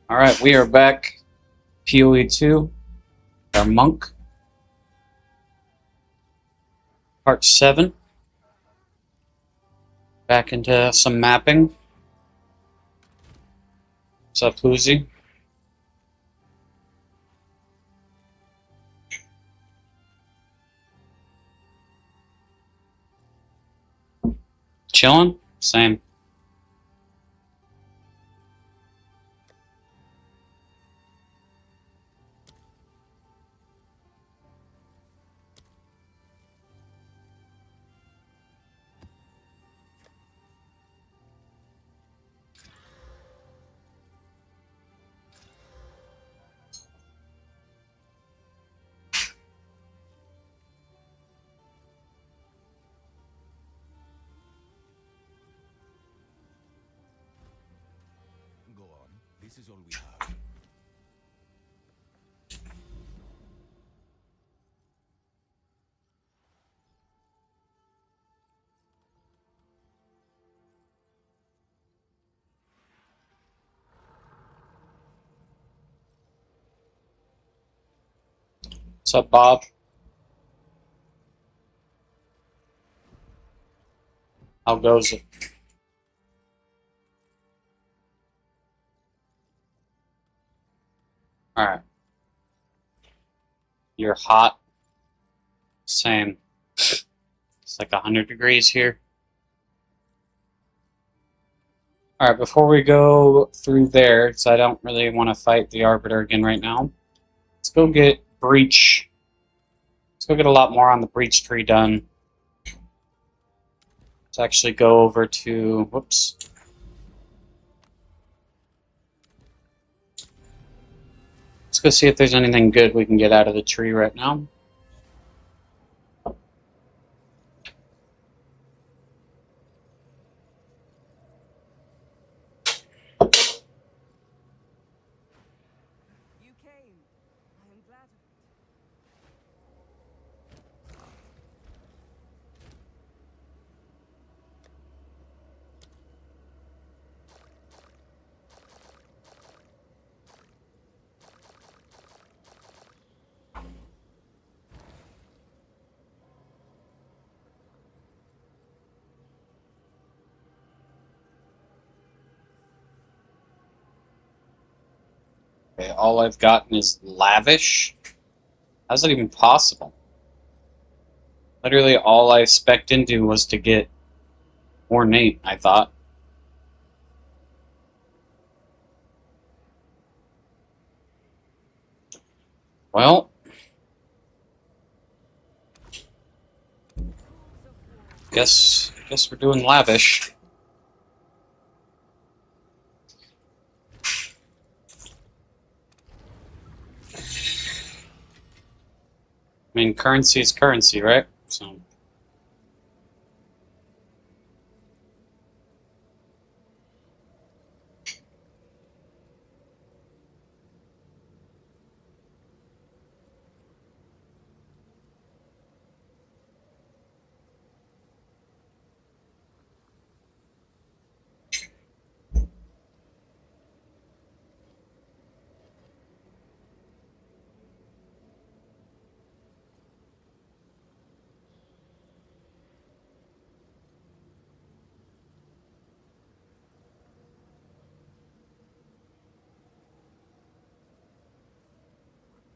Alright, we are back. PoE 2, our monk. Part 7. Back into some mapping. What's up, Uzi? Chilling? Same. Go on. This is all we have. What's up, Bob? How goes it? Alright. You're hot. Same. It's like 100 degrees here. Alright, before we go through there, because I don't really want to fight the Arbiter again right now, let's go get Breach. Let's go get a lot more on the Breach tree done. Let's actually go over to... Whoops. Let's go see if there's anything good we can get out of the tree right now. You came. I am glad of it. Okay, all I've gotten is lavish. How's that even possible? Literally all I spec'd into was to get ornate, I thought. Well, guess we're doing lavish. I mean, currency is currency, right? So.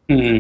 Hmm.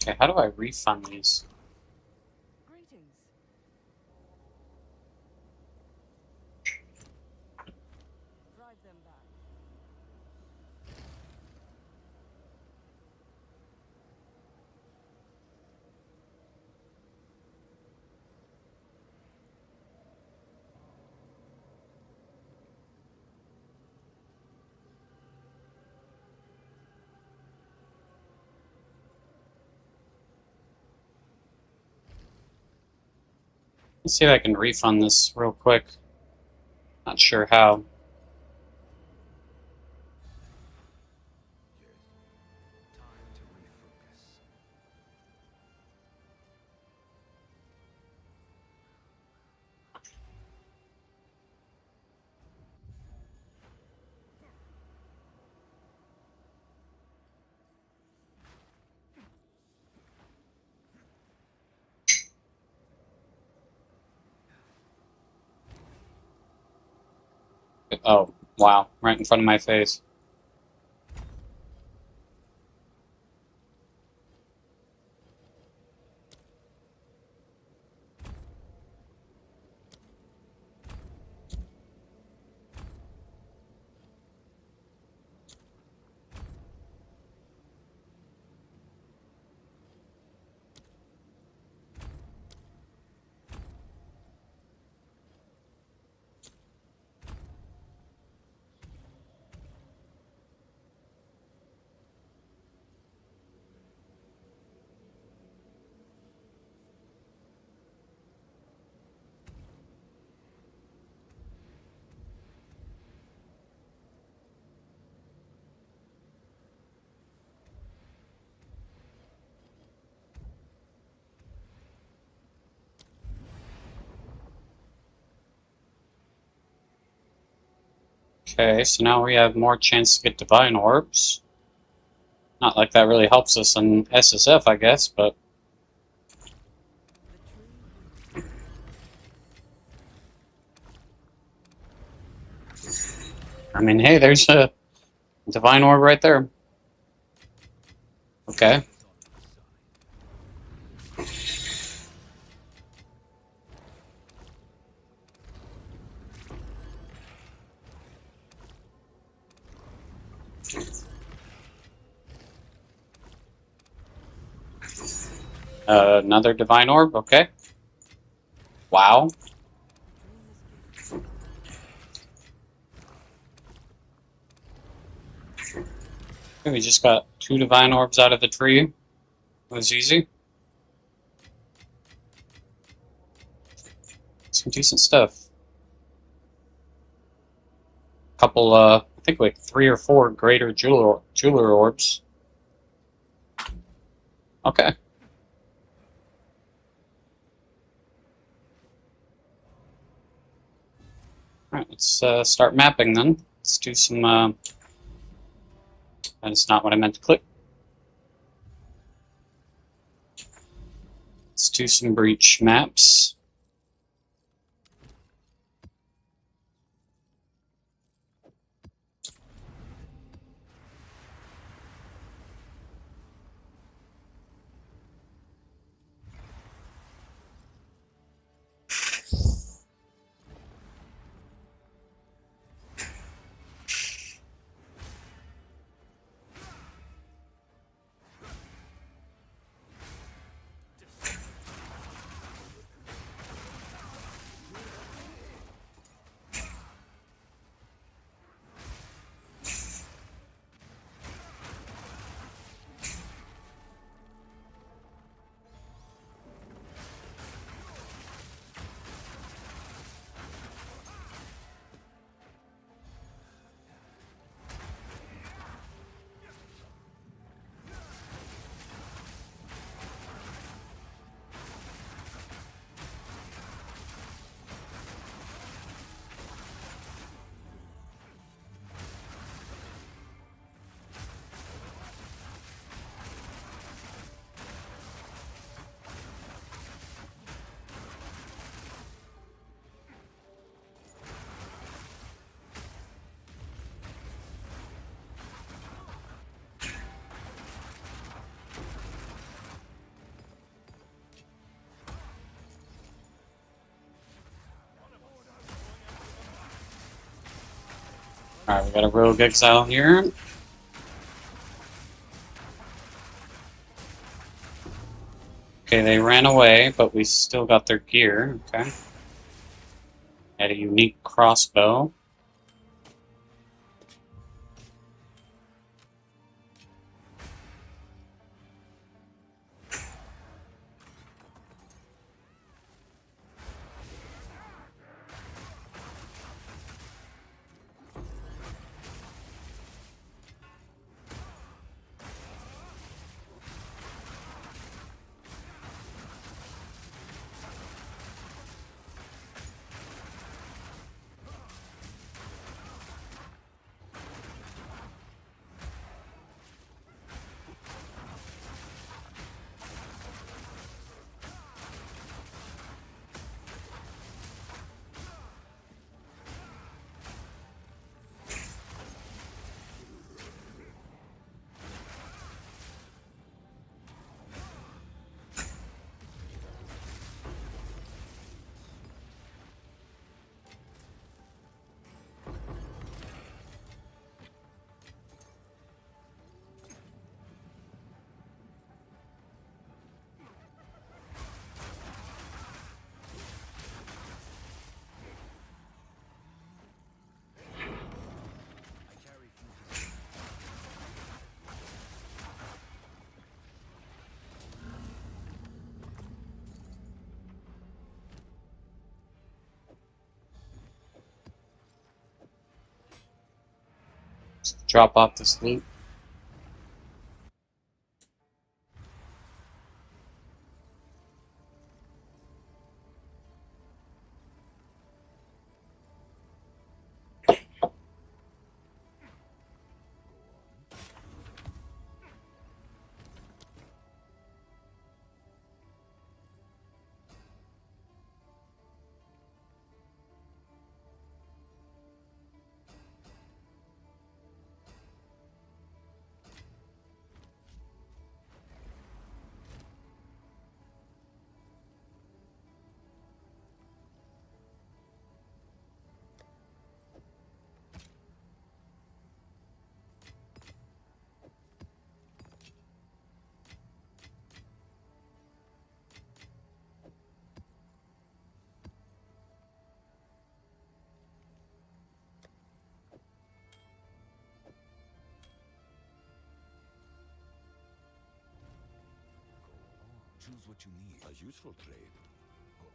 Okay, how do I refund these? Greetings. Drive them back. Let's see if I can refund this real quick. Not sure how. Yes. Time to refocus. Oh, wow. Right in front of my face. Okay, so now we have more chance to get divine orbs. Not like that really helps us in SSF, I guess, but The tree. I mean, hey, there's a divine orb right there. Okay. It's on my side. Another divine orb, okay. Wow. Dream is given. Okay, we just got 2 divine orbs out of the tree. It was easy. Some decent stuff. Couple, I think like 3 or 4 greater jeweler orbs. Okay. Alright, let's start mapping then. Let's do some, that's not what I meant to click. Let's do some breach maps. Alright, we got a rogue exile here. Okay, they ran away, but we still got their gear. Okay. Had a unique crossbow. I carry fuses. Drop off this loot. Choose what you need. A useful trade. Go.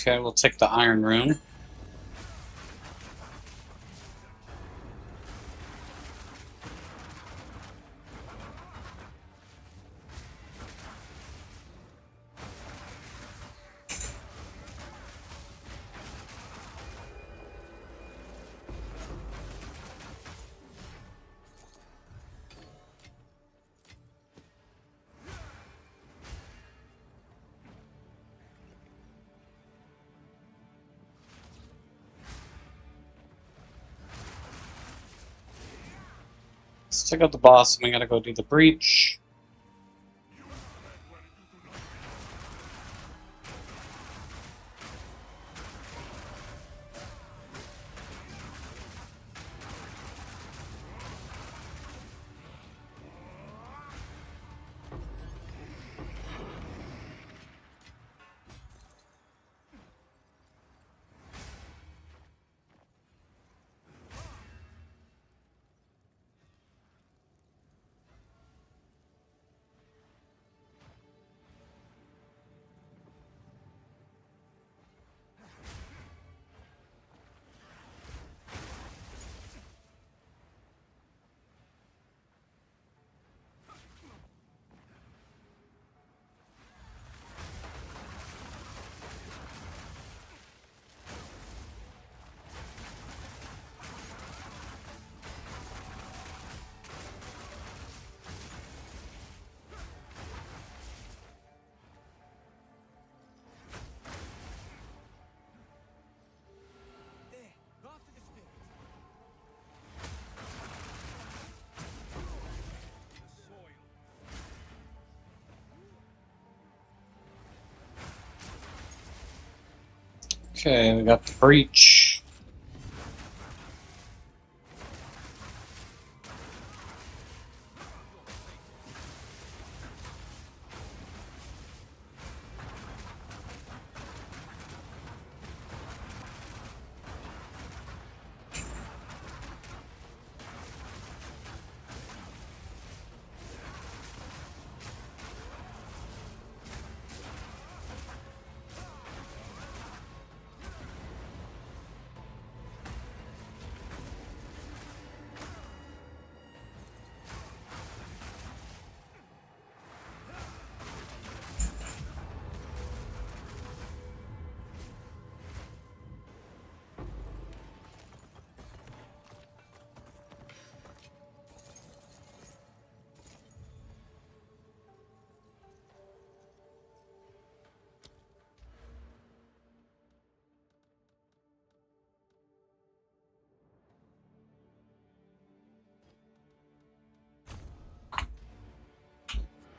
Okay, we'll take the iron rune. Let's check out the boss, and we gotta go do the breach. Okay, we got the breach.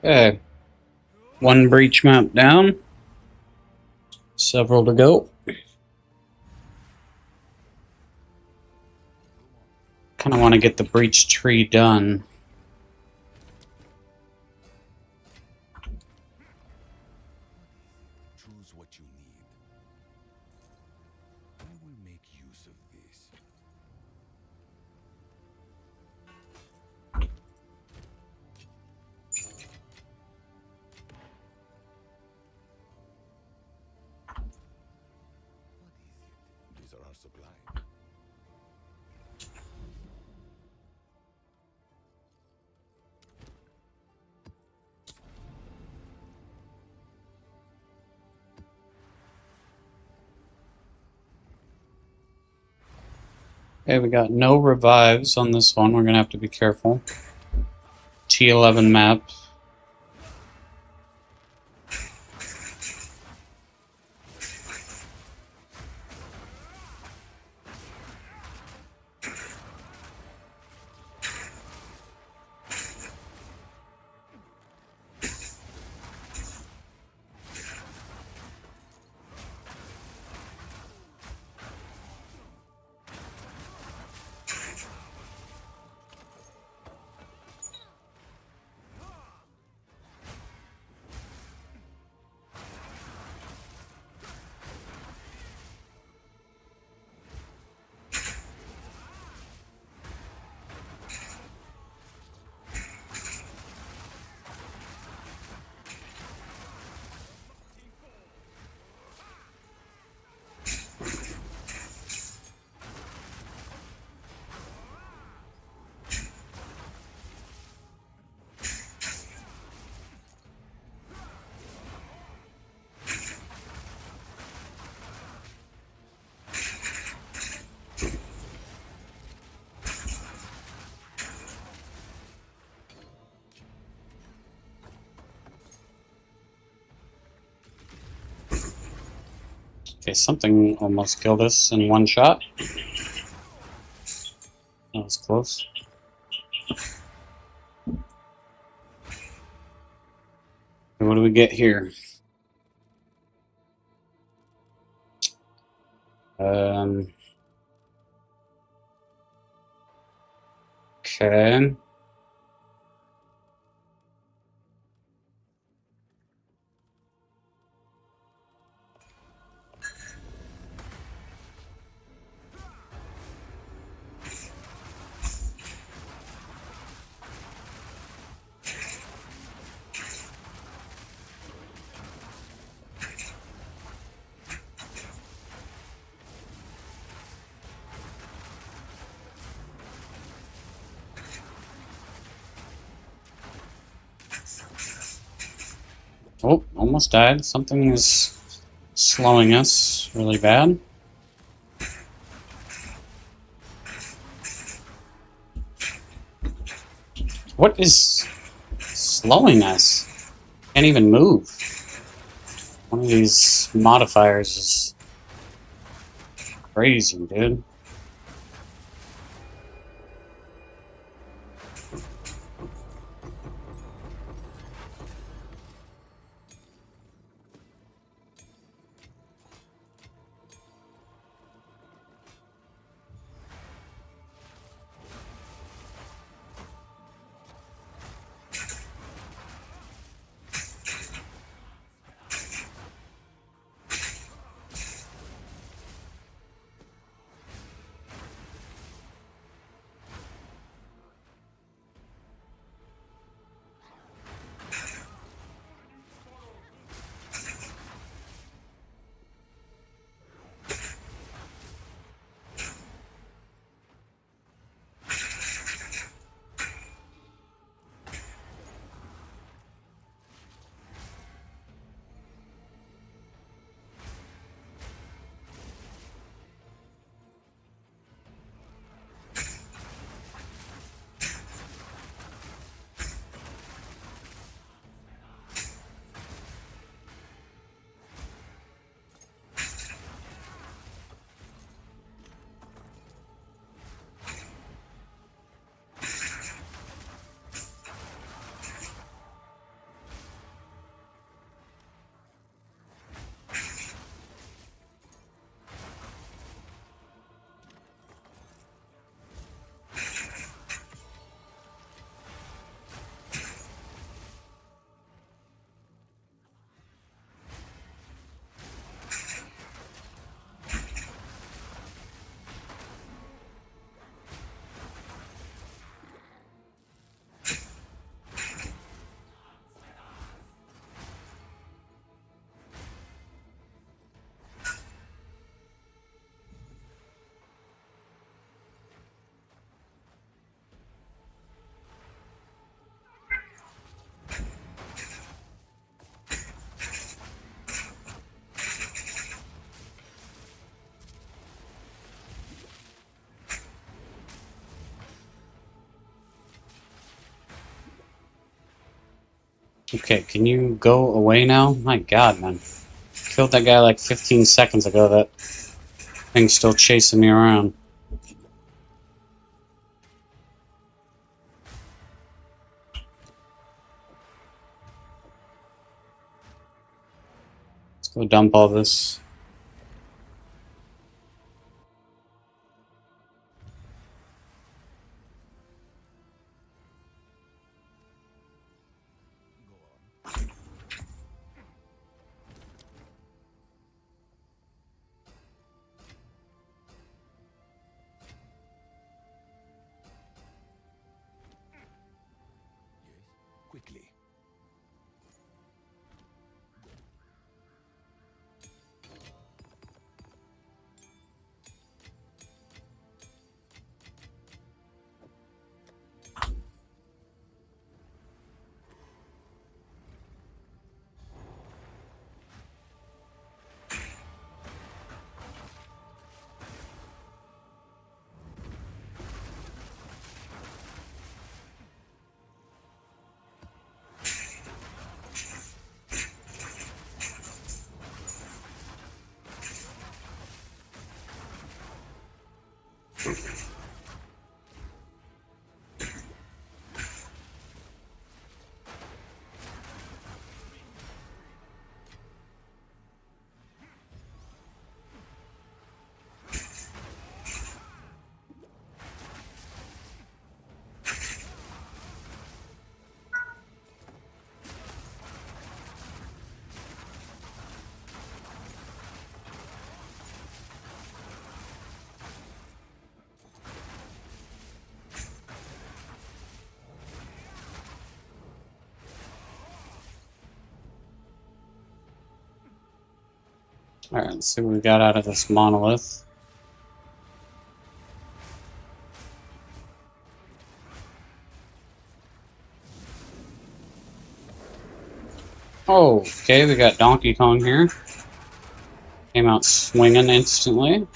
Okay. One breach map down. Several to go. Kind of want to get the breach tree done. Choose what you need. I will make use of this. What is it? These are our supply. Okay, we got no revives on this one. We're going to have to be careful. T11 map. Okay, something almost killed us in one shot. That was close. What do we get here? Okay. Oh, almost died. Something is slowing us really bad. What is slowing us? Can't even move. One of these modifiers is crazy, dude. Okay, can you go away now? My god, man. Killed that guy like 15 seconds ago. That thing's still chasing me around. Let's go dump all this. Yes, quickly. Alright, let's see what we got out of this monolith. Oh, okay, we got Donkey Kong here. Came out swinging instantly.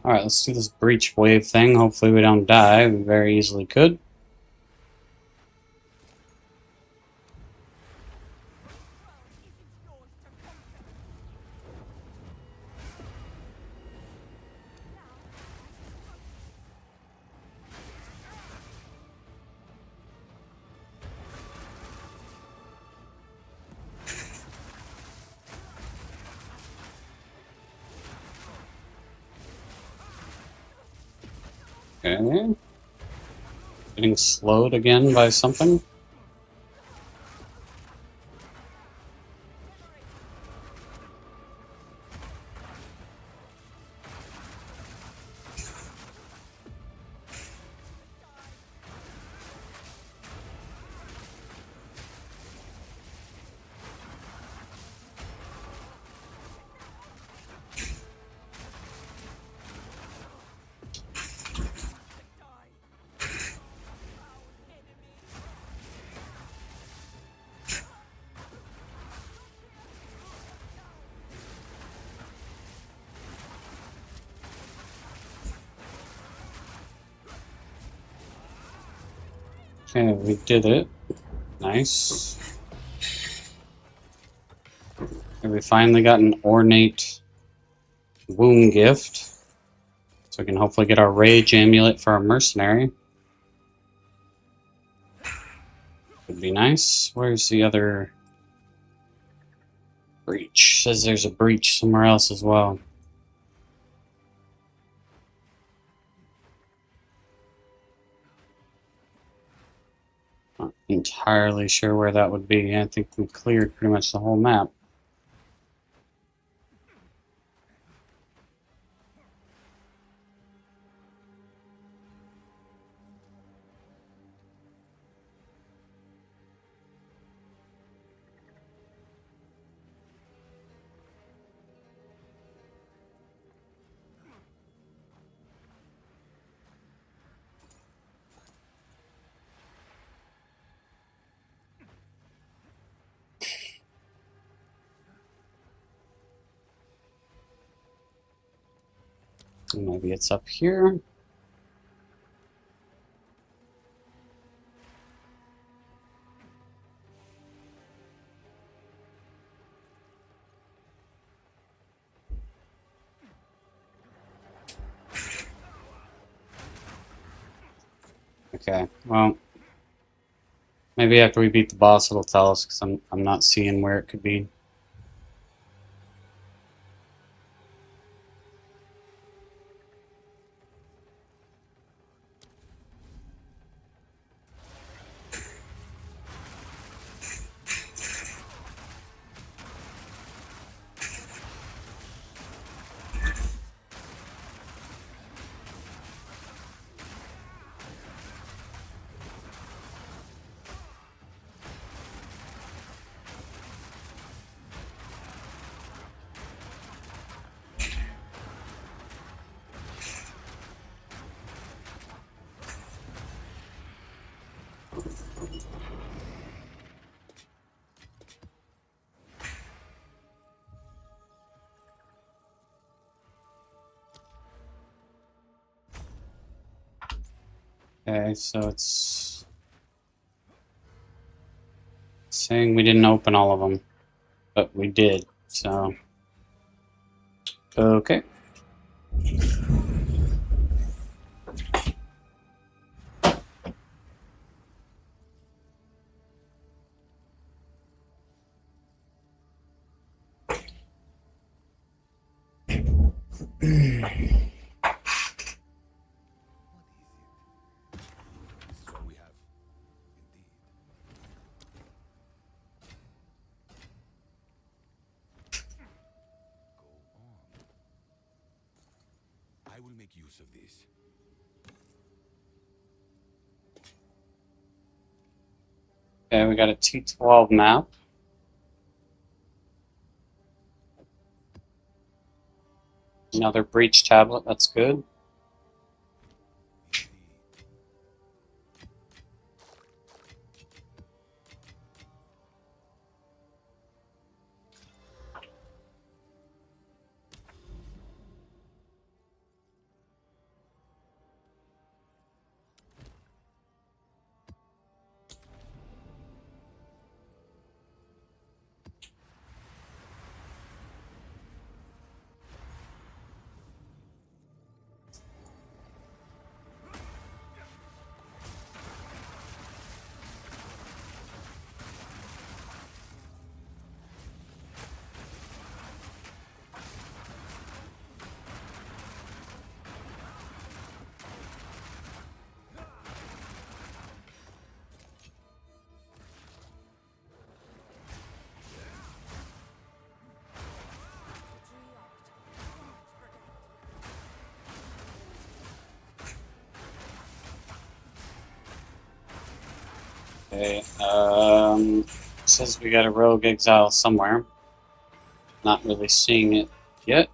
Alright, let's do this breach wave thing. Hopefully we don't die. We very easily could. Okay. Getting slowed again by something. Okay, we did it. Nice. And we finally got an ornate wound gift. So we can hopefully get our rage amulet for our mercenary. Would be nice. Where's the other breach? Says there's a breach somewhere else as well. Not entirely sure where that would be. I think we cleared pretty much the whole map. Maybe it's up here. Okay, well, maybe after we beat the boss it'll tell us, because I'm not seeing where it could be. Okay, so it's saying we didn't open all of them, but we did, so... Okay. This is all we have. Indeed. Go on. I will make use of this. Okay, we got a T12 map. Another breach tablet, that's good. Indeed. Okay, says we got a rogue exile somewhere. Not really seeing it yet.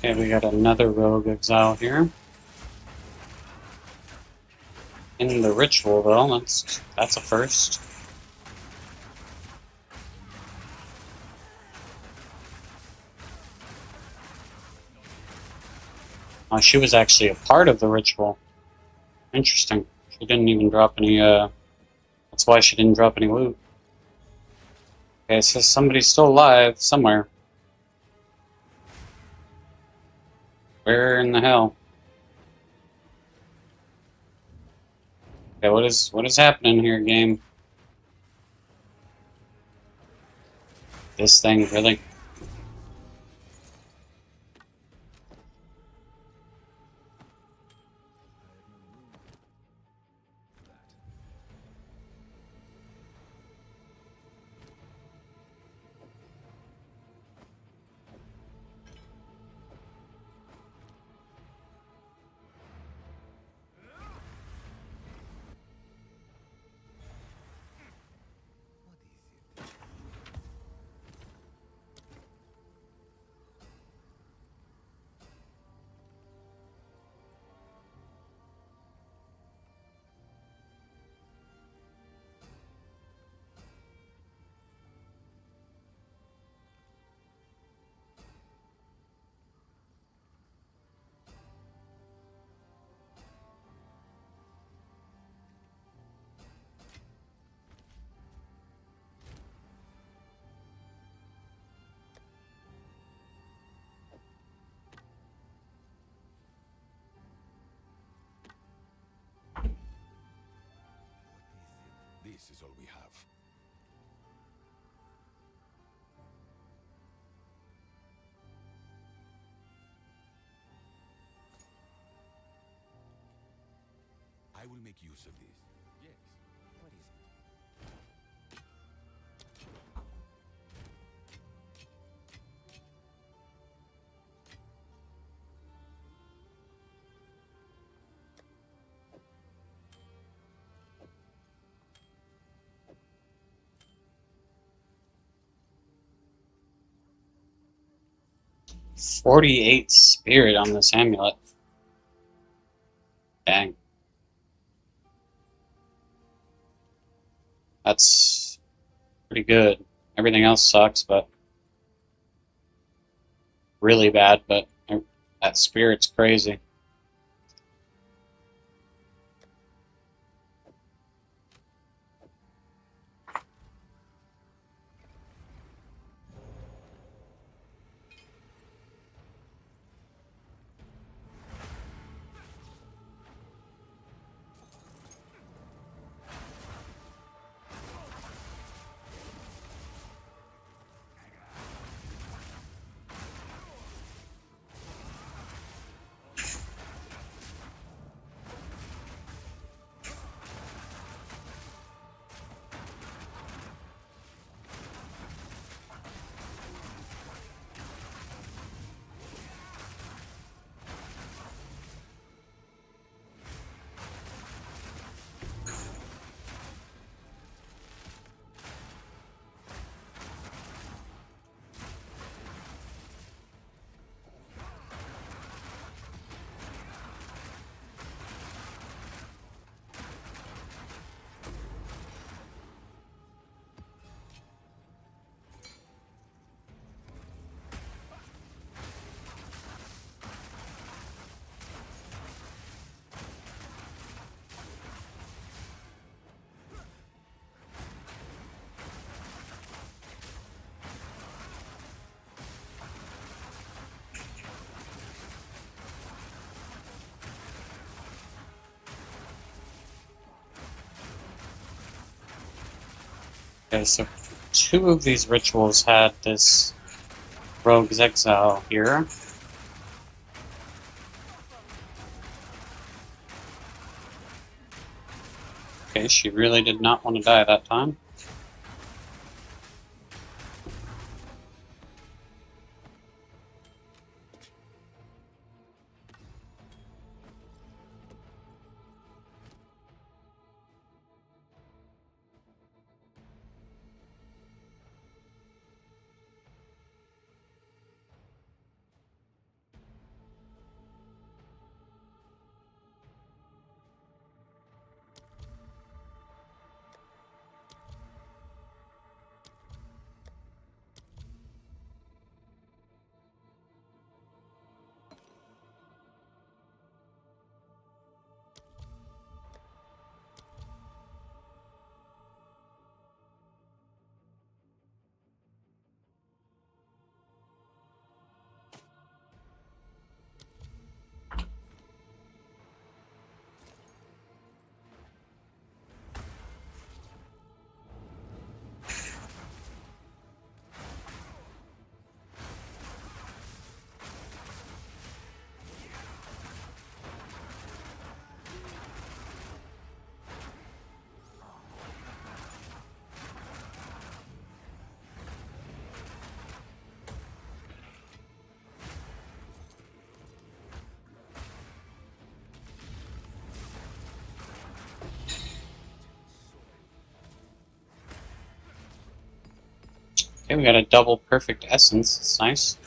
Okay, we got another rogue exile here. In the ritual, though, that's a first. Oh, she was actually a part of the ritual. Interesting. She didn't even drop any, that's why she didn't drop any loot. Okay, so somebody's still alive somewhere. Where in the hell? Okay, what is happening here, game? This thing, really? This is all we have. I will make use of this. Yes. What is it? $48 spirit on this amulet. Dang. That's pretty good. Everything else sucks, but really bad, but that spirit's crazy. Okay, so two of these rituals had this Rogue's Exile here. Okay, she really did not want to die that time. Okay, we got a double perfect essence. It's nice.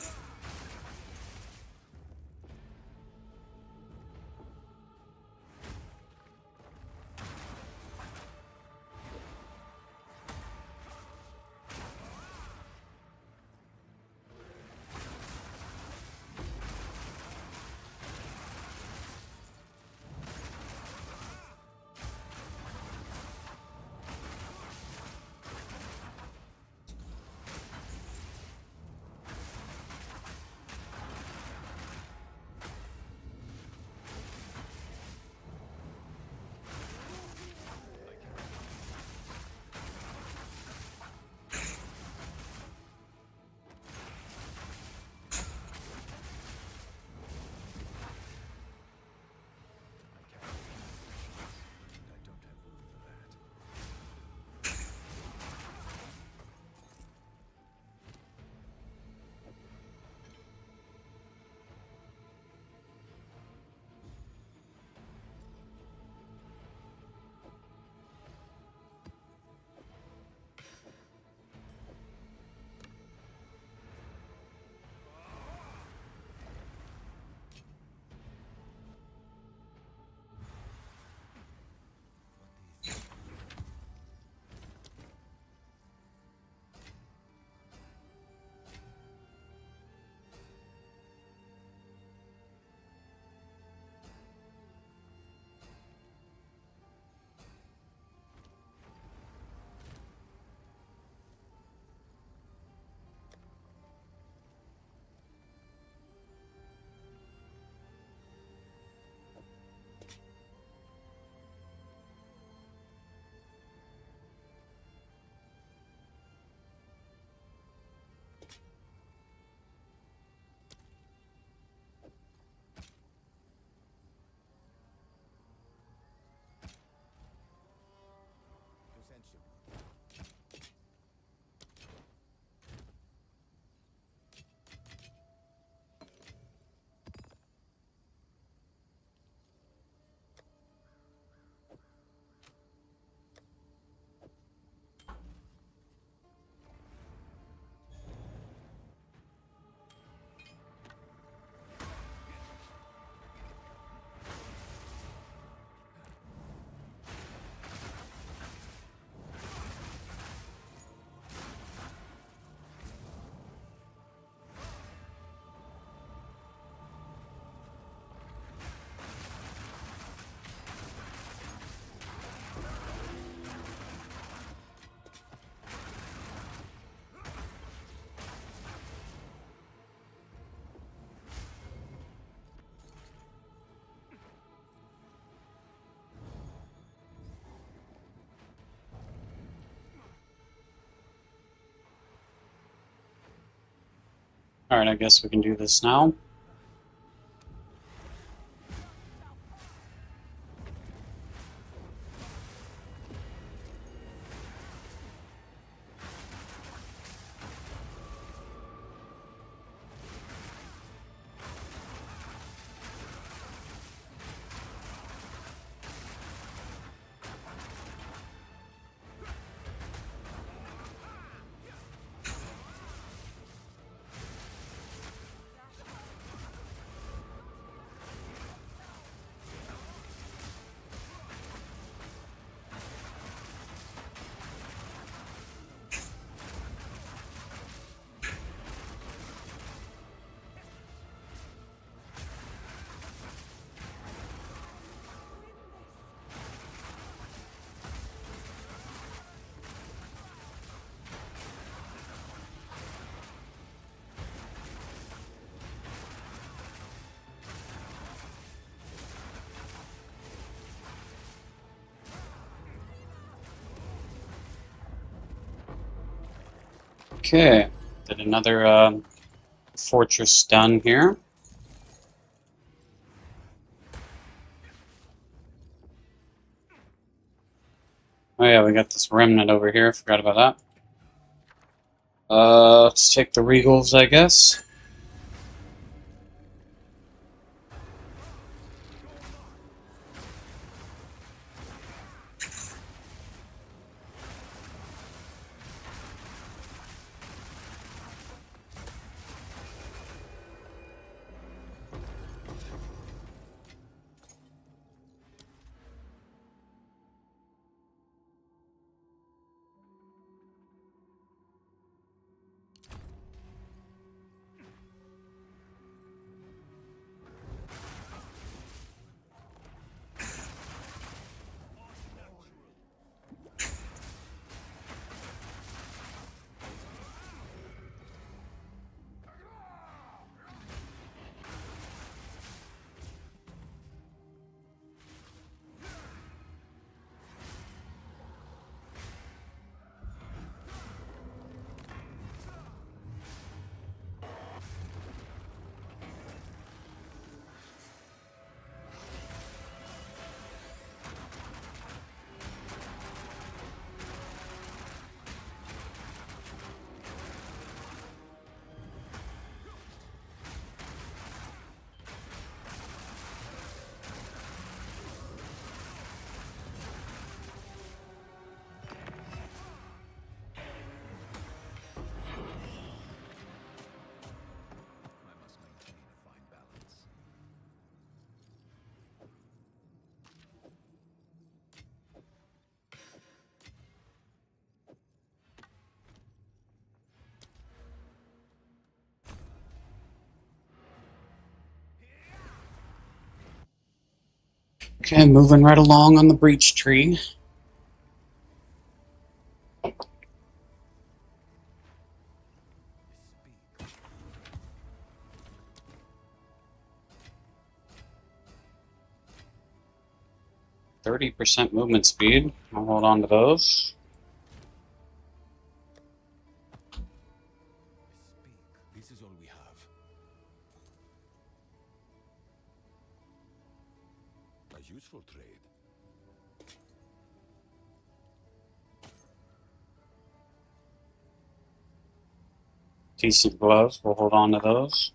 Alright, I guess we can do this now. Okay, did another fortress done here. Oh yeah, we got this remnant over here. Forgot about that. Let's take the regals, I guess. Okay, moving right along on the breach tree. Speak. 30% movement speed. I'll hold on to those. Speak. This is all we have. A useful trade. Decent gloves. We'll hold on to those.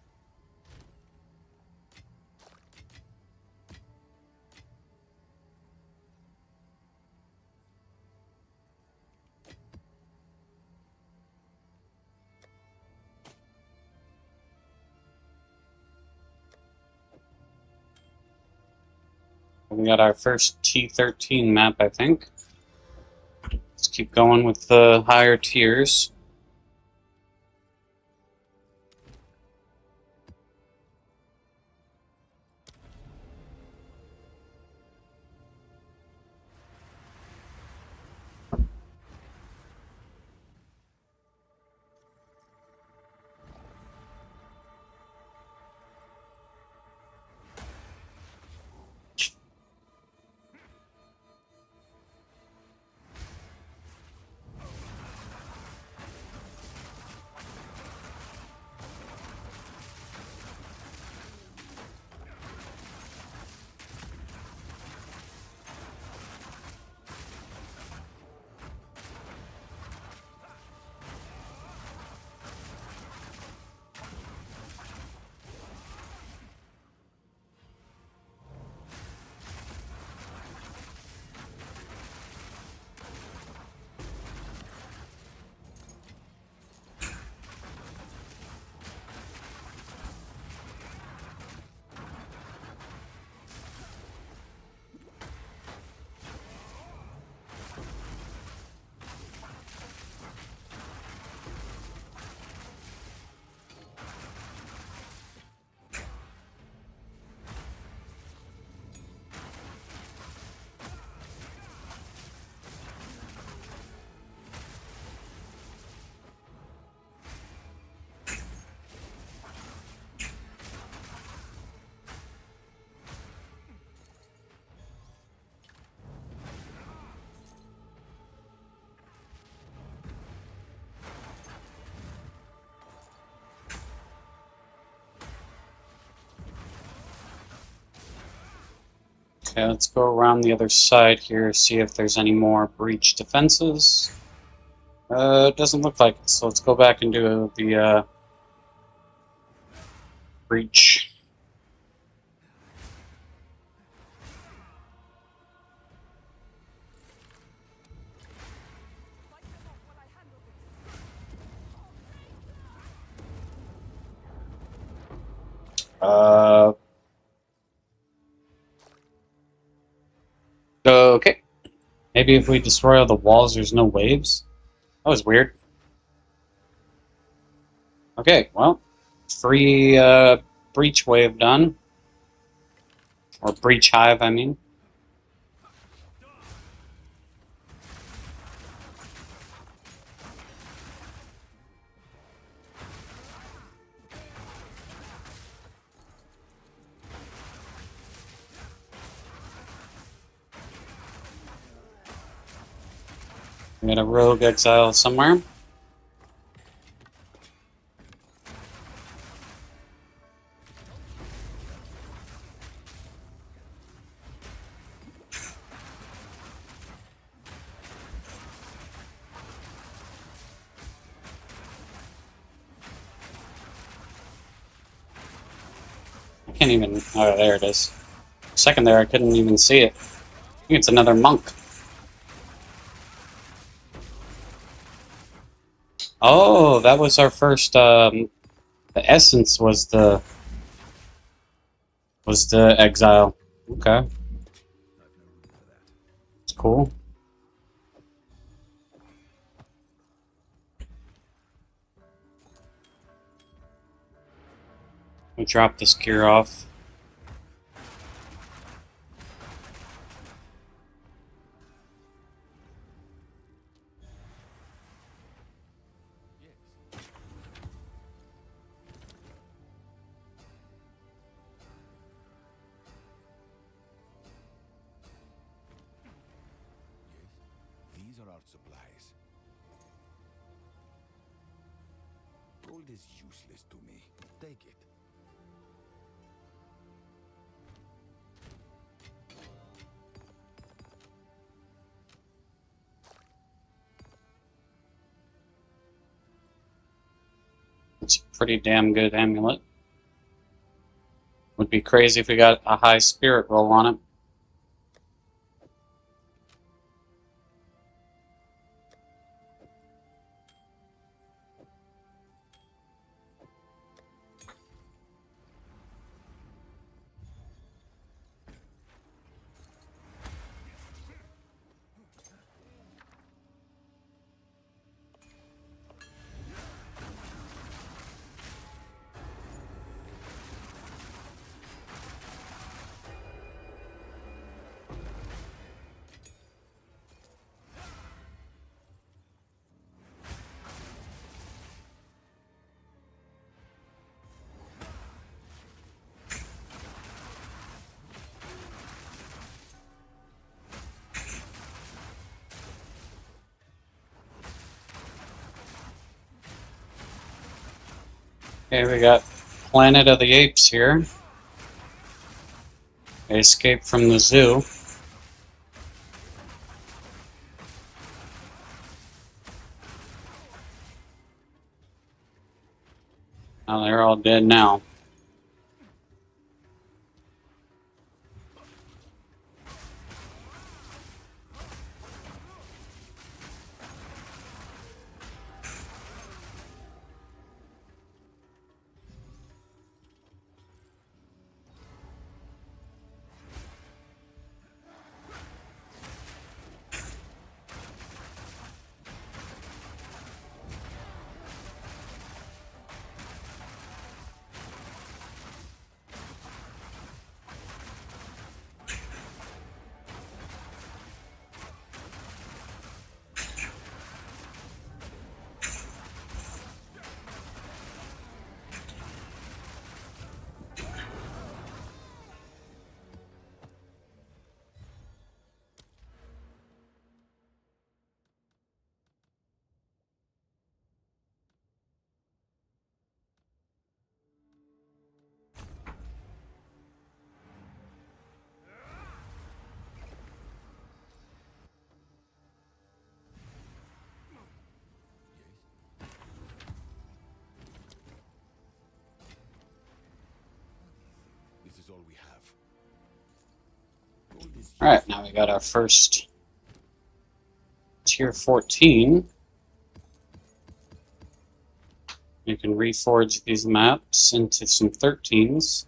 We got our first T13 map, I think. Let's keep going with the higher tiers. Okay, let's go around the other side here, see if there's any more breach defenses. It doesn't look like it, so let's go back and do the breach. Fight them off while I handle this. Okay. Maybe if we destroy all the walls, there's no waves? That was weird. Okay, well, free breach wave done. Or breach hive, I mean. We got a rogue exile somewhere. I can't even... Oh, there it is. Second there, I couldn't even see it. I think it's another monk. Oh, that was our first, the essence was the exile. Okay, it's cool. We drop this gear off. art supplies. Gold is useless to me. Take it. It's a pretty damn good amulet. Would be crazy if we got a high spirit roll on it. Okay, we got Planet of the Apes here. They escaped from the zoo. Oh, they're all dead now. This is all we have. Gold is Alright, now we got our first tier 14. You can reforge these maps into some 13s.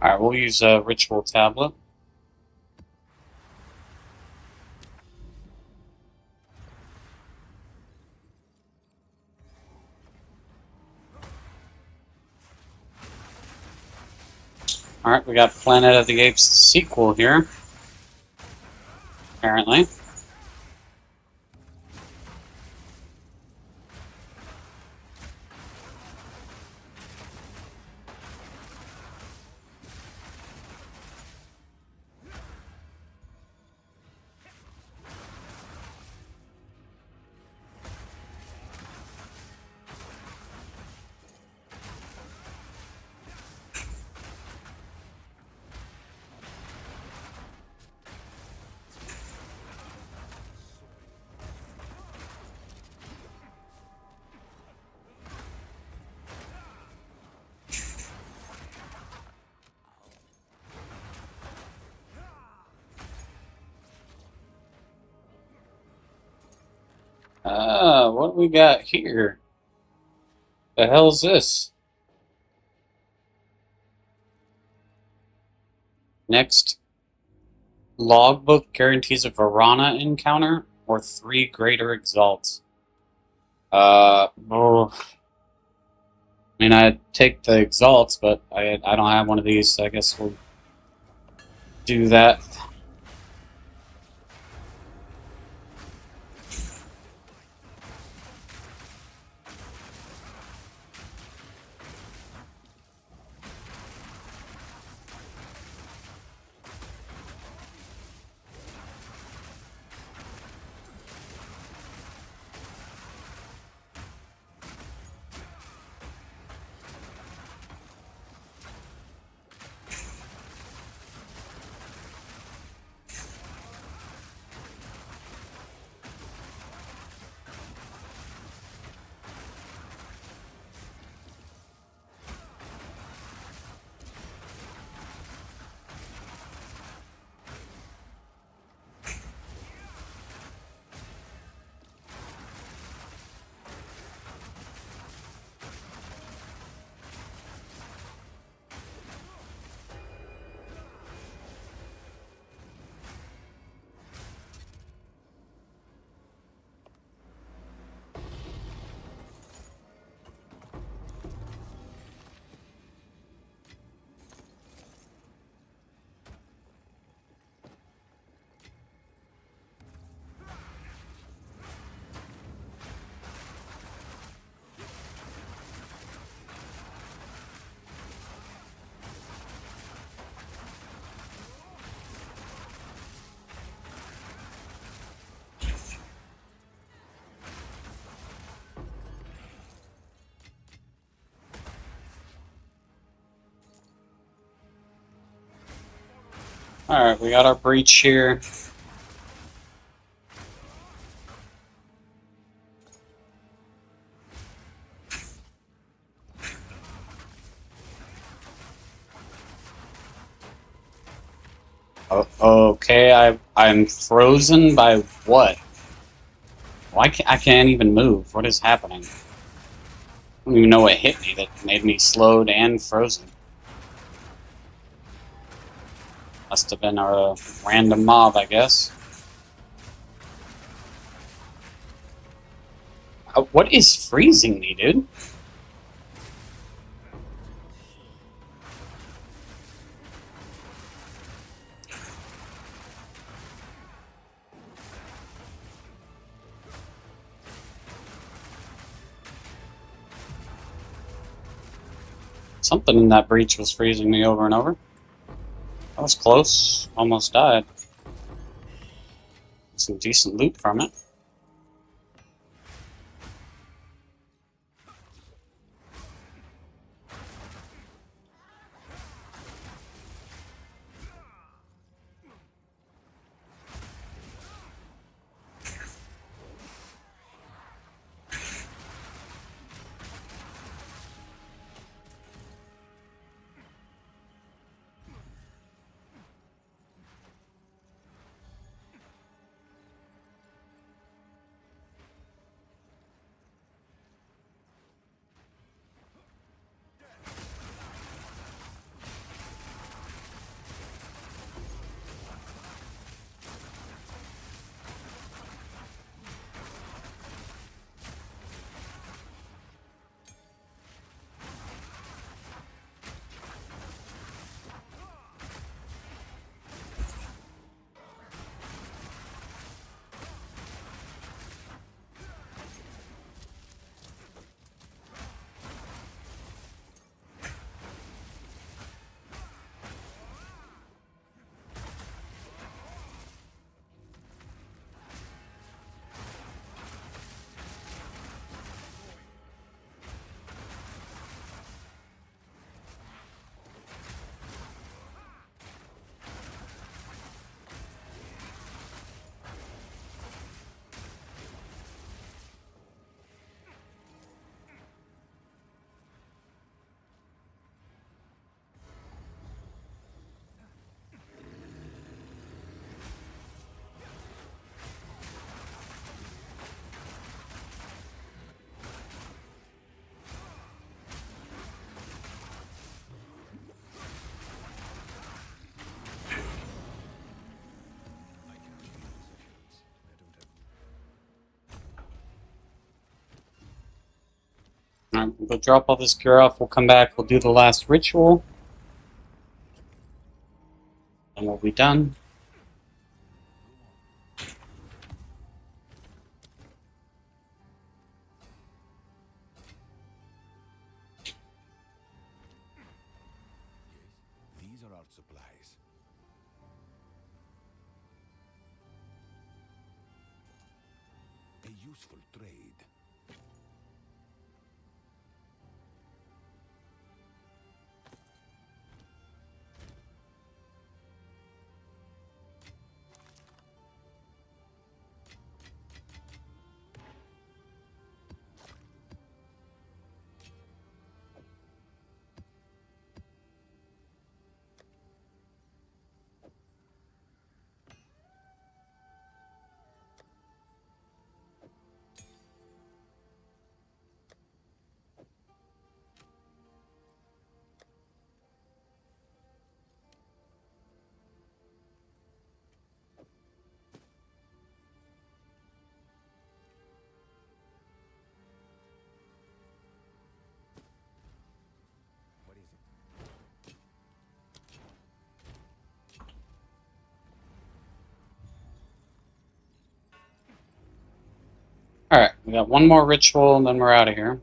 Alright, we'll use a ritual tablet. Alright, we got Planet of the Apes sequel here. Apparently. What we got here? The hell's this? Next logbook guarantees a Varana encounter or 3 greater exalts. Oh. I mean, I'd take the exalts, but I don't have one of these, so I guess we'll do that. Alright, we got our breach here. Okay, I'm frozen by what? Why I can't even move. What is happening? I don't even know what hit me that made me slowed and frozen. Must have been a random mob, I guess. What is freezing me, dude? Something in that breach was freezing me over and over. That was close. Almost died. Some decent loot from it. Alright, we'll go drop all this gear off. We'll come back. We'll do the last ritual. And we'll be done. These are our supplies. A useful trade. What is it? Alright, we got one more ritual and then we're out of here.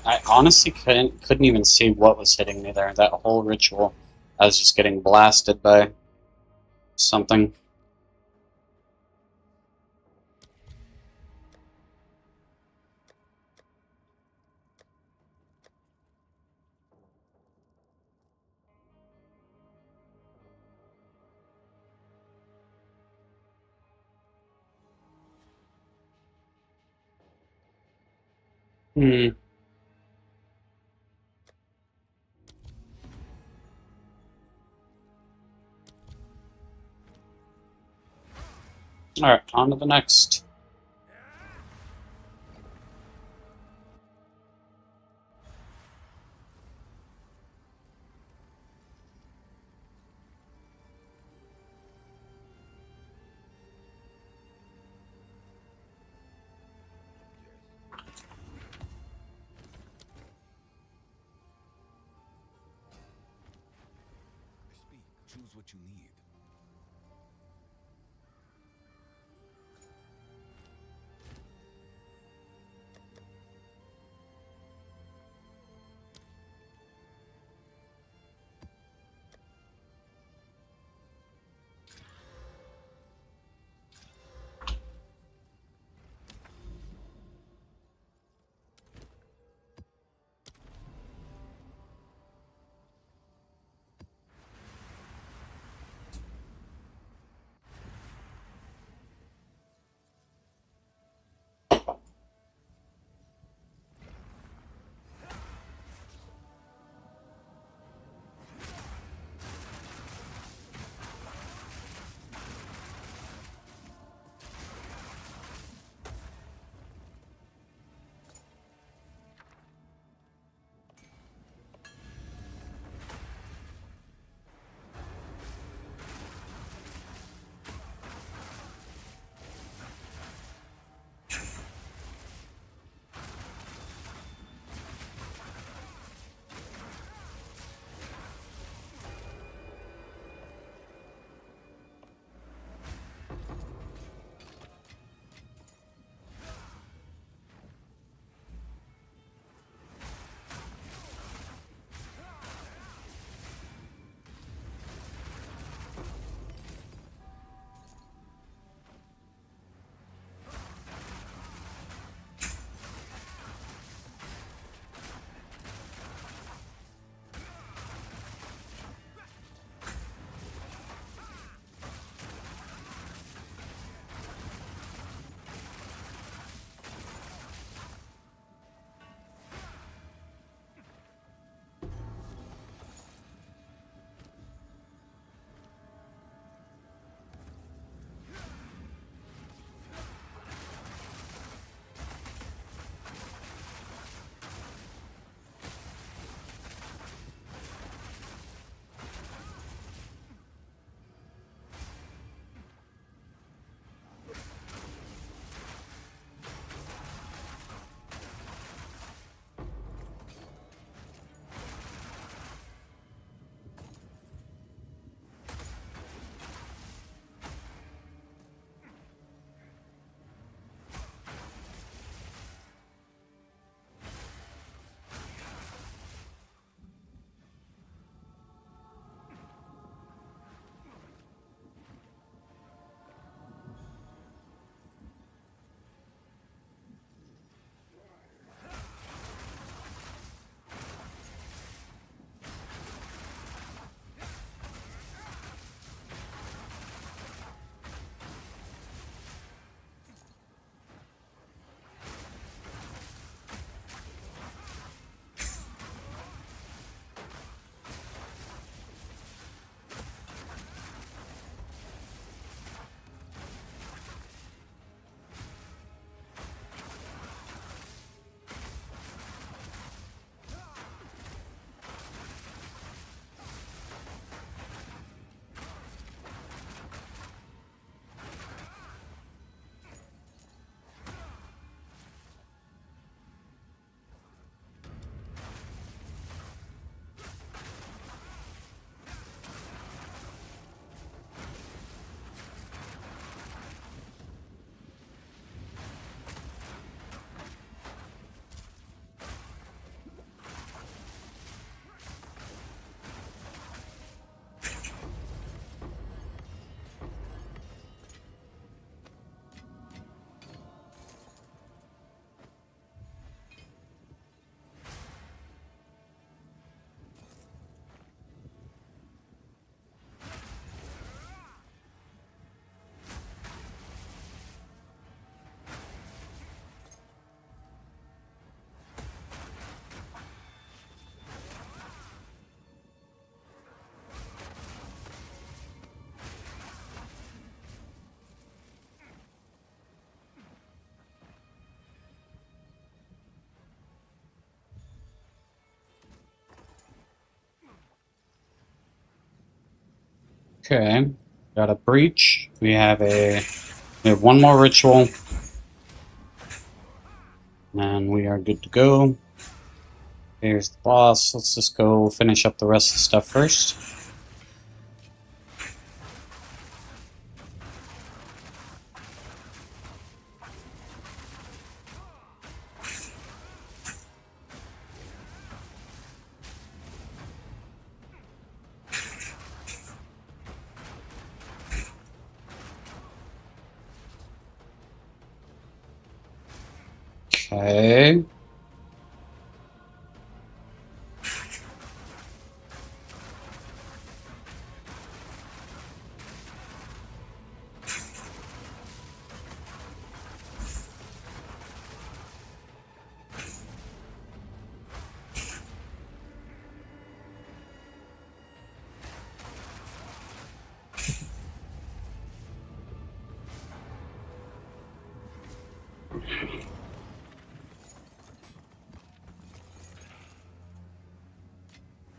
I honestly couldn't even see what was hitting me there. That whole ritual, I was just getting blasted by something. Hmm. Alright, on to the next. Speak. Choose what you need. Okay, got a breach. We have one more ritual, and we are good to go. Here's the boss. Let's just go finish up the rest of the stuff first. Okay.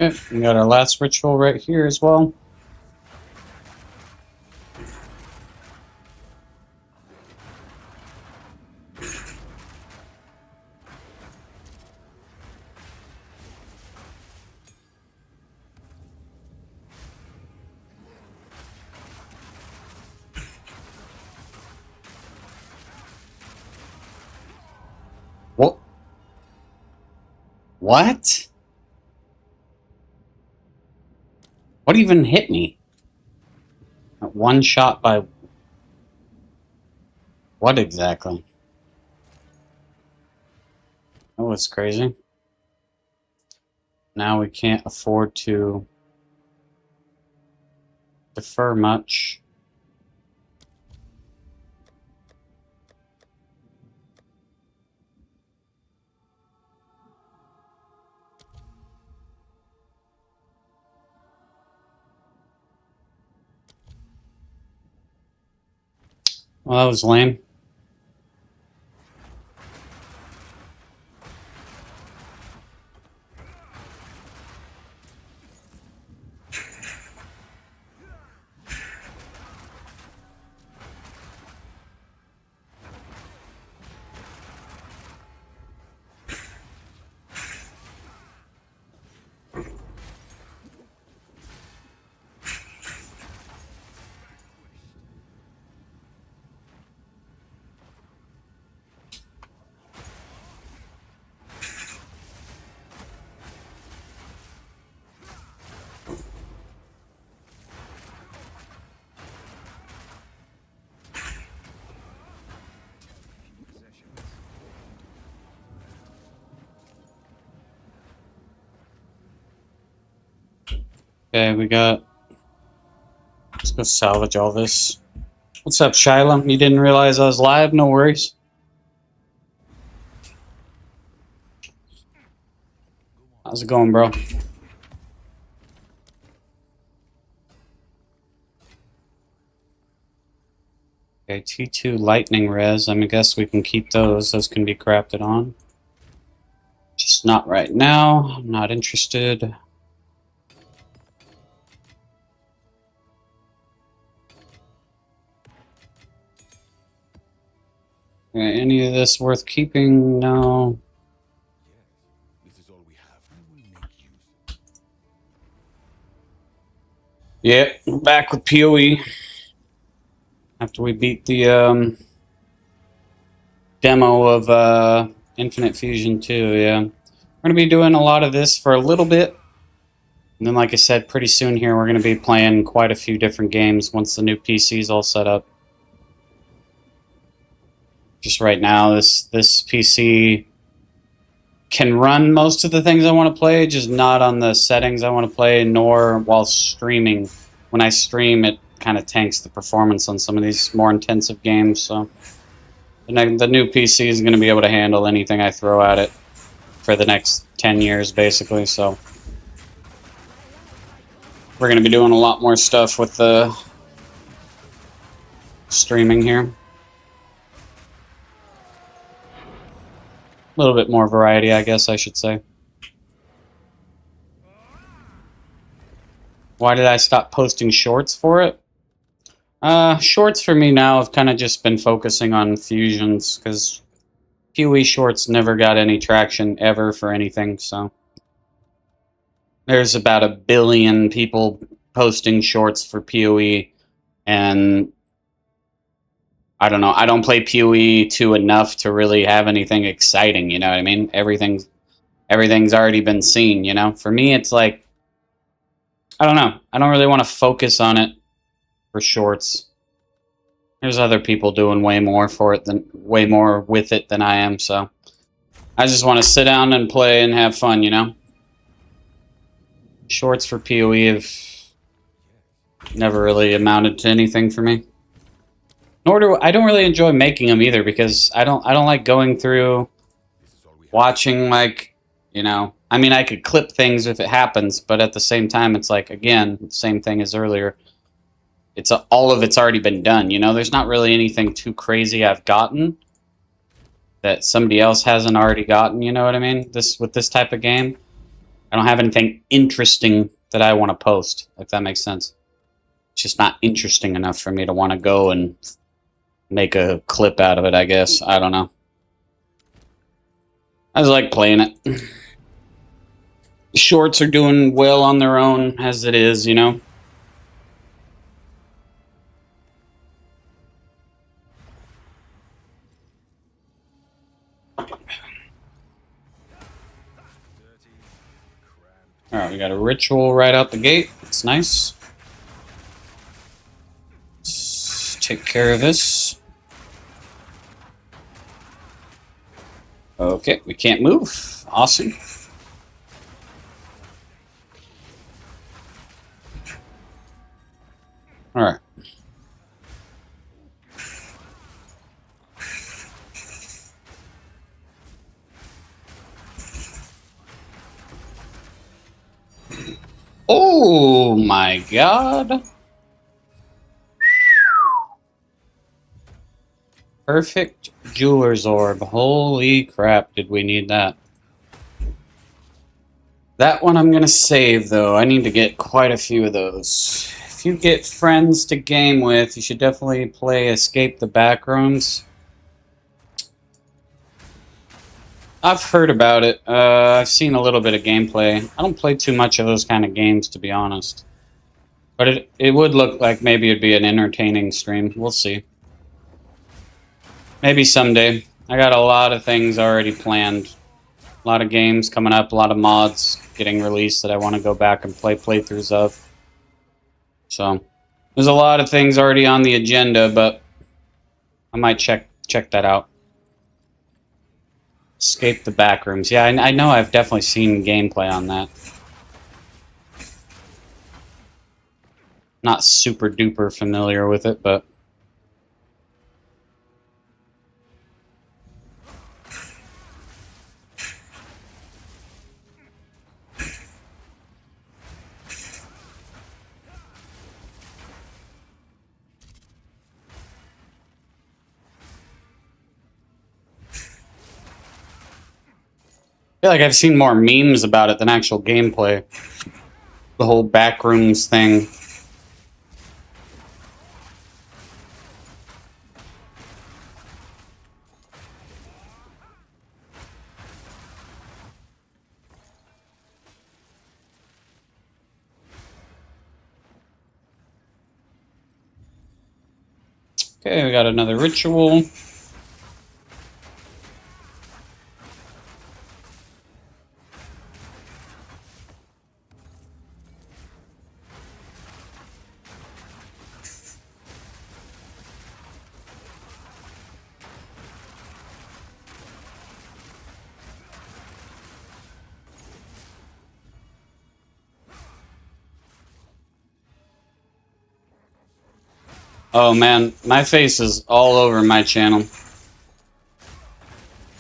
Okay, we got our last ritual right here as well. What? What? What even hit me? One shot by... What exactly? That was crazy. Now we can't afford to defer much. Well, that was lame. Okay, we got... Let's go salvage all this. What's up, Shiloh? You didn't realize I was live? No worries. How's it going, bro? Okay, T2 lightning res. I guess we can keep those. Those can be crafted on. Just not right now. I'm not interested. Okay, any of this worth keeping? No. Yes, this is all we have. We will make use. Yep, back with PoE. After we beat the demo of Infinite Fusion 2, yeah. We're going to be doing a lot of this for a little bit. And then, like I said, pretty soon here, we're going to be playing quite a few different games once the new PC is all set up. Just right now, this PC can run most of the things I want to play, just not on the settings I want to play, nor while streaming. When I stream, it kind of tanks the performance on some of these more intensive games, so... The new PC is going to be able to handle anything I throw at it for the next 10 years, basically, so... We're going to be doing a lot more stuff with the streaming here. A little bit more variety, I guess I should say. Why did I stop posting shorts for it? Shorts for me now have kind of just been focusing on fusions, because PoE shorts never got any traction ever for anything, so. There's about 1 billion people posting shorts for PoE, and I don't know, I don't play PoE 2 enough to really have anything exciting, you know what I mean? Everything's already been seen, you know? For me, it's like, I don't know, I don't really want to focus on it for shorts. There's other people doing way more with it than I am, so I just want to sit down and play and have fun, you know? Shorts for PoE have never really amounted to anything for me. I don't really enjoy making them either, because I don't like going through watching, like, you know, I mean, I could clip things if it happens, but at the same time, it's like, again, same thing as earlier. It's all of it's already been done, you know? There's not really anything too crazy I've gotten that somebody else hasn't already gotten, you know what I mean? With this type of game, I don't have anything interesting that I want to post, if that makes sense. It's just not interesting enough for me to want to go and make a clip out of it, I guess. I don't know. I just like playing it. Shorts are doing well on their own as it is, you know? Alright, we got a ritual right out the gate. It's nice. Let's take care of this. Okay, we can't move. Awesome. Alright. Oh my god. Perfect jeweler's orb. Holy crap, did we need that. That one I'm gonna save, though. I need to get quite a few of those. If you get friends to game with, you should definitely play Escape the Backrooms. I've heard about it. I've seen a little bit of gameplay. I don't play too much of those kind of games, to be honest. But it would look like maybe it'd be an entertaining stream. We'll see. Maybe someday. I got a lot of things already planned. A lot of games coming up, a lot of mods getting released that I want to go back and play playthroughs of. So, there's a lot of things already on the agenda, but I might check that out. Escape the Backrooms. Yeah, I know I've definitely seen gameplay on that. Not super duper familiar with it, but... I feel like I've seen more memes about it than actual gameplay. The whole Backrooms thing. Okay, we got another ritual. Oh man, my face is all over my channel.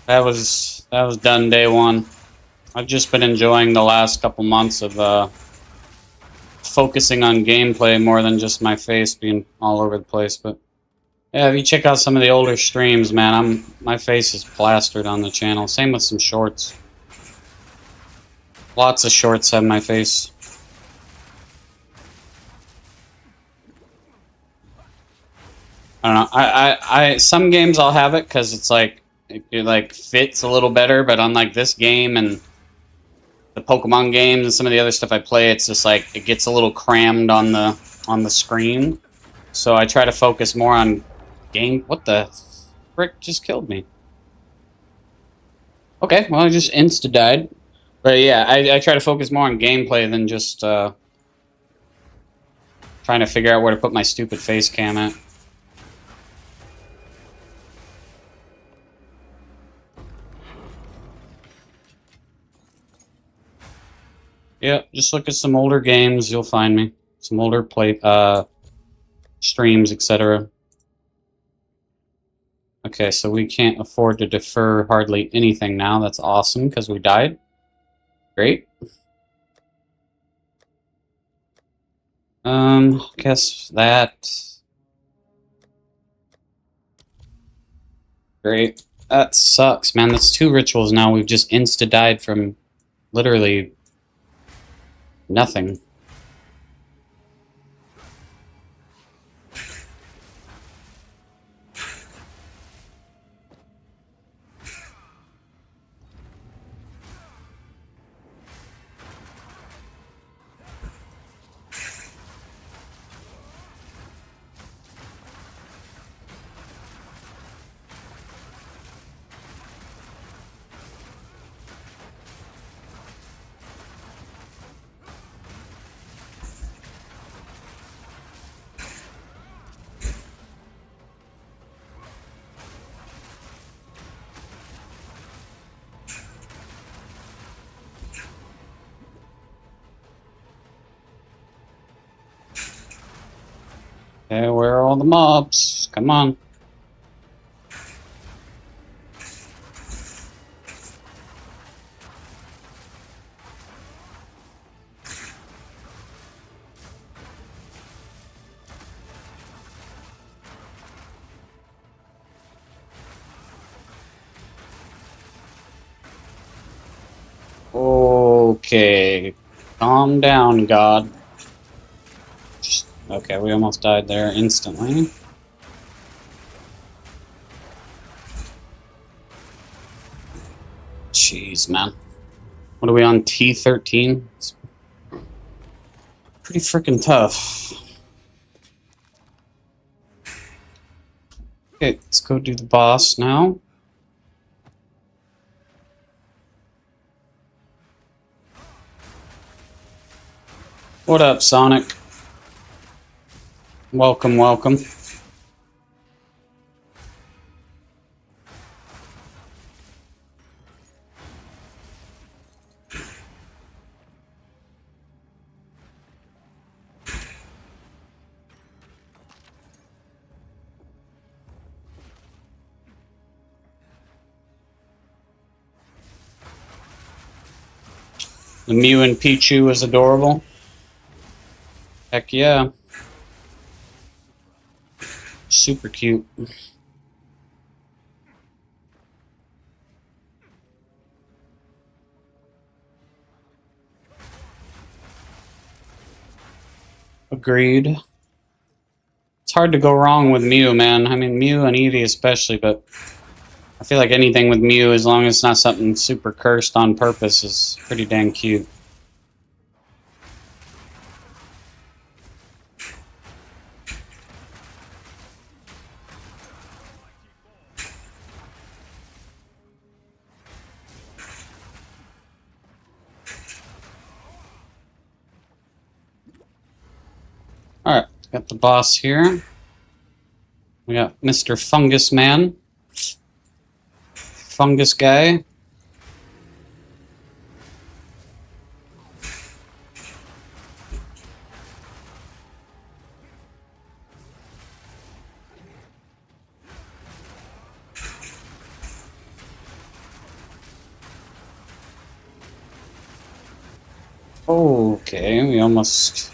That was done day one. I've just been enjoying the last couple months of focusing on gameplay more than just my face being all over the place. But yeah, if you check out some of the older streams, man, my face is plastered on the channel. Same with some shorts. Lots of shorts have my face. I don't know. Some games I'll have it because it's like it like fits a little better, but unlike this game and the Pokemon games and some of the other stuff I play, it's just like it gets a little crammed on the screen. So I try to focus more on game. What the frick just killed me? Okay, well I just insta died. But yeah, I try to focus more on gameplay than just trying to figure out where to put my stupid face cam at. Yeah, just look at some older games, you'll find me. Some older streams, etc. Okay, so we can't afford to defer hardly anything now. That's awesome, because we died. Great. Guess that. Great. That sucks, man. That's 2 rituals now. We've just insta-died from literally nothing. Okay, where are all the mobs? Come on. Okay, calm down, God. Okay, we almost died there instantly. Jeez, man. What are we on, T13? It's pretty freaking tough. Okay, let's go do the boss now. What up, Sonic? Welcome, welcome. The Mew and Pichu is adorable. Heck yeah. Super cute. Agreed. It's hard to go wrong with Mew, man. I mean, Mew and Eevee especially, but I feel like anything with Mew, as long as it's not something super cursed on purpose, is pretty dang cute. Alright, got the boss here. We got Mr. Fungus Man. Fungus guy. Okay, we almost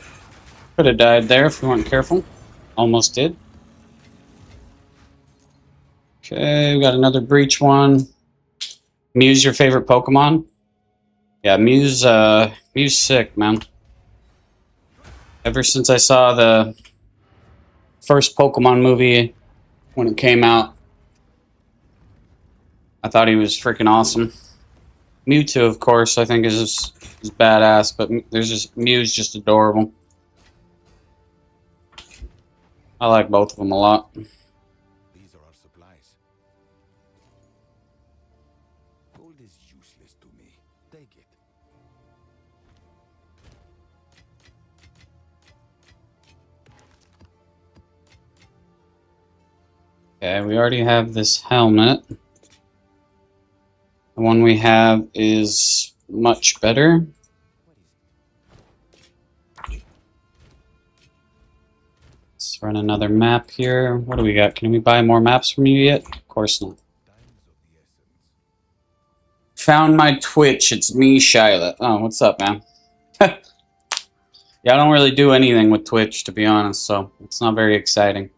could have died there if we weren't careful. Almost did. Okay, we got another breach one. Mew's your favorite Pokemon? Yeah, Mew's sick, man. Ever since I saw the first Pokemon movie when it came out. I thought he was freaking awesome. Mewtwo, of course, I think is badass, but Mew's just adorable. I like both of them a lot. These are our supplies. Gold is useless to me. Take it. Okay, we already have this helmet. The one we have is much better. Let's run another map here. What do we got? Can we buy more maps from you yet? Of course not. Found my Twitch. It's me, Shyla. Oh, what's up, man? Yeah, I don't really do anything with Twitch, to be honest, so it's not very exciting.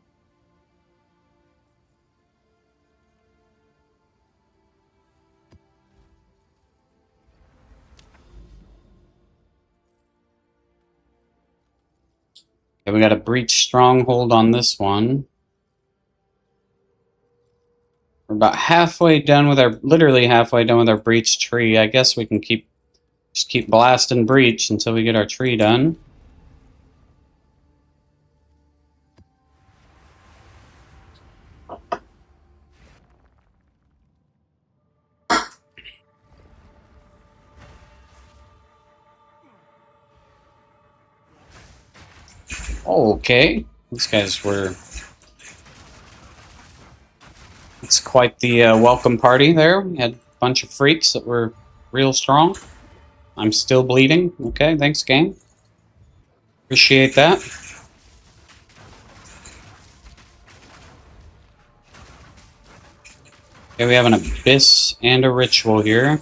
Okay, we got a breach stronghold on this one. We're about halfway done with our, literally halfway done with our breach tree. I guess we can just keep blasting breach until we get our tree done. Okay, these guys were... It's quite the welcome party there. We had a bunch of freaks that were real strong. I'm still bleeding. Okay, thanks, game. Appreciate that. Okay, we have an abyss and a ritual here.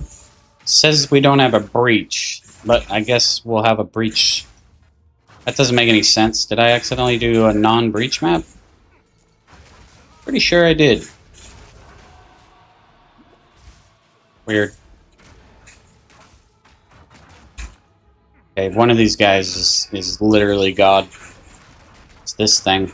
Says we don't have a breach, but I guess we'll have a breach. That doesn't make any sense. Did I accidentally do a non-breach map? Pretty sure I did. Weird. Okay, one of these guys is literally God. It's this thing.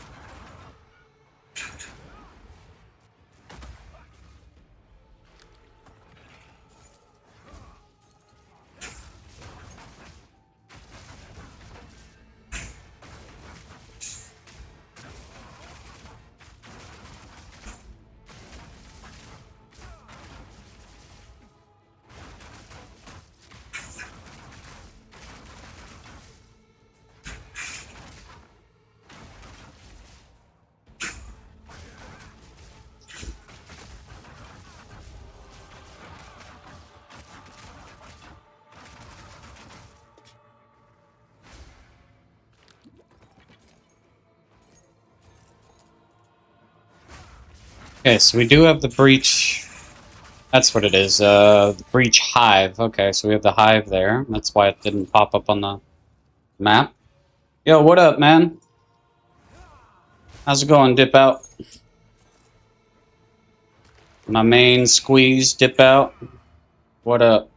Okay, so we do have the breach. That's what it is. The breach hive. Okay, so we have the hive there. That's why it didn't pop up on the map. Yo, what up, man? How's it going, Dip Out? My main squeeze, Dip Out. What up?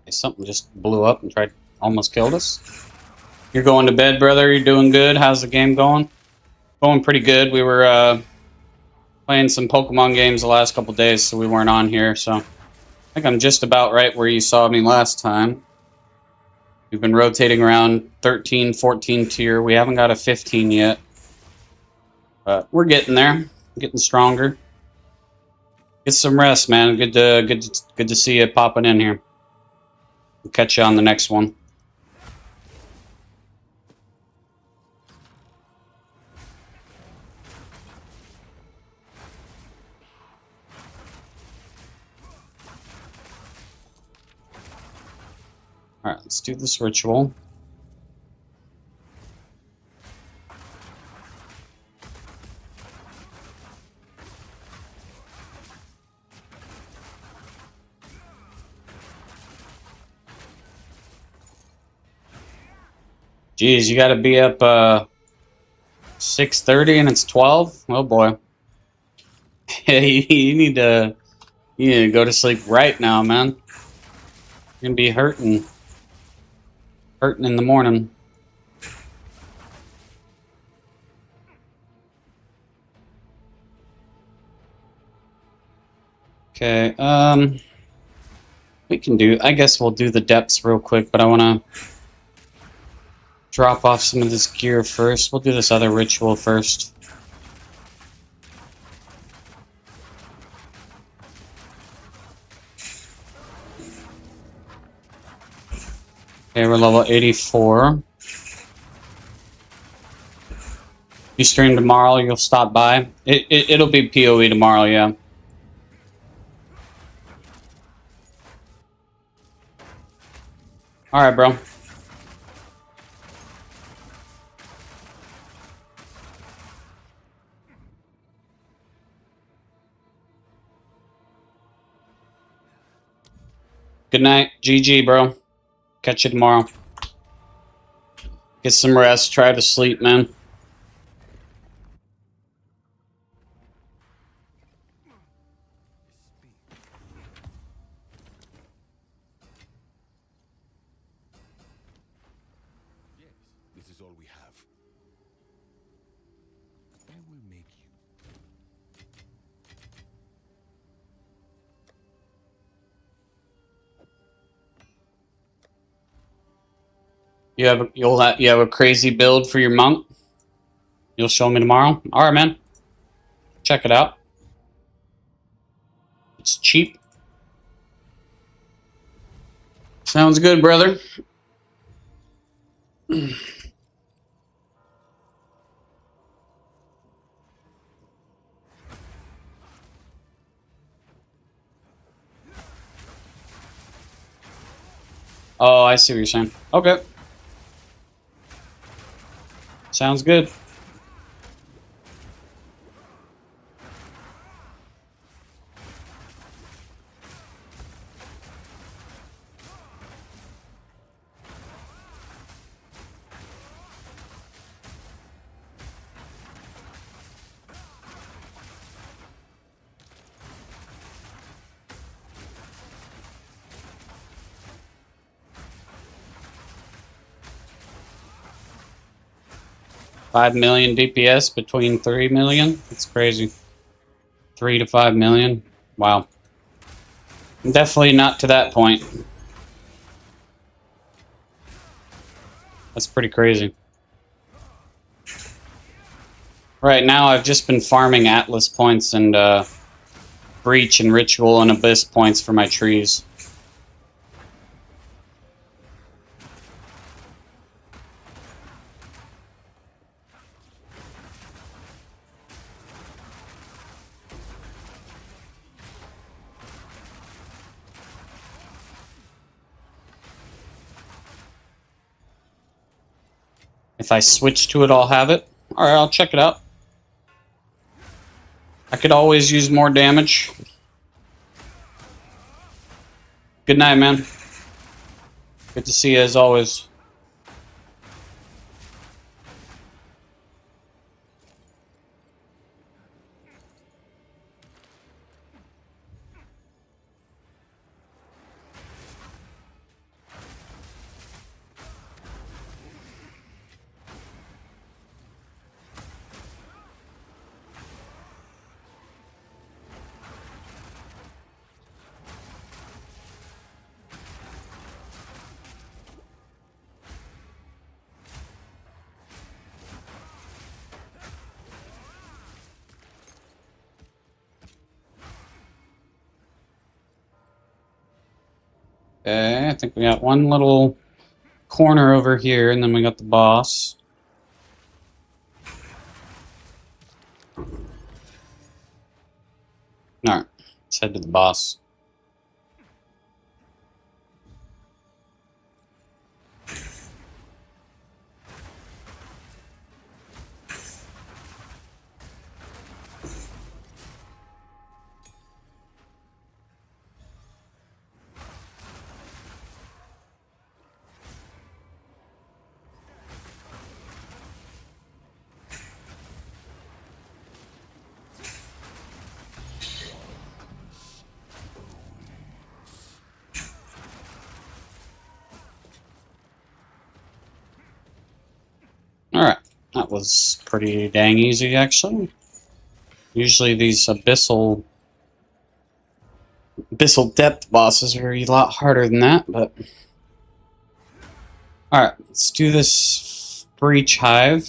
Something just blew up and almost killed us. You're going to bed, brother? You're doing good? How's the game going? Going pretty good. We were playing some Pokemon games the last couple days, so we weren't on here. So I think I'm just about right where you saw me last time. We've been rotating around 13, 14 tier. We haven't got a 15 yet. But we're getting there. Getting stronger. Get some rest, man. Good to see you popping in here. We'll catch you on the next one. Alright, let's do this ritual. Geez, you gotta be up 6:30 and it's 12? Oh boy. you need to go to sleep right now, man. You're gonna be hurting in the morning. Okay, we can do, I guess we'll do the depths real quick, but I want to drop off some of this gear first. We'll do this other ritual first. Okay, we're level 84. You stream tomorrow, you'll stop by. It'll be PoE tomorrow, yeah. Alright, bro. Good night. GG, bro. Catch you tomorrow. Get some rest. Try to sleep, man. Yes, this is all we have. I will make you. You have a crazy build for your monk? You'll show me tomorrow? Alright, man. Check it out. It's cheap. Sounds good, brother. Oh, I see what you're saying. Okay. Sounds good. $5 million DPS between 3 million? That's crazy. 3 to 5 million? Wow. Definitely not to that point. That's pretty crazy. Right now, I've just been farming Atlas points and Breach and Ritual and Abyss points for my trees. If I switch to it, I'll have it. Alright, I'll check it out. I could always use more damage. Good night, man. Good to see you as always. Okay, I think we got one little corner over here, and then we got the boss. Alright, let's head to the boss. Alright, that was pretty dang easy, actually. Usually these abyssal depth bosses are a lot harder than that, but... Alright, let's do this breach hive.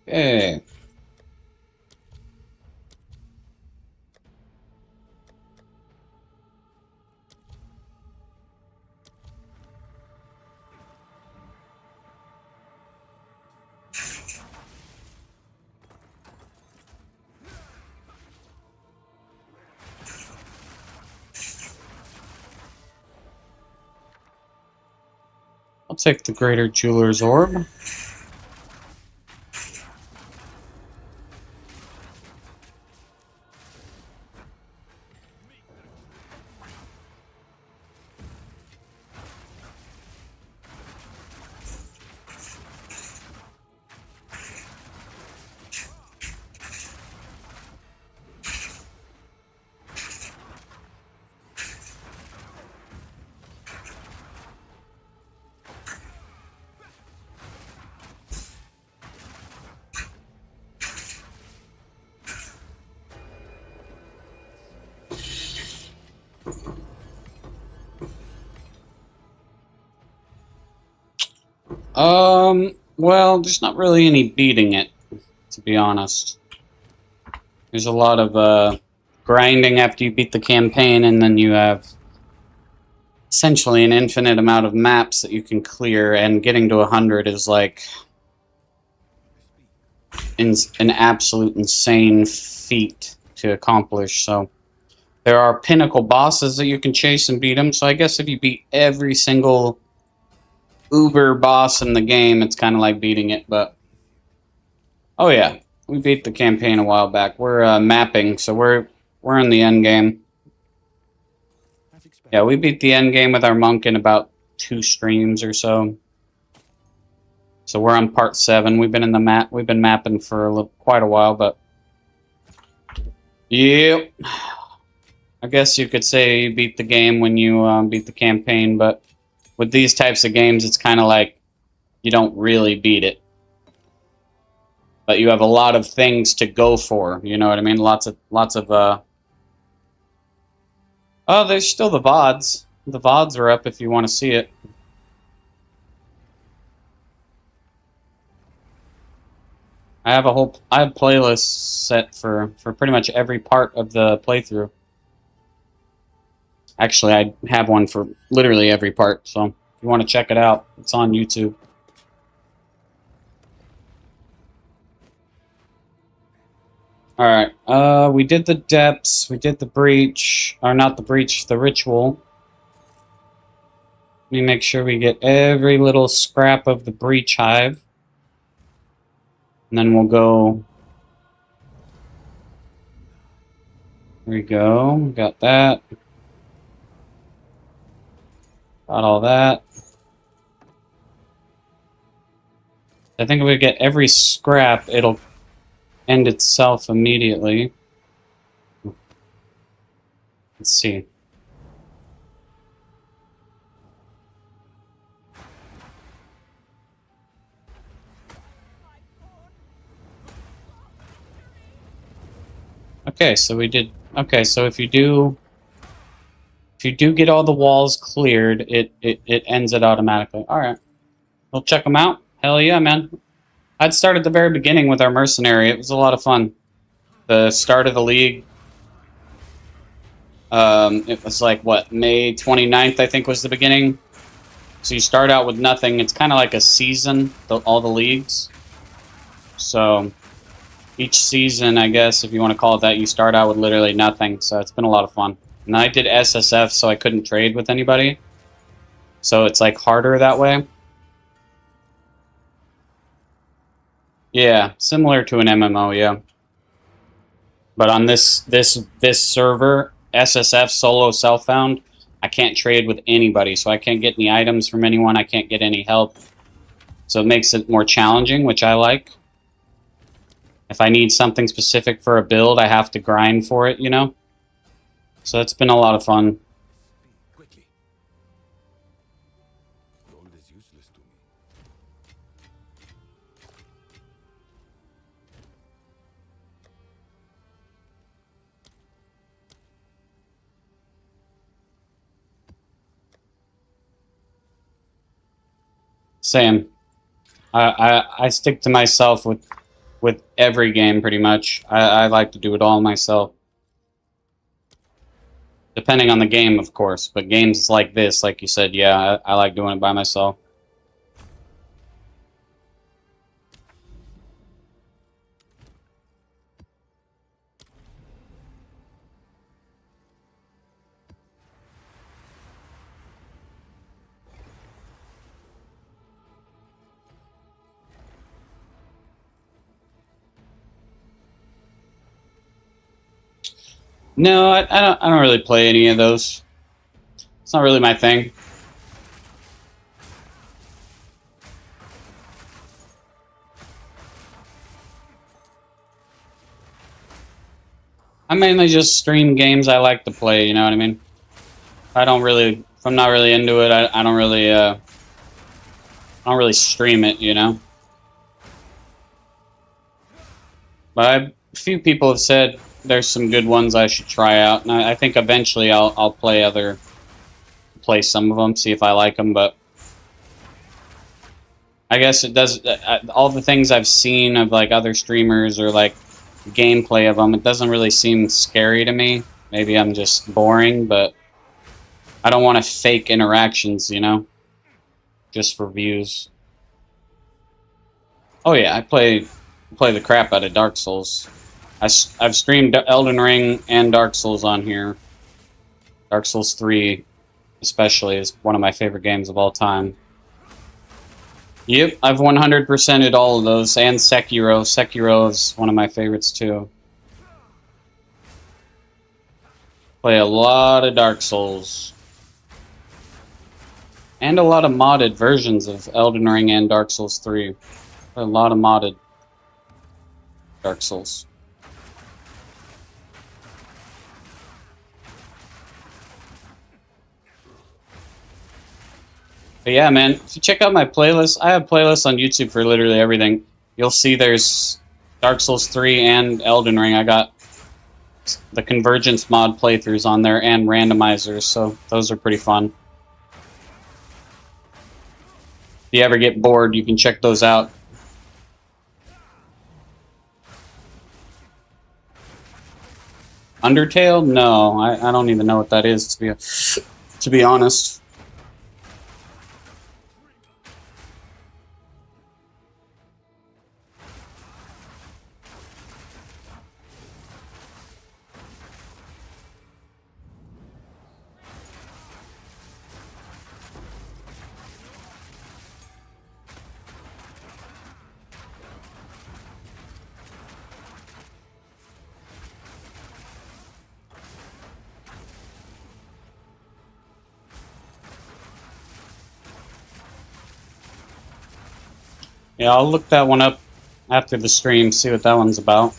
Okay. I'll take the Greater Jeweler's Orb. Well, there's not really any beating it, to be honest. There's a lot of, grinding after you beat the campaign, and then you have essentially an infinite amount of maps that you can clear, and getting to 100 is like an absolute insane feat to accomplish, so... There are pinnacle bosses that you can chase and beat them, so I guess if you beat every single uber boss in the game, it's kind of like beating it, but... Oh yeah, we beat the campaign a while back. We're mapping, so we're in the end game. Yeah, we beat the end game with our monk in about 2 streams or so. So we're on part 7. We've been in the map. We've been mapping for quite a while, but... Yep. I guess you could say you beat the game when you beat the campaign, but with these types of games, it's kind of like you don't really beat it. But you have a lot of things to go for, you know what I mean? Lots of, Oh, there's still the VODs. The VODs are up if you want to see it. I have playlists set for pretty much every part of the playthrough. Actually, I have one for literally every part, so if you want to check it out, it's on YouTube. Alright, we did the depths, we did the breach, or not the breach, the ritual. Let me make sure we get every little scrap of the breach hive. And then we'll go... There we go, got that. Got all that. I think if we get every scrap, it'll end itself immediately. Let's see. Okay, so we did... Okay, so if you do get all the walls cleared, it ends it automatically. Alright. We'll check them out. Hell yeah, man. I'd start at the very beginning with our mercenary. It was a lot of fun. The start of the league. It was like, what, May 29th, I think was the beginning. So you start out with nothing. It's kind of like a season, all the leagues. So each season, I guess, if you want to call it that, you start out with literally nothing. So it's been a lot of fun. And I did SSF, so I couldn't trade with anybody. So it's like harder that way. Yeah, similar to an MMO, yeah. But on this server, SSF solo self-found, I can't trade with anybody, so I can't get any items from anyone. I can't get any help. So it makes it more challenging, which I like. If I need something specific for a build, I have to grind for it, you know? So it's been a lot of fun. Quickly. Gold is useless to me. Same. I stick to myself with every game pretty much. I like to do it all myself. Depending on the game, of course, but games like this, like you said, yeah, I like doing it by myself. No, I don't really play any of those. It's not really my thing. I mainly just stream games I like to play, you know what I mean? If I'm not really into it, I don't really stream it, you know? But a few people have said there's some good ones I should try out, and I think eventually I'll play some of them, see if I like them, but I guess it does, all the things I've seen of like other streamers or like gameplay of them, it doesn't really seem scary to me. Maybe I'm just boring, but I don't want to fake interactions, you know, just for views. Oh yeah, I play the crap out of Dark Souls. I've streamed Elden Ring and Dark Souls on here. Dark Souls 3 especially is one of my favorite games of all time. Yep, I've 100%ed all of those, and Sekiro. Sekiro is one of my favorites too. Play a lot of Dark Souls. And a lot of modded versions of Elden Ring and Dark Souls 3. A lot of modded Dark Souls. But yeah, man, if you check out my playlist, I have playlists on YouTube for literally everything. You'll see there's Dark Souls 3 and Elden Ring. I got the Convergence mod playthroughs on there and randomizers, so those are pretty fun. If you ever get bored, you can check those out. Undertale? No, I don't even know what that is, to be honest. Yeah, I'll look that one up after the stream, see what that one's about.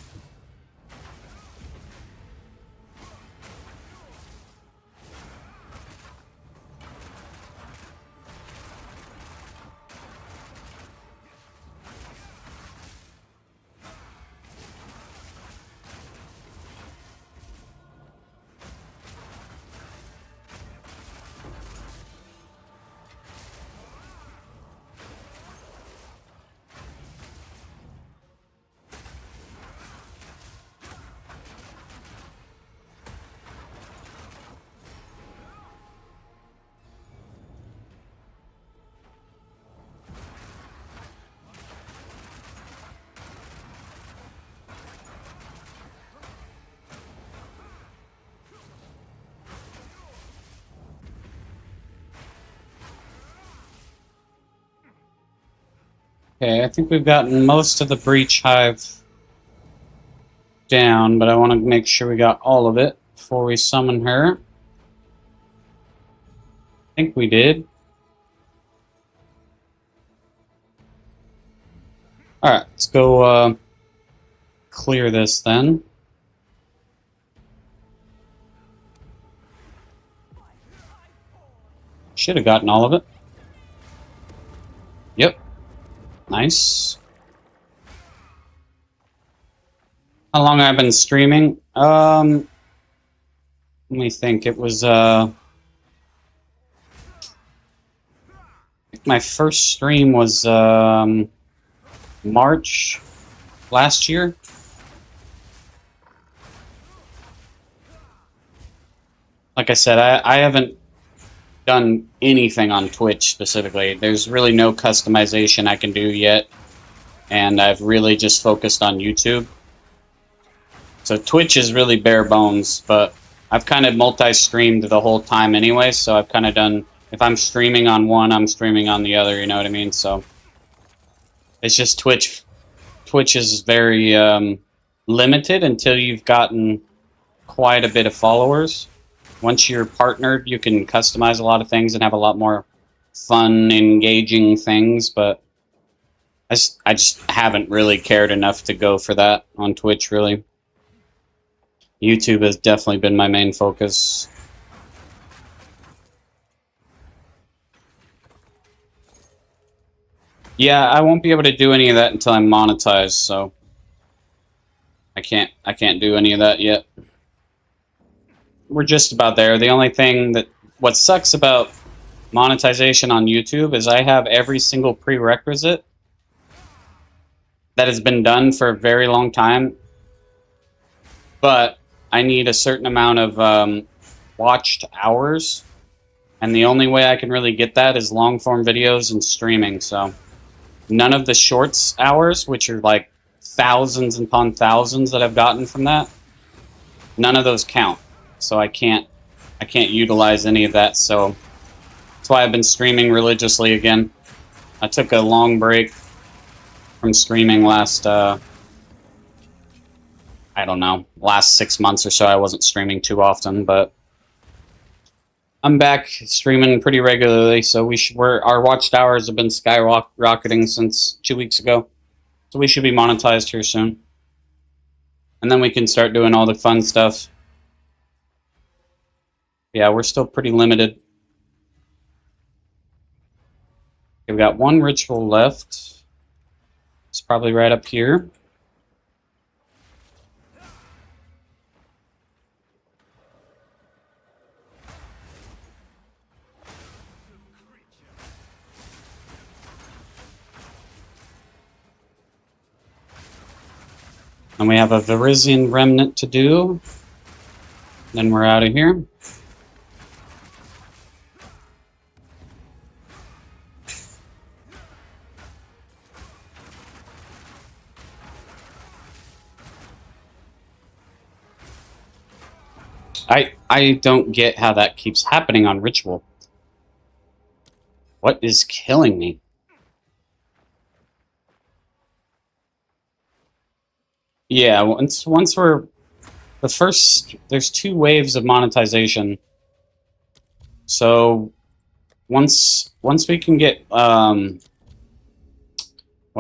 Okay, I think we've gotten most of the breach hive down, but I want to make sure we got all of it before we summon her. I think we did. Alright, let's go clear this then. Should have gotten all of it. Yep. Nice. How long have I been streaming? Let me think. It was my first stream was March last year. Like I said, I haven't done anything on Twitch specifically. There's really no customization I can do yet, and I've really just focused on YouTube. So Twitch is really bare bones, but I've kind of multi-streamed the whole time anyway, so I've kind of done, if I'm streaming on one, I'm streaming on the other, you know what I mean? So it's just Twitch. Twitch is very limited until you've gotten quite a bit of followers. Once you're partnered, you can customize a lot of things and have a lot more fun, engaging things, but I just haven't really cared enough to go for that on Twitch, really. YouTube has definitely been my main focus. Yeah, I won't be able to do any of that until I'm monetized, so I can't do any of that yet. We're just about there. The only thing what sucks about monetization on YouTube is I have every single prerequisite that has been done for a very long time, but I need a certain amount of watched hours, and the only way I can really get that is long form videos and streaming. So none of the shorts hours, which are like thousands upon thousands that I've gotten from that, none of those count. So I can't utilize any of that. So that's why I've been streaming religiously again. I took a long break from streaming last I don't know, last 6 months or so. I wasn't streaming too often, but I'm back streaming pretty regularly. So our watched hours have been skyrocketing since 2 weeks ago. So we should be monetized here soon, and then we can start doing all the fun stuff. Yeah, we're still pretty limited. We've got one ritual left. It's probably right up here. And we have a Verizian remnant to do. then we're out of here. I don't get how that keeps happening on Ritual. What is killing me? Yeah, once we're the first, there's 2 waves of monetization. So once we can get what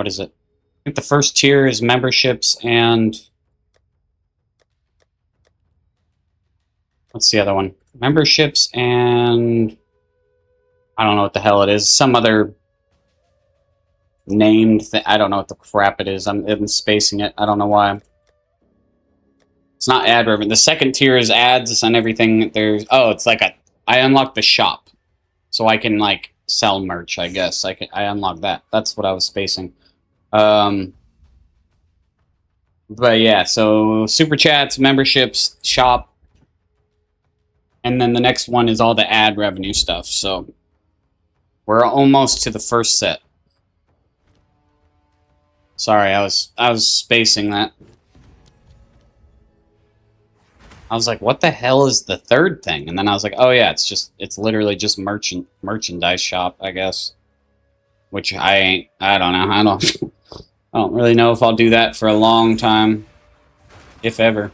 is it? I think the first tier is memberships and what's the other one? Memberships and I don't know what the hell it is. Some other named thing. I don't know what the crap it is. I'm spacing it. I don't know why. It's not ad revenue. The second tier is ads and everything. There's it's like I unlocked the shop, so I can like sell merch. I guess I unlocked that. That's what I was spacing. But yeah, so super chats, memberships, shop, and then the next one is all the ad revenue stuff. So we're almost to the first set. Sorry, I was spacing that. I was like, what the hell is the third thing? And then I was like, oh yeah, it's literally just merchandise shop, I guess. Which I don't know. I don't really know if I'll do that for a long time. If ever.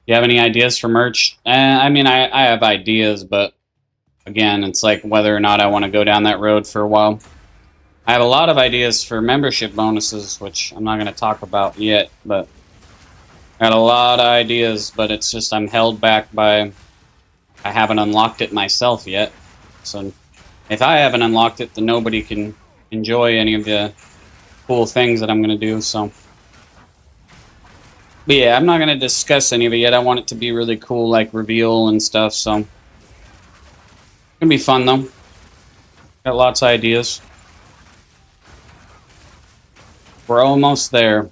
You have any ideas for merch? I mean, I have ideas, but again, it's like whether or not I want to go down that road for a while. I have a lot of ideas for membership bonuses, which I'm not going to talk about yet, but I got a lot of ideas, but it's just I'm held back by I haven't unlocked it myself yet. So if I haven't unlocked it, then nobody can enjoy any of the cool things that I'm going to do, so. But yeah, I'm not going to discuss any of it yet. I want it to be really cool, like reveal and stuff, so. It's going to be fun, though. Got lots of ideas. We're almost there.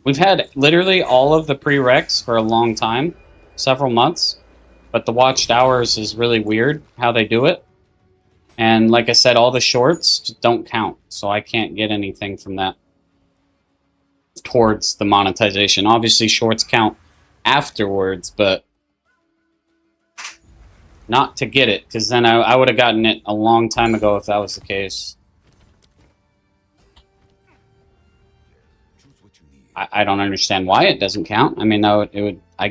We've had literally all of the prereqs for a long time, several months, but the watched hours is really weird how they do it. And like I said, all the shorts just don't count, so I can't get anything from that towards the monetization. Obviously, shorts count afterwards, but not to get it, because then I would have gotten it a long time ago if that was the case. I don't understand why it doesn't count. I mean, it would. I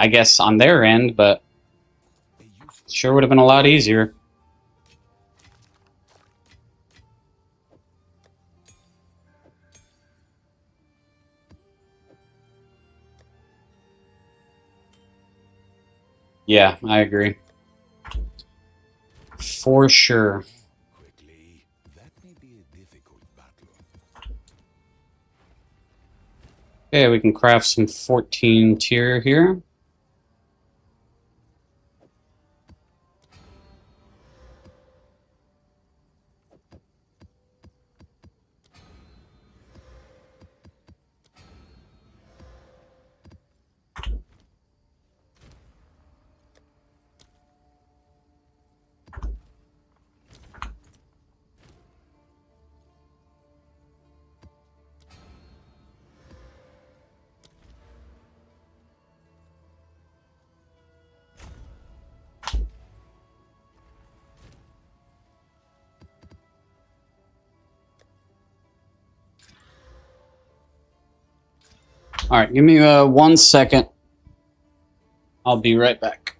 guess, on their end, but it sure would have been a lot easier. Yeah, I agree. For sure. Quickly, that may be a difficult battle. Okay, we can craft some 14 tier here. Alright, give me 1 second. I'll be right back.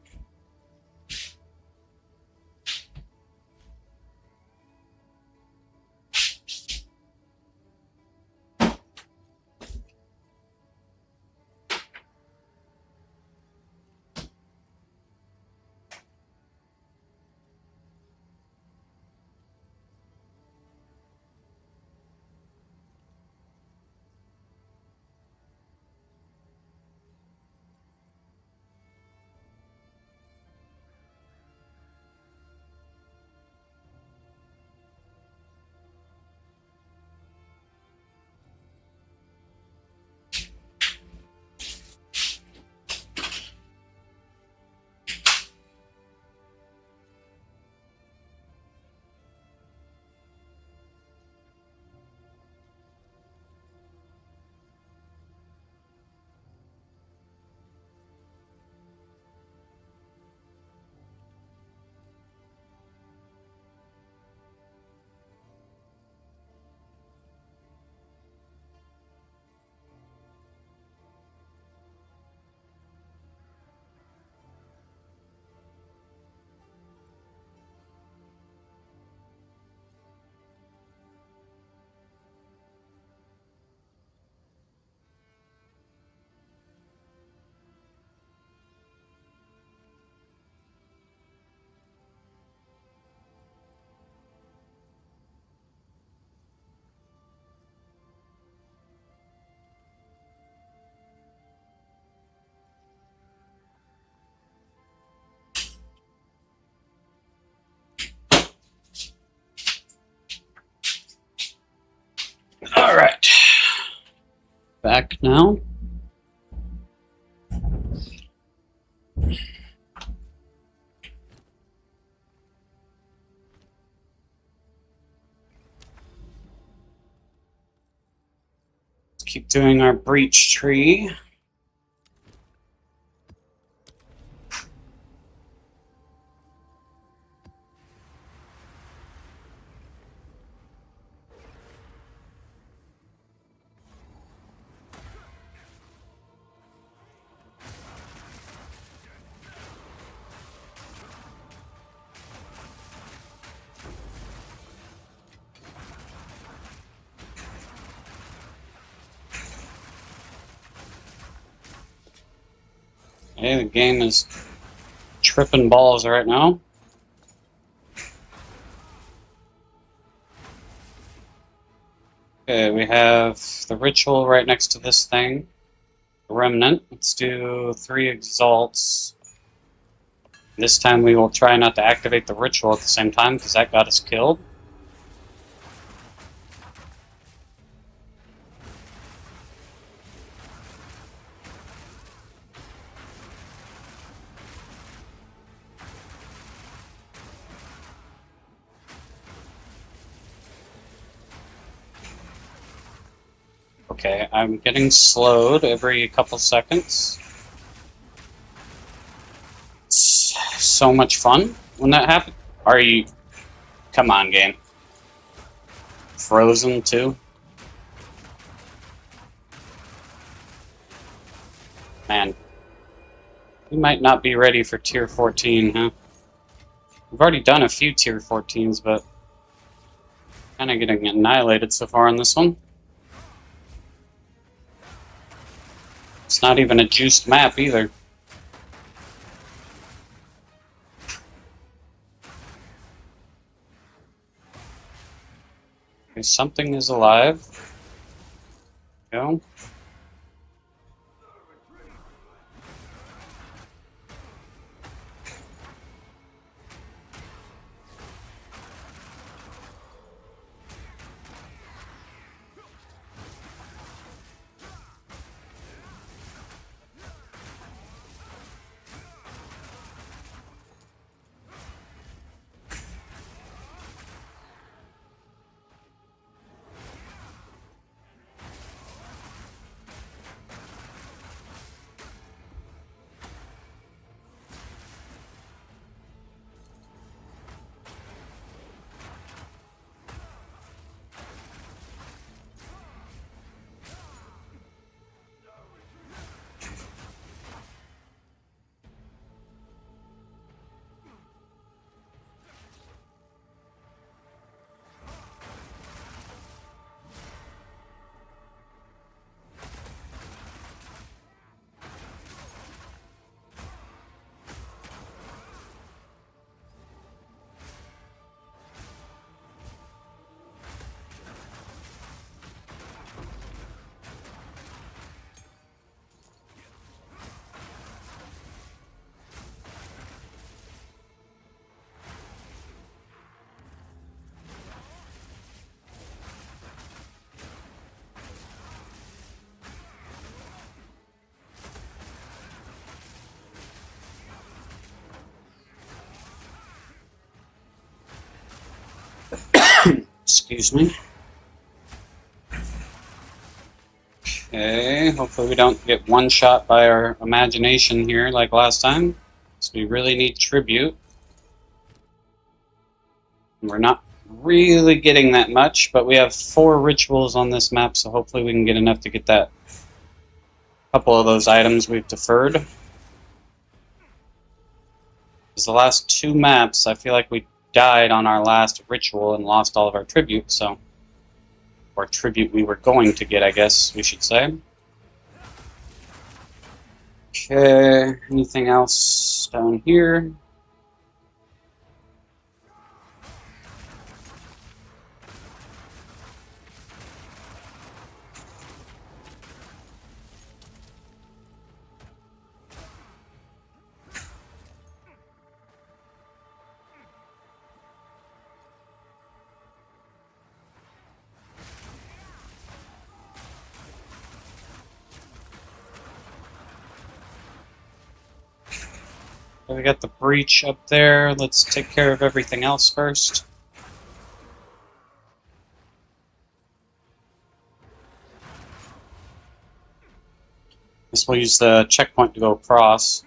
Back now. Let's keep doing our breach tree. Okay, the game is tripping balls right now. Okay, we have the ritual right next to this thing. The remnant. Let's do 3 exalts. This time we will try not to activate the ritual at the same time because that got us killed. Okay, I'm getting slowed every couple seconds. It's so much fun when that happens. Are you... Come on, game. Frozen, too? Man. We might not be ready for Tier 14, huh? We've already done a few Tier 14s, but... kind of getting annihilated so far on this one. It's not even a juiced map, either. Okay, something is alive. Go. Excuse me. Okay, hopefully we don't get one shot by our imagination here like last time. So we really need tribute. We're not really getting that much, but we have 4 rituals on this map, so hopefully we can get enough to get that couple of those items we've deferred. Because the last 2 maps, I feel like we died on our last ritual and lost all of our tribute, so... or tribute we were going to get, I guess we should say. Okay, anything else down here? We got the breach up there. Let's take care of everything else first. Guess we'll use the checkpoint to go across.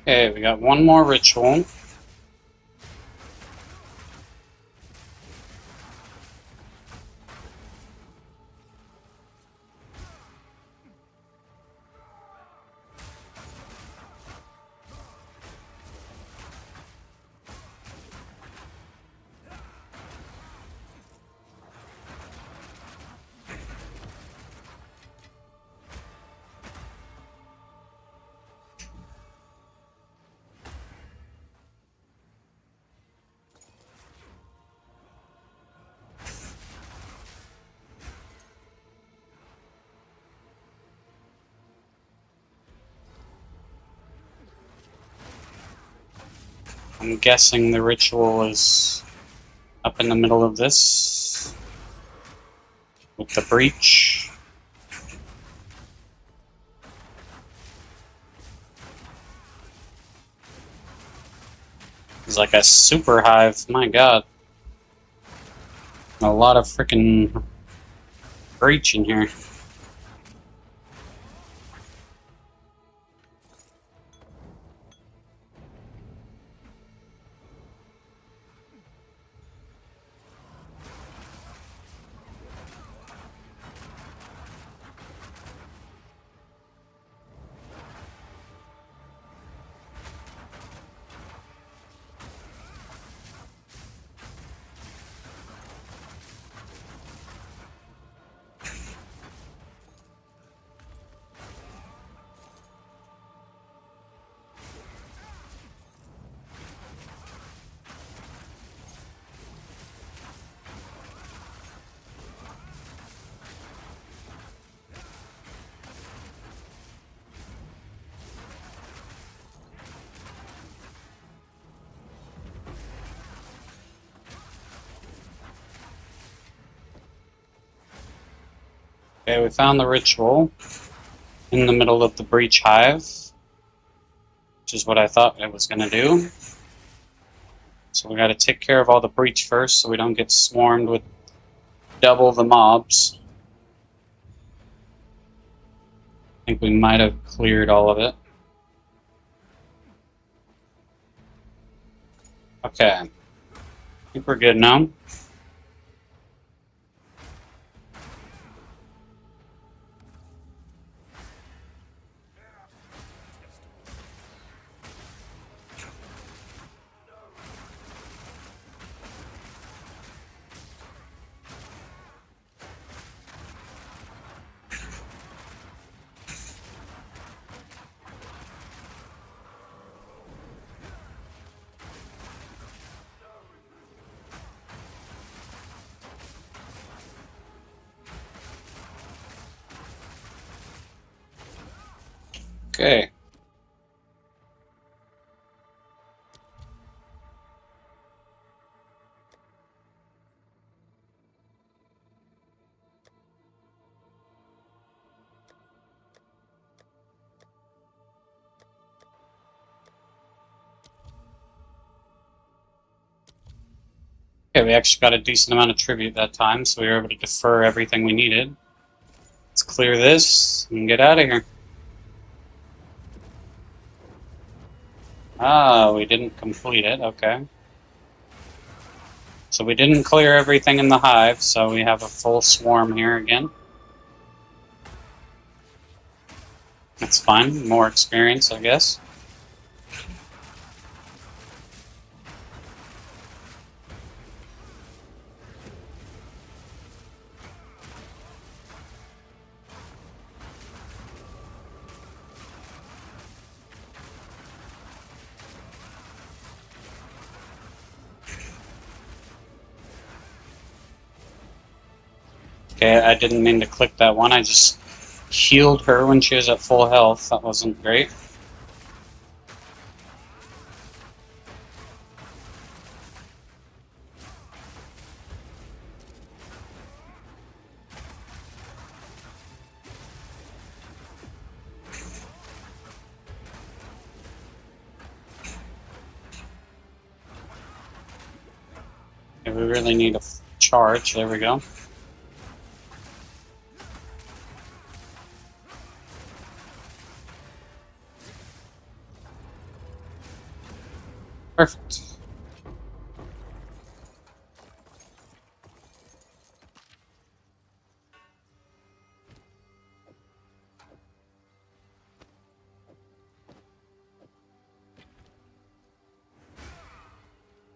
Okay, we got one more ritual. I'm guessing the ritual is up in the middle of this with the breach. It's like a super hive, my god. A lot of freaking breach in here. Okay, we found the ritual in the middle of the breach hive, which is what I thought it was going to do. So we got to take care of all the breach first so we don't get swarmed with double the mobs. I think we might have cleared all of it. Okay, I think we're good now. Okay. Okay, we actually got a decent amount of tribute that time, so we were able to defer everything we needed. Let's clear this and get out of here. Ah, we didn't complete it, okay. So we didn't clear everything in the hive, so we have a full swarm here again. That's fine, more experience, I guess. Okay, I didn't mean to click that one, I just healed her when she was at full health. That wasn't great. Okay, we really need a charge. There we go. Perfect.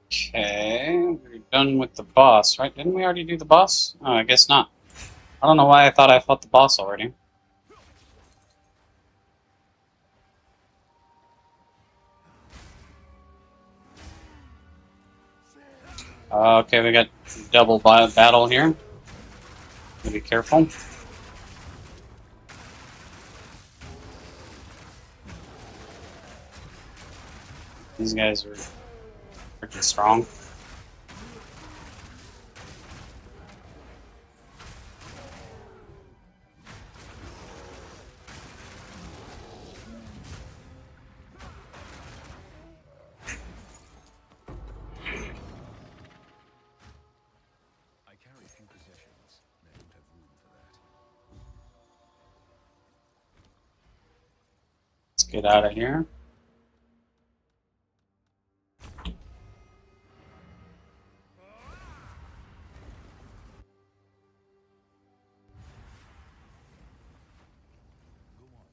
Okay, we're done with the boss, right? Didn't we already do the boss? Oh, I guess not. I don't know why I thought I fought the boss already. Okay, we got double battle here. Be careful. These guys are freaking strong. I carry few possessions, and I don't have room for that. Let's get out of here. Go on.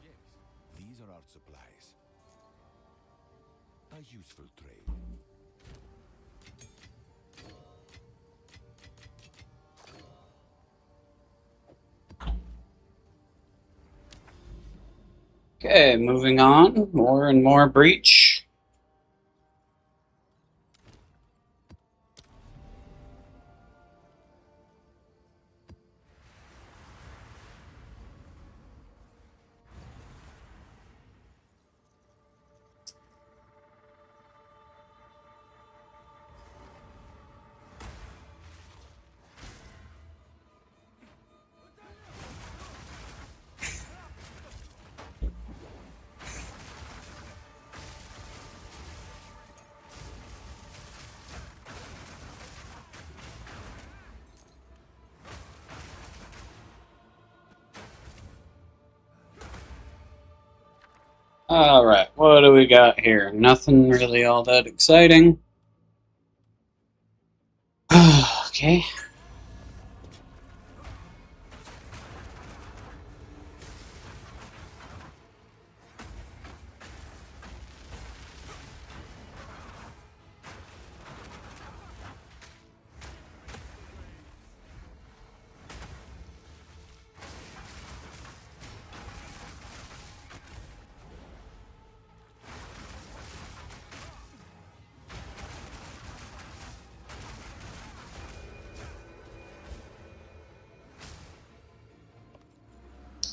Yes, these are art supplies. A useful trade. Okay, moving on. More and more breach. Alright, what do we got here? Nothing really all that exciting. Okay.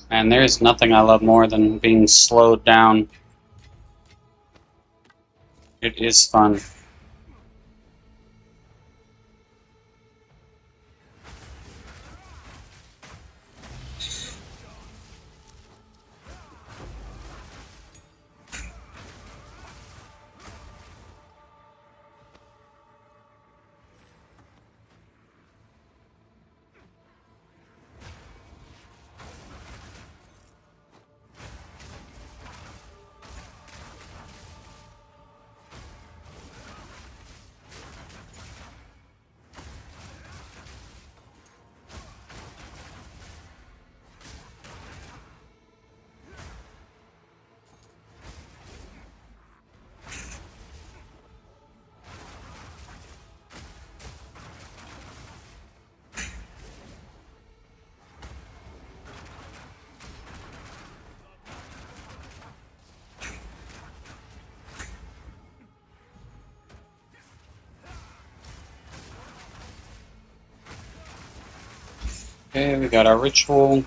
And there's nothing I love more than being slowed down. It is fun. Okay, we got our ritual.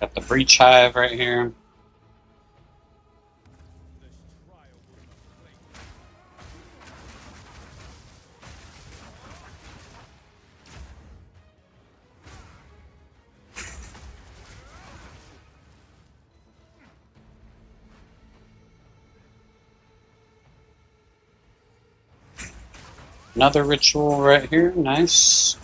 Got the breach hive right here. Another ritual right here, nice.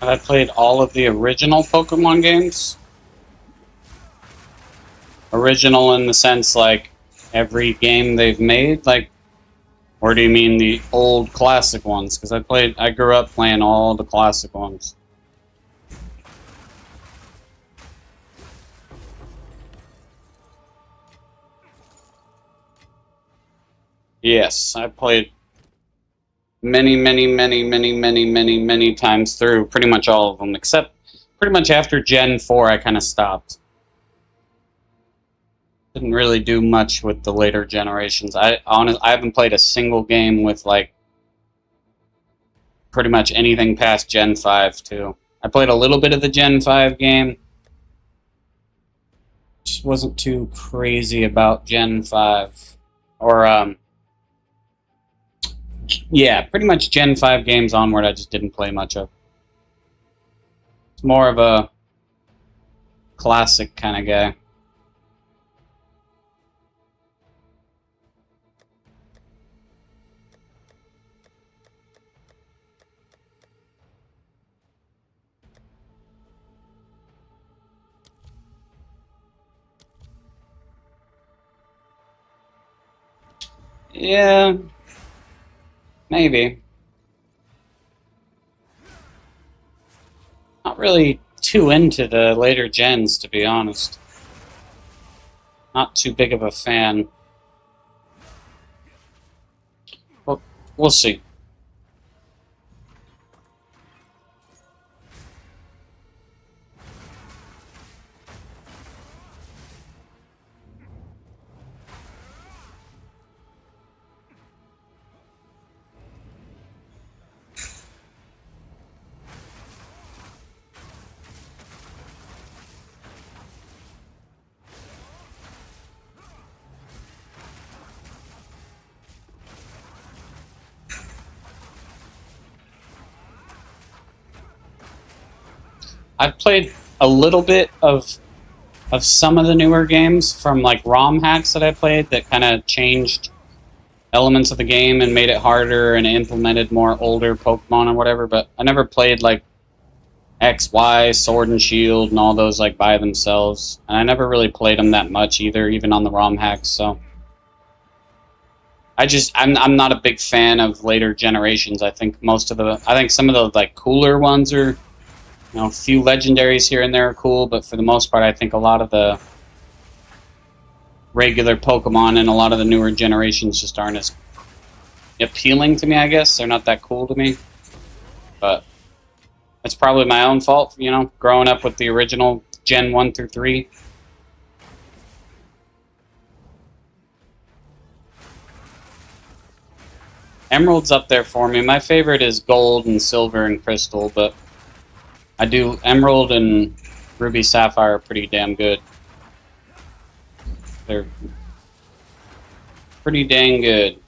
I played all of the original Pokemon games. Original in the sense, like, every game they've made, like, or do you mean the old classic ones? Because I grew up playing all the classic ones. Yes, I played many times through pretty much all of them, except pretty much after Gen 4 I kind of stopped. Didn't really do much with the later generations. I haven't played a single game with, like, pretty much anything past Gen 5 too. I played a little bit of the Gen 5 game. Just wasn't too crazy about Gen 5. Or, yeah, pretty much Gen 5 games onward I just didn't play much of. It's more of a classic kind of guy. Yeah, maybe. Not really too into the later gens, to be honest. Not too big of a fan. Well, we'll see. I've played a little bit of some of the newer games from, like, ROM hacks that I played that kind of changed elements of the game and made it harder and implemented more older Pokemon or whatever, but I never played like X, Y, Sword and Shield, and all those like by themselves. And I never really played them that much either, even on the ROM hacks. So I'm not a big fan of later generations. I think some of the like cooler ones are, a few legendaries here and there are cool, but for the most part, I think a lot of the regular Pokemon and a lot of the newer generations just aren't as appealing to me. I guess they're not that cool to me, but it's probably my own fault, growing up with the original Gen 1 through 3. Emerald's up there for me. My favorite is Gold and Silver and Crystal, but I do Emerald and Ruby Sapphire are pretty damn good. They're pretty dang good.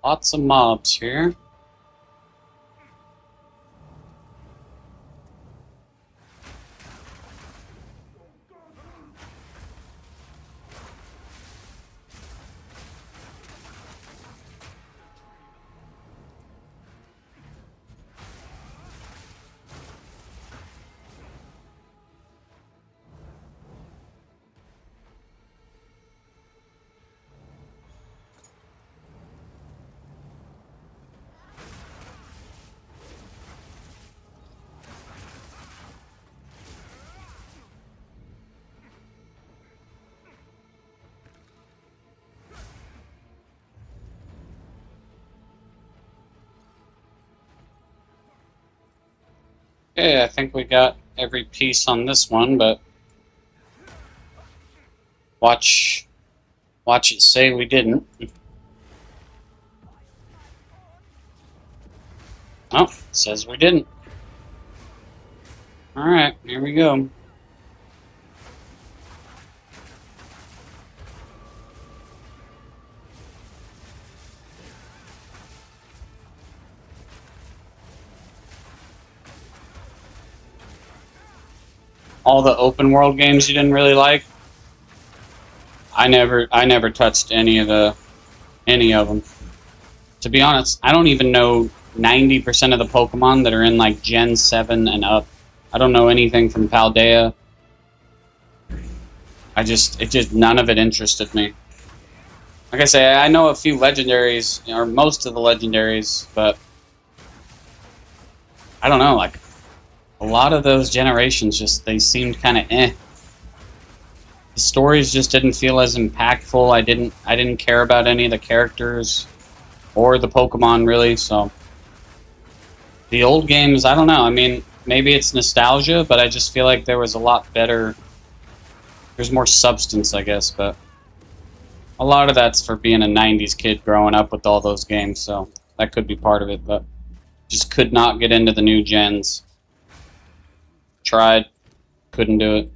Lots of mobs here. Okay, I think we got every piece on this one, but watch it say we didn't. Oh, it says we didn't. Alright, here we go. All the open world games you didn't really like, I never touched any of them. To be honest, I don't even know 90% of the Pokemon that are in like Gen 7 and up. I don't know anything from Paldea. None of it interested me. Like I say, I know a few legendaries, or most of the legendaries, but I don't know, like, a lot of those generations they seemed kind of eh. The stories just didn't feel as impactful. I didn't care about any of the characters or the Pokemon really, so the old games, I don't know. I mean, maybe it's nostalgia, but I just feel like there was a lot better. There's more substance, I guess, but a lot of that's for being a 90s kid growing up with all those games, so that could be part of it, but just could not get into the new gens. Tried, couldn't do it.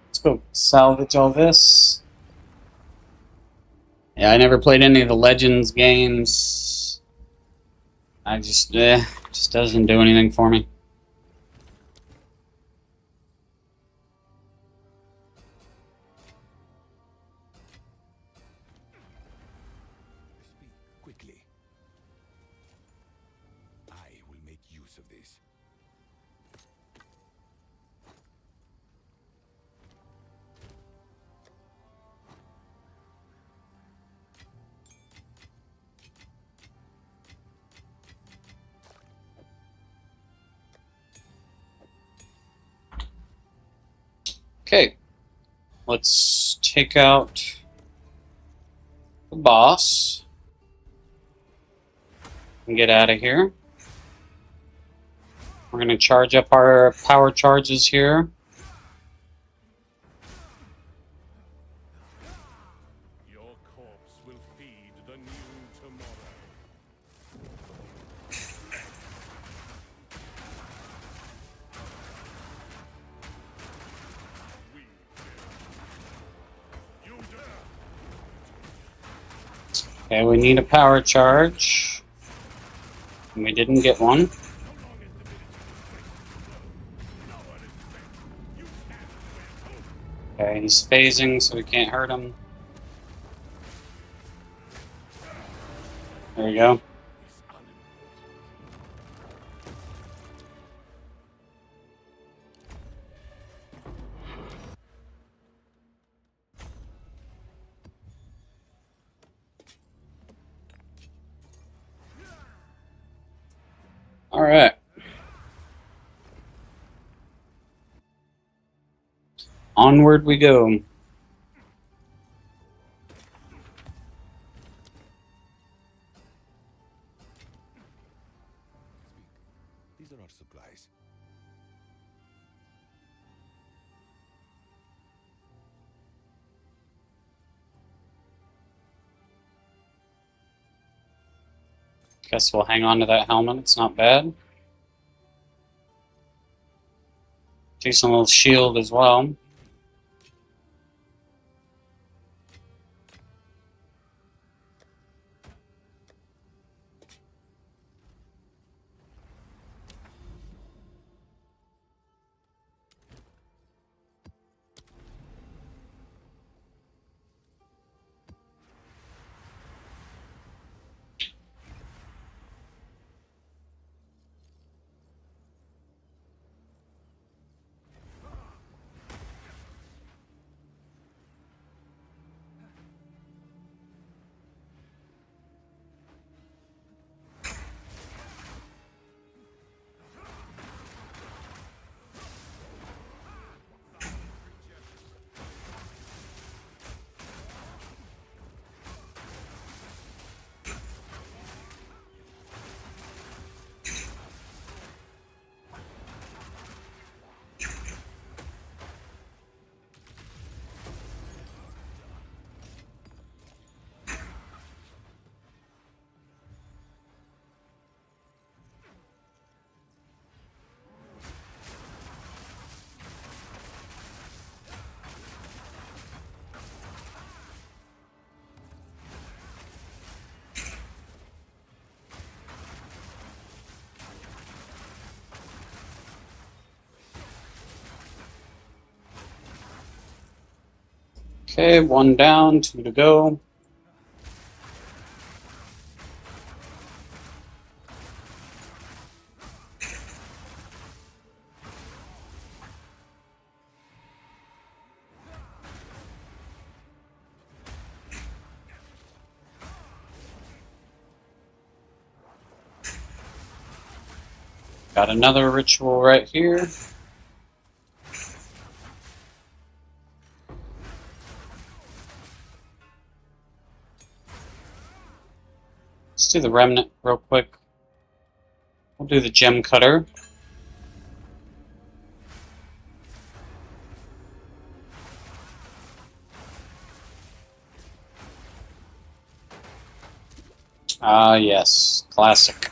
Let's go salvage all this. Yeah, I never played any of the Legends games. I just doesn't do anything for me. Speak quickly. I will make use of this. Okay, let's take out the boss and get out of here. We're going to charge up our power charges here. Your corpse will feed the new tomorrow. We dare. You dare. Okay, we need a power charge. And we didn't get one. Okay, he's phasing, so we can't hurt him. There we go. Alright. Onward we go. These are our supplies. Guess we'll hang on to that helmet, it's not bad. Decent little shield as well. Okay, one down, two to go. Got another ritual right here. Let's do the remnant real quick. We'll do the gem cutter. Ah, yes. Classic.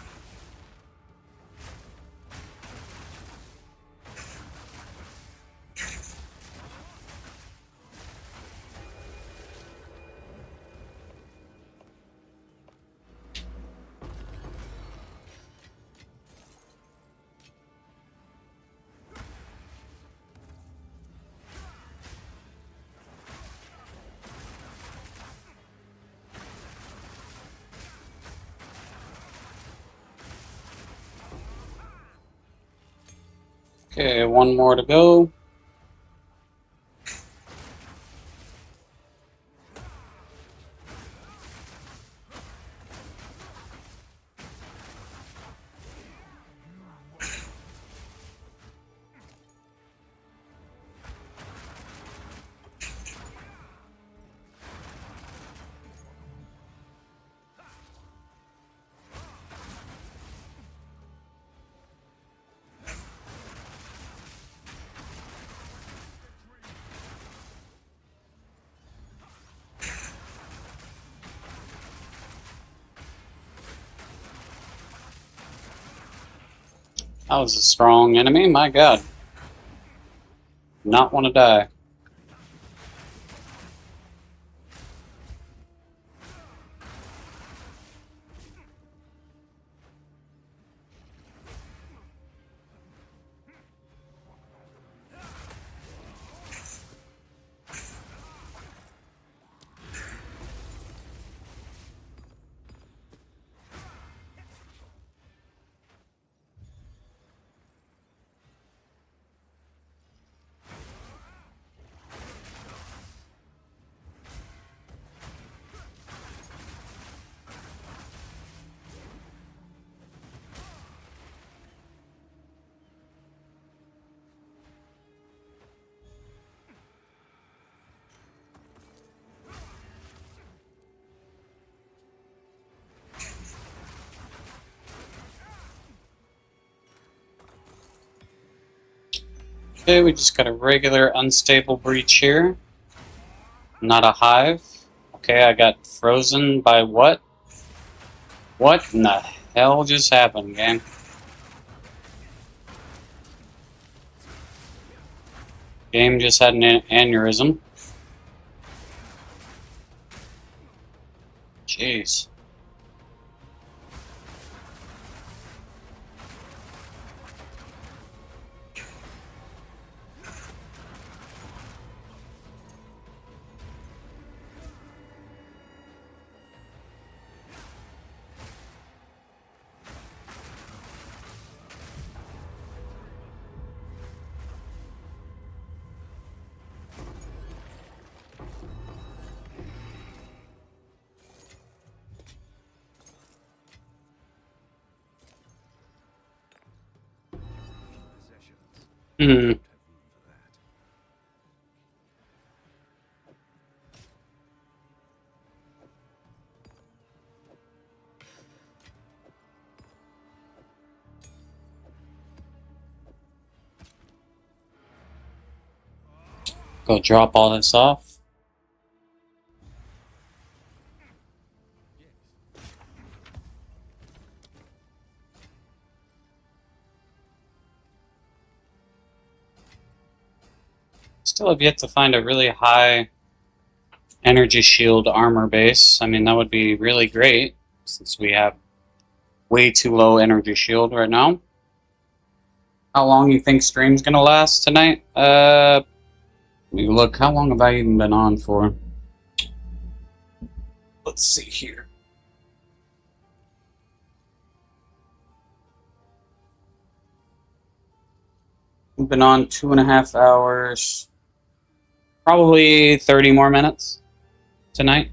Okay, one more to go. That was a strong enemy, my god. Not want to die. Okay, we just got a regular unstable breach here. Not a hive. Okay, I got frozen by what? What in the hell just happened, game? Game just had an aneurysm. Jeez. Hmm. Go drop all this off. Still have yet to find a really high energy shield armor base. I mean, that would be really great since we have way too low energy shield right now. How long you think stream's gonna last tonight? Let me look. How long have I even been on for? Let's see here. We've been on 2.5 hours. Probably 30 more minutes tonight.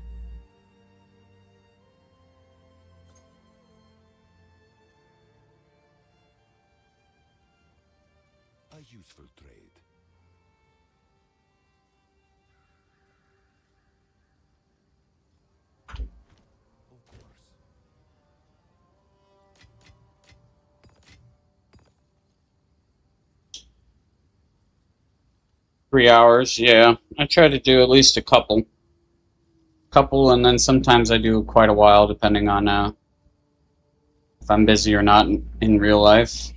A useful trade. Of course. 3 hours, yeah. I try to do at least a couple. And then sometimes I do quite a while depending on if I'm busy or not in real life.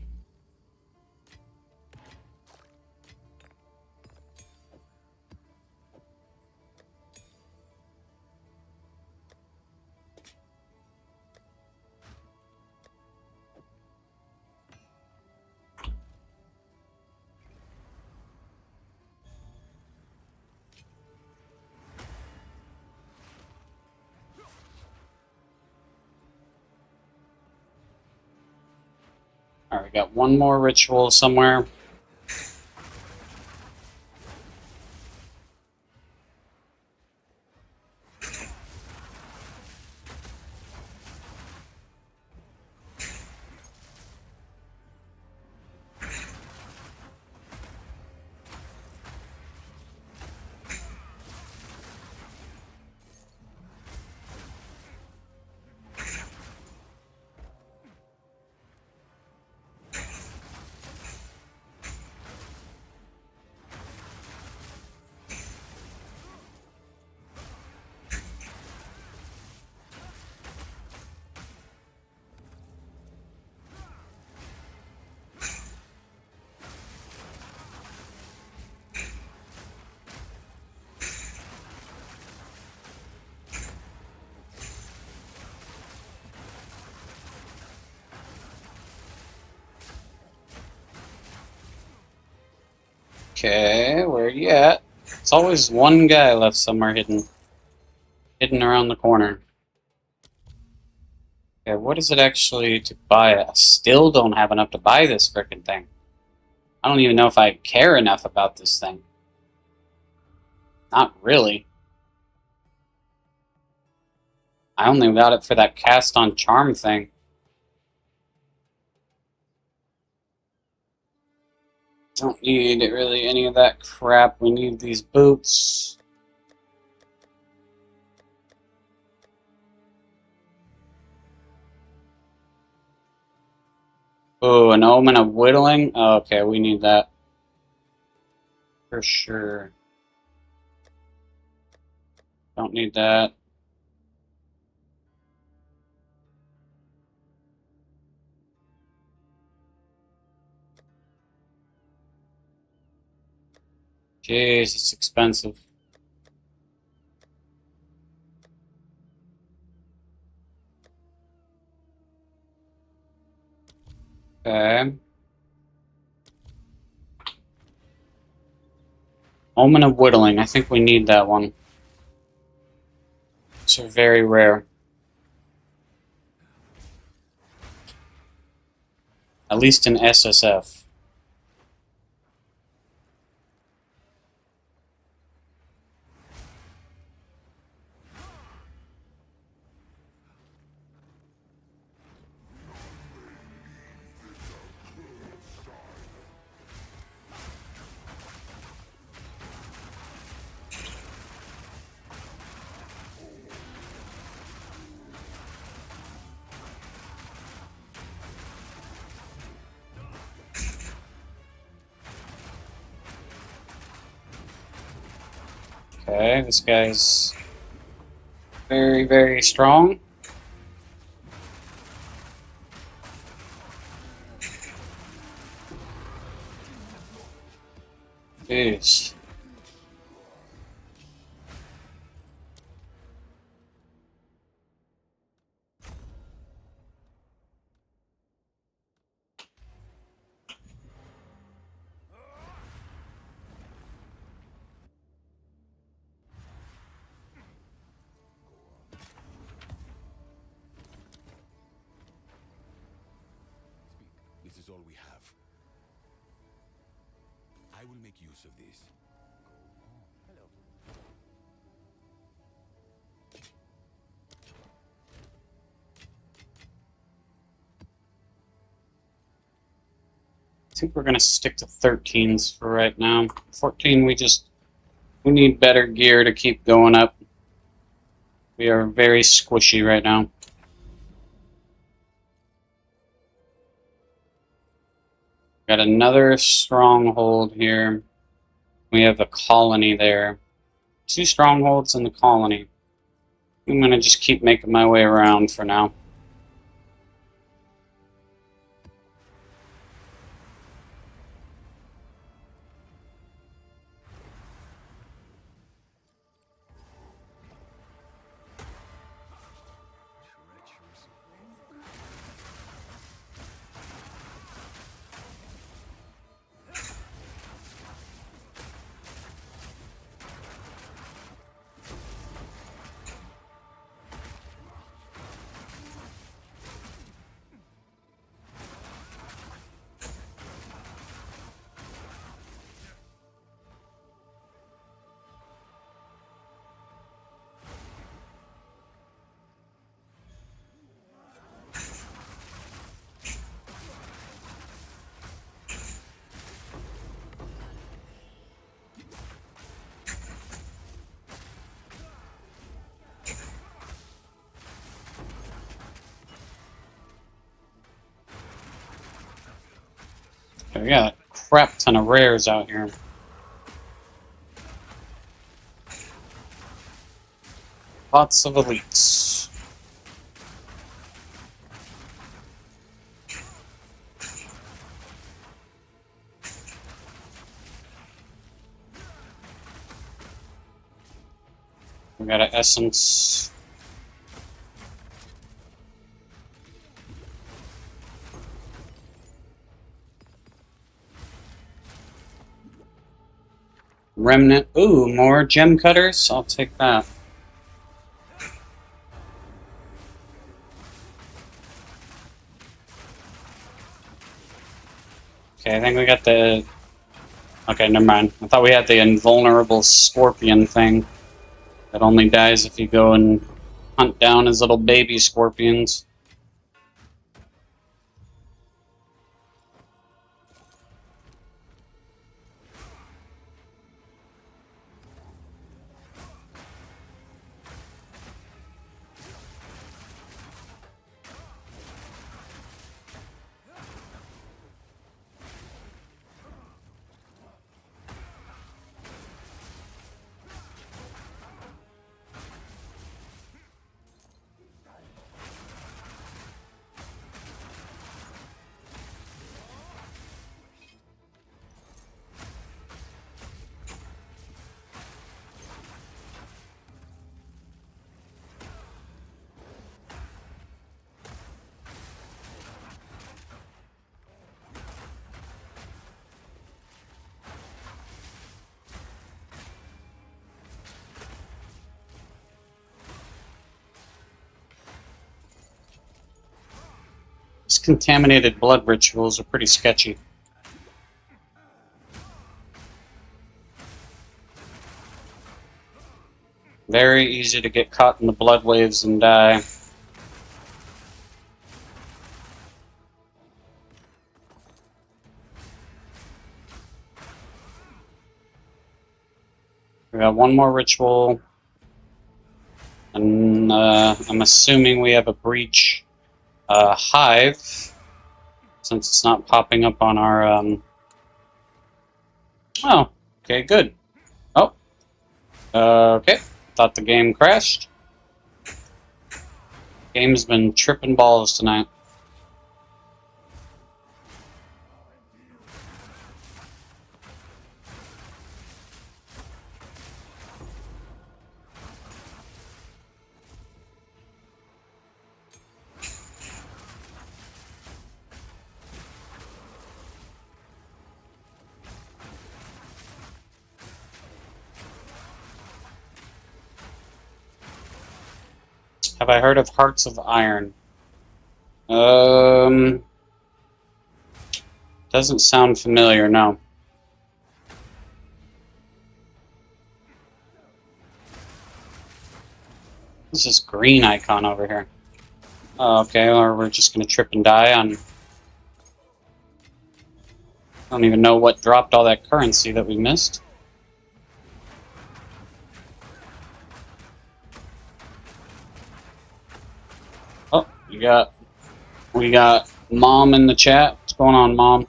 Alright, we got one more ritual somewhere. Okay, where you at? It's always one guy left somewhere hidden around the corner. Okay, what is it actually to buy? I still don't have enough to buy this frickin' thing. I don't even know if I care enough about this thing. Not really. I only got it for that cast on charm thing. Don't need really any of that crap. We need these boots. Oh, an omen of whittling? Oh, okay, we need that. For sure. Don't need that. Jeez, it's expensive. Okay. Omen of whittling. I think we need that one. These are very rare. At least in SSF. Okay, this guy's very, very strong. Jeez. Speak. This is all we have. I will make use of this. Hello. I think we're gonna stick to 13s for right now. 14, we need better gear to keep going up. We are very squishy right now. Got another stronghold here. We have a colony there. 2 strongholds in the colony. I'm gonna just keep making my way around for now. We got a crap ton of rares out here. Lots of elites. We got an essence. Remnant. Ooh, more gem cutters. I'll take that. Okay, I think we got the... Okay, never mind. I thought we had the invulnerable scorpion thing that only dies if you go and hunt down his little baby scorpions. These contaminated blood rituals are pretty sketchy. Very easy to get caught in the blood waves and die. We got one more ritual. And I'm assuming we have a breach hive, since it's not popping up on our... Oh, okay, good. Oh, okay. Thought the game crashed. Game's been tripping balls tonight. Have I heard of Hearts of Iron? Doesn't sound familiar, no. What's this green icon over here? Oh, okay, or we're just gonna trip and die on... I don't even know what dropped all that currency that we missed. Oh, we got Mom in the chat. What's going on, Mom?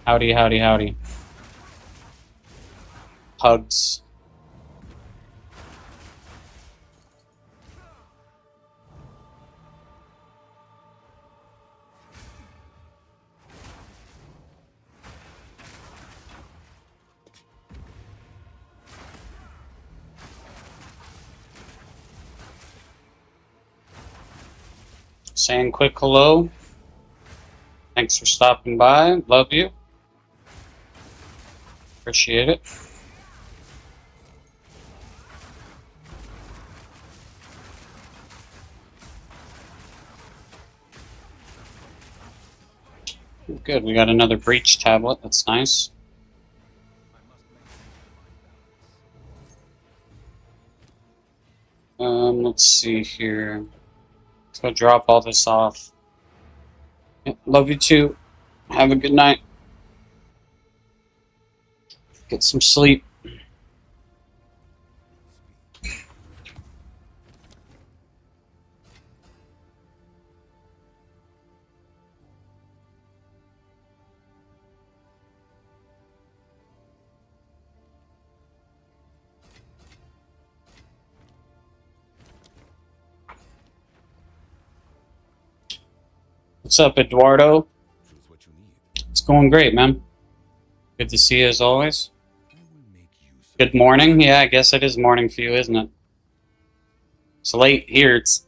Howdy, howdy, howdy. Hugs. Saying quick hello. Thanks for stopping by. Love you. Appreciate it. Good, we got another breach tablet. That's nice. Let's see here. Let's go drop all this off. Yeah, love you too. Have a good night. Get some sleep. What's up, Eduardo? Choose what you need. It's going great, man. Good to see you as always. I will make use of Good morning. Yeah, I guess it is morning for you, isn't it? It's late here. It's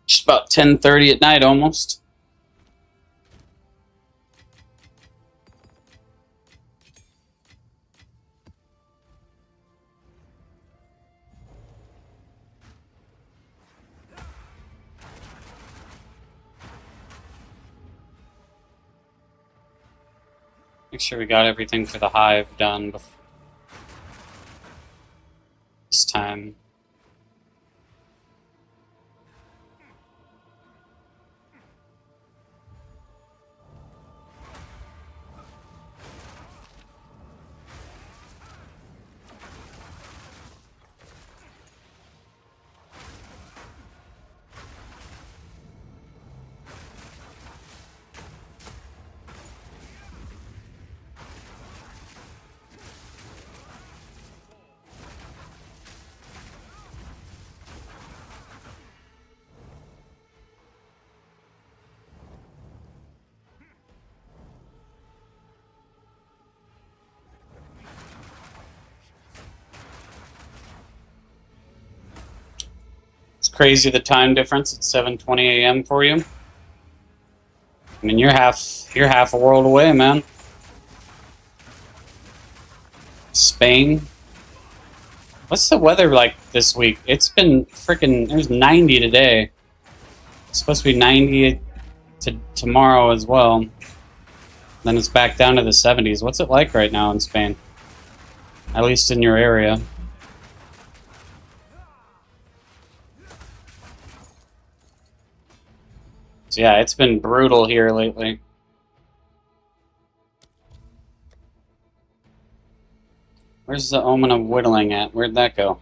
just about 10:30 at night almost. Make sure we got everything for the hive done before this time. It's crazy the time difference. It's 7:20 a.m. for you. I mean, you're half a world away, man. Spain. What's the weather like this week? It's been freaking. It was 90 today. It's supposed to be 90 tomorrow as well. Then it's back down to the 70s. What's it like right now in Spain? At least in your area. So yeah, it's been brutal here lately. Where's the Omen of Whittling at? Where'd that go?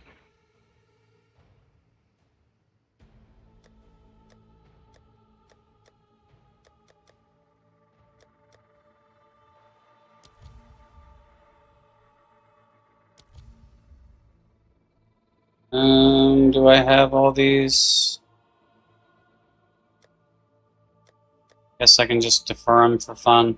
Do I have all these? Guess I can just defer them for fun.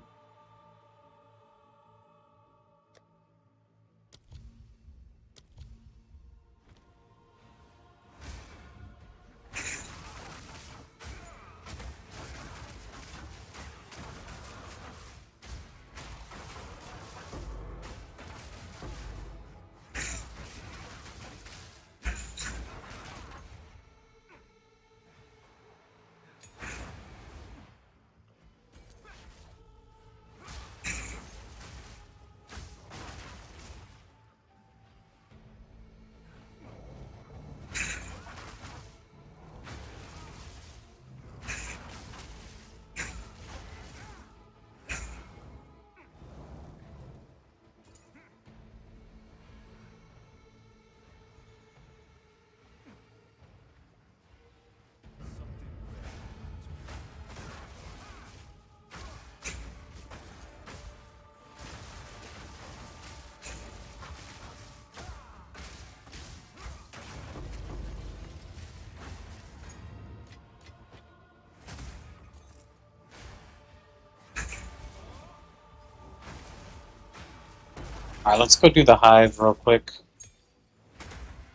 Alright, let's go do the hive real quick.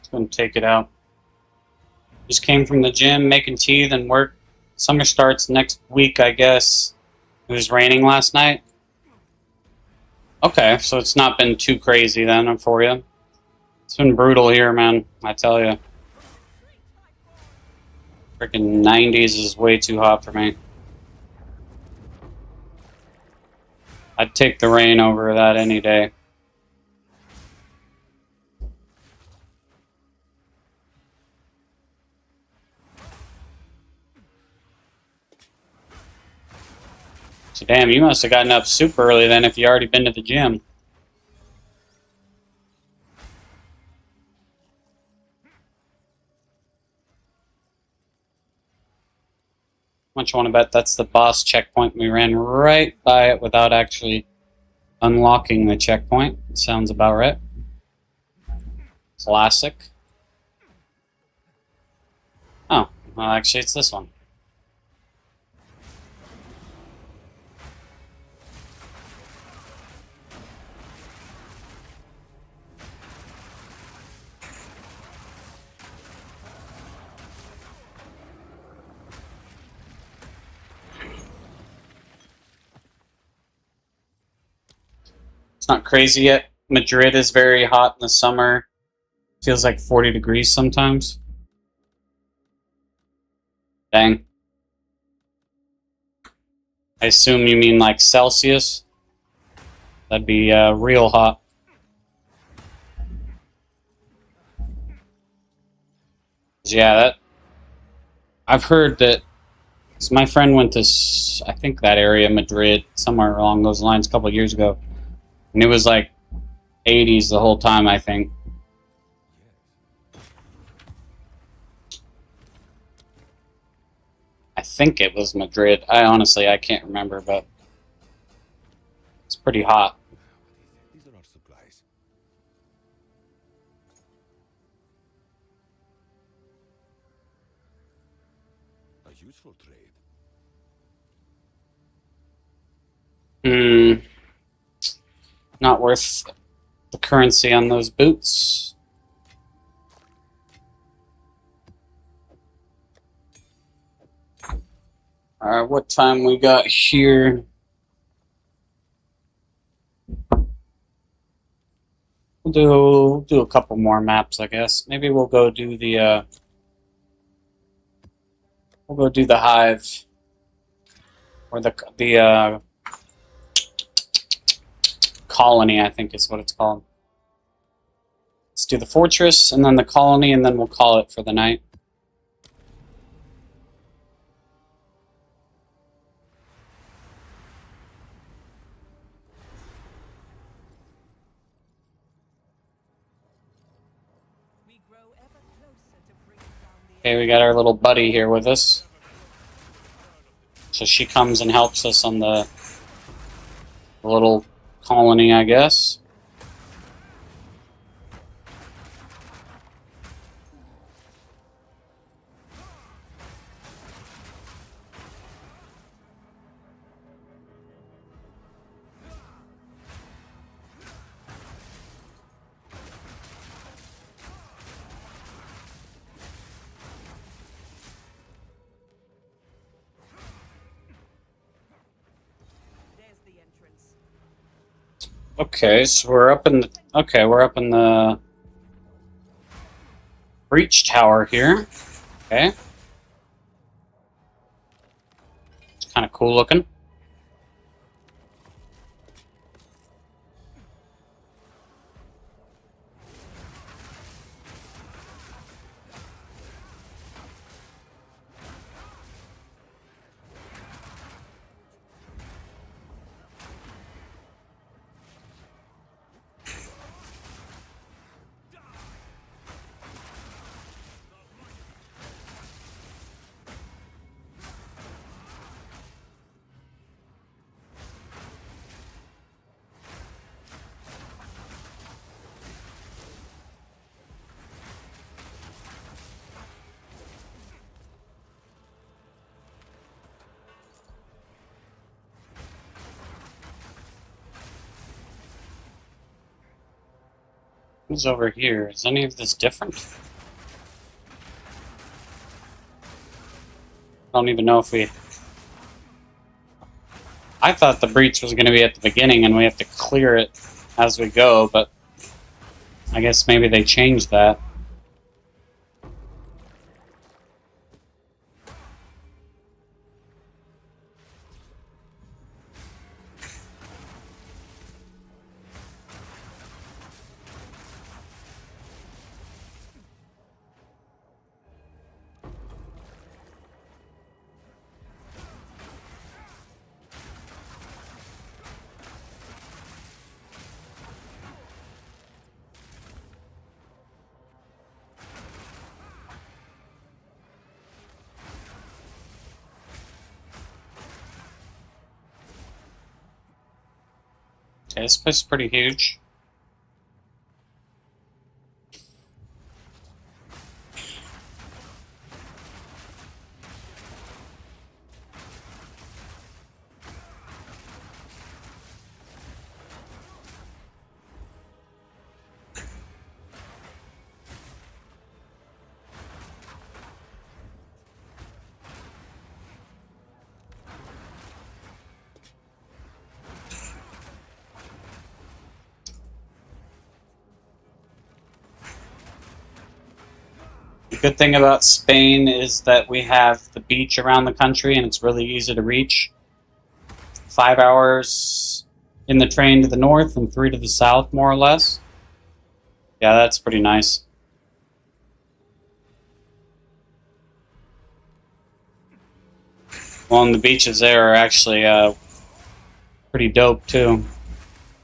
Just gonna take it out. Just came from the gym, making tea, then work. Summer starts next week, I guess. It was raining last night. Okay, so it's not been too crazy then for you. It's been brutal here, man. I tell you. Freaking 90s is way too hot for me. I'd take the rain over that any day. So damn, you must have gotten up super early then if you already been to the gym. How much you want to bet that's the boss checkpoint? We ran right by it without actually unlocking the checkpoint. Sounds about right. Classic. Oh, well actually it's this one. It's not crazy yet. Madrid is very hot in the summer. Feels like 40 degrees sometimes. Dang. I assume you mean like Celsius? That'd be real hot. Yeah, that I've heard that. 'Cause my friend went to, I think that area, Madrid, somewhere along those lines, a couple of years ago, and it was like 80s the whole time. I think. I think it was Madrid. I can't remember, but it's pretty hot. These are our supplies. A useful trade. Not worth the currency on those boots. Alright, what time we got here? We'll do a couple more maps, I guess. Maybe we'll go do the hive, or the colony, I think is what it's called. Let's do the fortress and then the colony, and then we'll call it for the night. We grow ever closer to bringing down the Okay, we got our little buddy here with us. So she comes and helps us on the little colony, I guess. There's the entrance. Okay, so we're up in the breach tower here. Okay. It's kind of cool looking. Who's over here? Is any of this different? I don't even know if we... I thought the breach was going to be at the beginning and we have to clear it as we go, but I guess maybe they changed that. Okay, this place is pretty huge. The good thing about Spain is that we have the beach around the country and it's really easy to reach. 5 hours in the train to the north and 3 to the south, more or less. Yeah, that's pretty nice. Well, and the beaches there are actually pretty dope, too.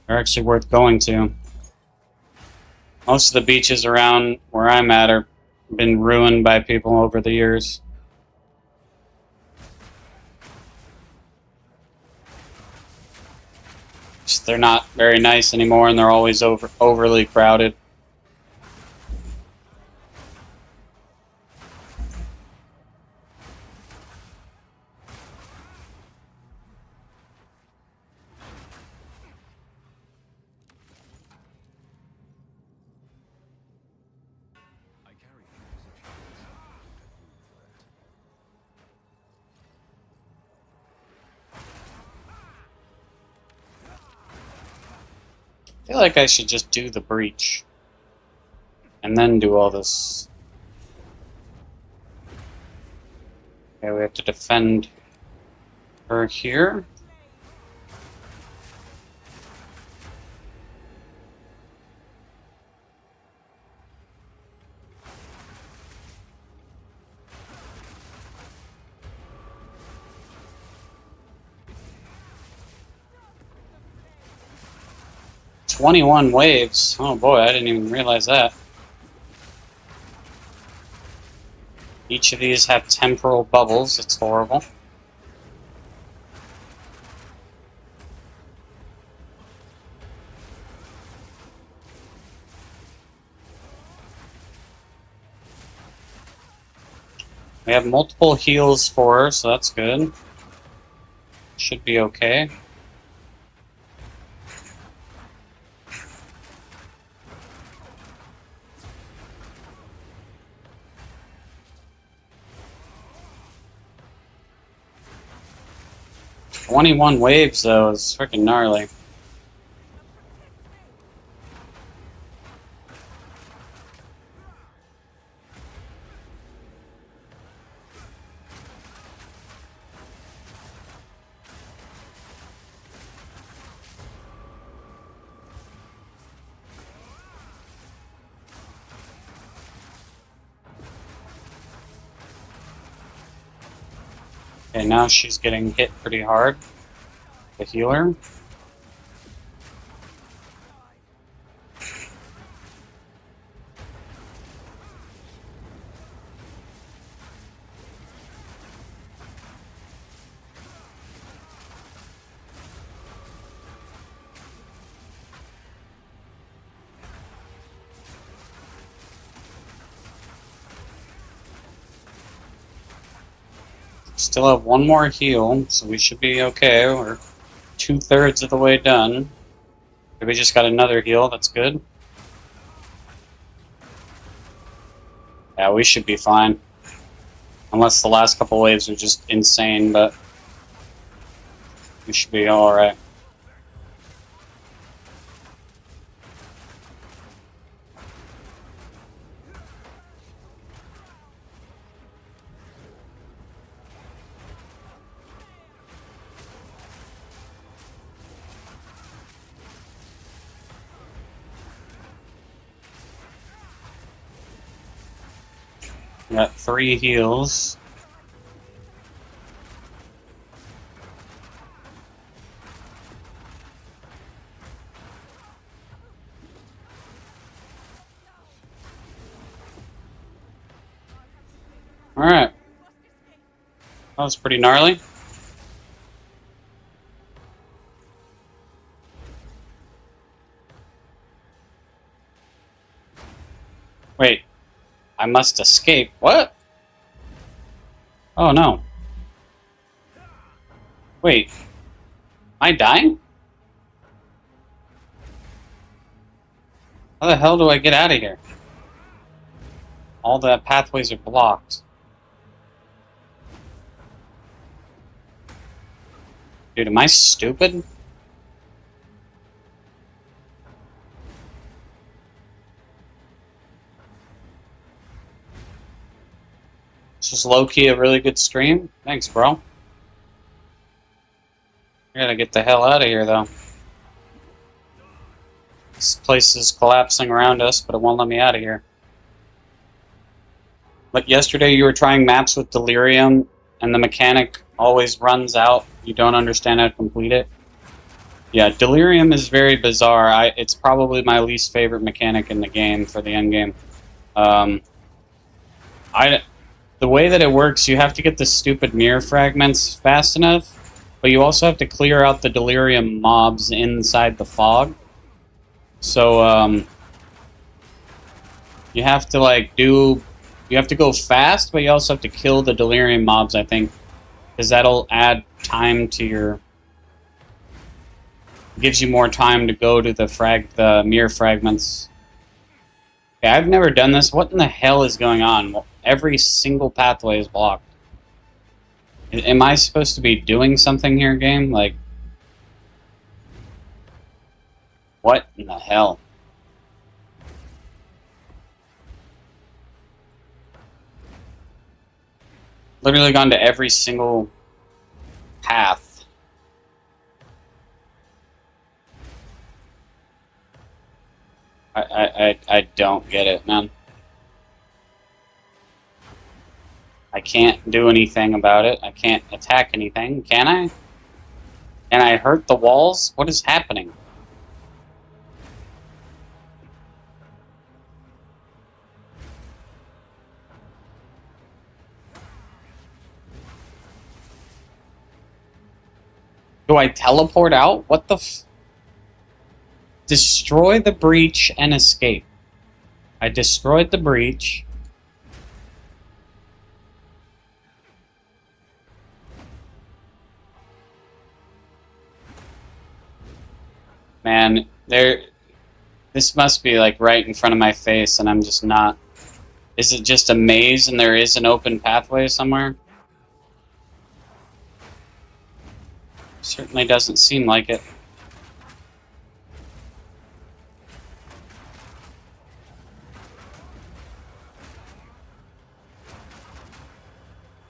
They're actually worth going to. Most of the beaches around where I'm at are been ruined by people over the years. Just, they're not very nice anymore, and they're always overly crowded. I carry things that you can see. Food for that. I feel like I should just do the breach. And then do all this. Okay, we have to defend her here. "21 waves. Oh boy, I didn't even realize that. Each of these have temporal bubbles. It's horrible. We have multiple heals for her, so that's good. Should be okay. "21 waves, though, is freaking gnarly. Okay, now she's getting hit pretty hard. The healer. Still have one more heal, so we should be okay. We're 2/3 of the way done. We just got another heal, that's good. Yeah, we should be fine. Unless the last couple waves are just insane, but we should be alright. Got 3 heals. Alright. That was pretty gnarly. Wait. I must escape. What? Oh no. Wait. Am I dying? How the hell do I get out of here? All the pathways are blocked. Dude, am I stupid? This is low-key a really good stream. Thanks, bro. I gotta get the hell out of here, though. This place is collapsing around us, but it won't let me out of here. Like yesterday, you were trying maps with Delirium, and the mechanic always runs out. You don't understand how to complete it. Yeah, Delirium is very bizarre. It's probably my least favorite mechanic in the game for the endgame. The way that it works, you have to get the stupid mirror fragments fast enough, but you also have to clear out the Delirium mobs inside the fog. So, you have to, like, you have to go fast, but you also have to kill the Delirium mobs, I think, because that'll add time to your... gives you more time to go to the mirror fragments. Okay, I've never done this. What in the hell is going on? Well, every single pathway is blocked. Am I supposed to be doing something here, game? Like, what in the hell? Literally gone to every single path. I don't get it, man. I can't do anything about it. I can't attack anything, can I? Can I hurt the walls? What is happening? Do I teleport out? What the f... Destroy the breach and escape. I destroyed the breach. Man, this must be like right in front of my face and I'm just not... Is it just a maze and there is an open pathway somewhere? Certainly doesn't seem like it.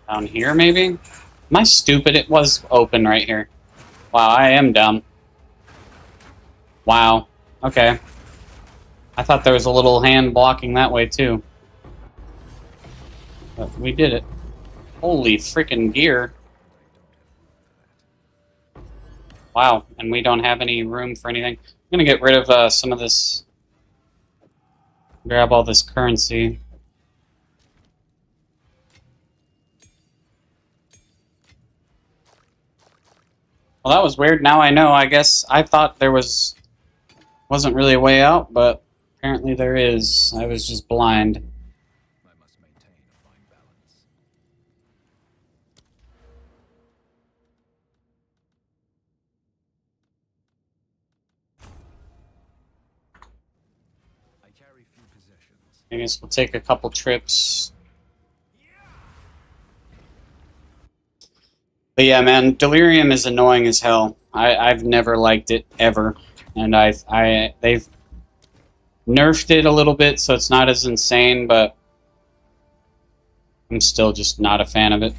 Down here, maybe? Am I stupid? It was open right here. Wow, I am dumb. Wow. Okay. I thought there was a little hand blocking that way, too. But we did it. Holy freaking gear. Wow, and we don't have any room for anything. I'm gonna get rid of some of this... Grab all this currency. Well, that was weird. Now I know. I guess I thought there wasn't really a way out, but apparently there is. I was just blind. I must maintain a fine balance. I carry few possessions. I guess we'll take a couple trips. But yeah, man, Delirium is annoying as hell. I've never liked it ever, and they've nerfed it a little bit, so it's not as insane. But I'm still just not a fan of it.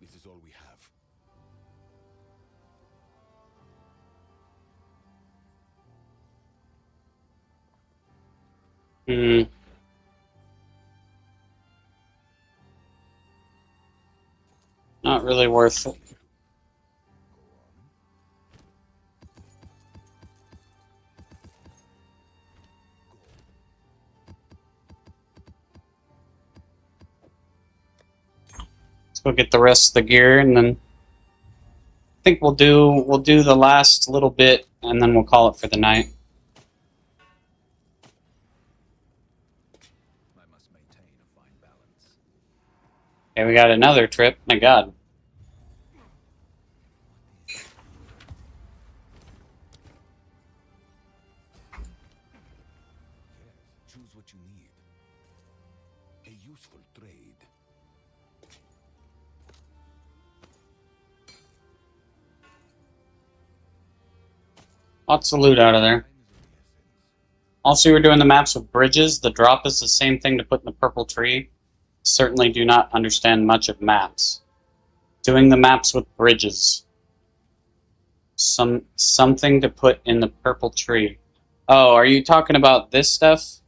This is all we have. Hmm. Not really worth it. Let's go get the rest of the gear, and then I think we'll do the last little bit, and then we'll call it for the night. I must maintain a fine balance. Okay, we got another trip. My God. Yes, choose what you need. A useful trade. Lots of loot out of there. Time is of the essence. Also, you were doing the maps with bridges. The drop is the same thing to put in the purple tree. Certainly do not understand much of maps. Doing the maps with bridges. Something to put in the purple tree. Oh, are you talking about this stuff?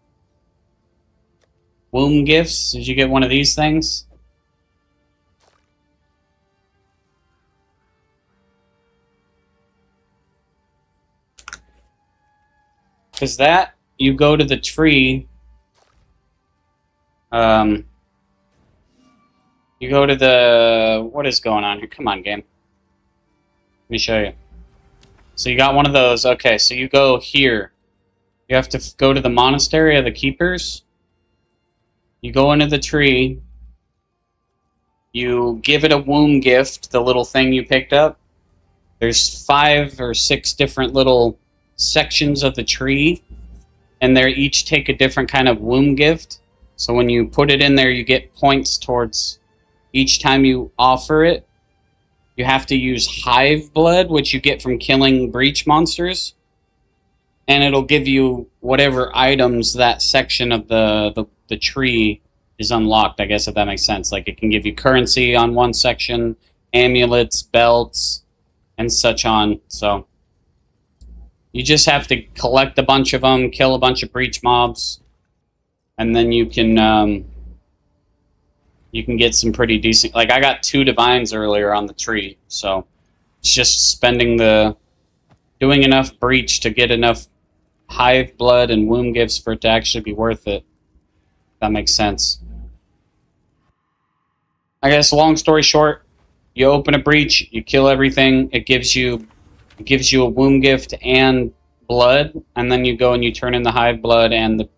Womb gifts? Did you get one of these things? Because that, you go to the tree. You go to the... What is going on here? Come on, game. Let me show you. So you got one of those. Okay, so you go here. You have to go to the monastery of the keepers. You go into the tree. You give it a womb gift, the little thing you picked up. There's 5 or 6 different little sections of the tree, and they each take a different kind of womb gift. So when you put it in there, you get points towards each time you offer it. You have to use hive blood, which you get from killing breach monsters, and it'll give you whatever items that section of the tree is unlocked, I guess, if that makes sense. Like, it can give you currency on one section, amulets, belts, and such on. So you just have to collect a bunch of them, kill a bunch of breach mobs, and then you can get some pretty decent... Like, I got 2 divines earlier on the tree, so it's just spending doing enough breach to get enough hive blood and womb gifts for it to actually be worth it. That makes sense. I guess, long story short, you open a breach, you kill everything, it gives you a womb gift and blood, and then you go and you turn in the hive blood and the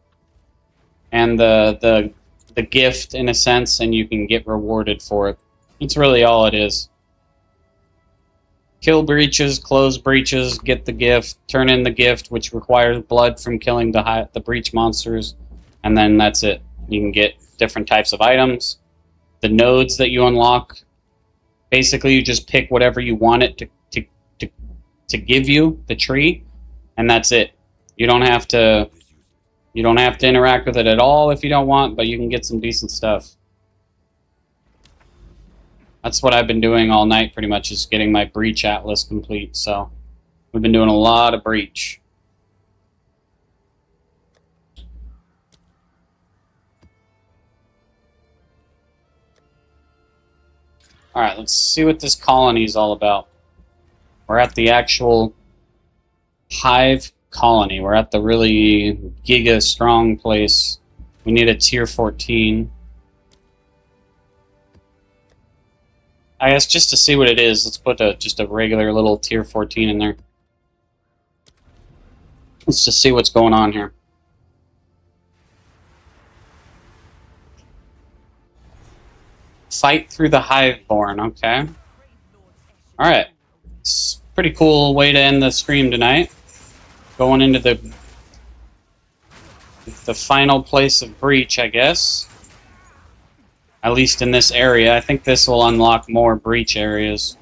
gift, in a sense, and you can get rewarded for it. It's really all it is. Kill breaches, close breaches, get the gift, turn in the gift, which requires blood from killing the breach monsters, and then that's it. You can get different types of items. The nodes that you unlock, basically you just pick whatever you want it to give you, the tree, and that's it. You don't have to interact with it at all if you don't want, but you can get some decent stuff. That's what I've been doing all night, pretty much, is getting my breach atlas complete. So we've been doing a lot of breach. Alright, let's see what this colony is all about. We're at the actual hive colony. We're at the really giga strong place. We need a tier 14. I guess just to see what it is, let's put just a regular little tier 14 in there. Let's just see what's going on here. Fight through the Hiveborn, okay. Alright. It's a pretty cool way to end the stream tonight. Going into the final place of breach, I guess. At least in this area. I think this will unlock more breach areas.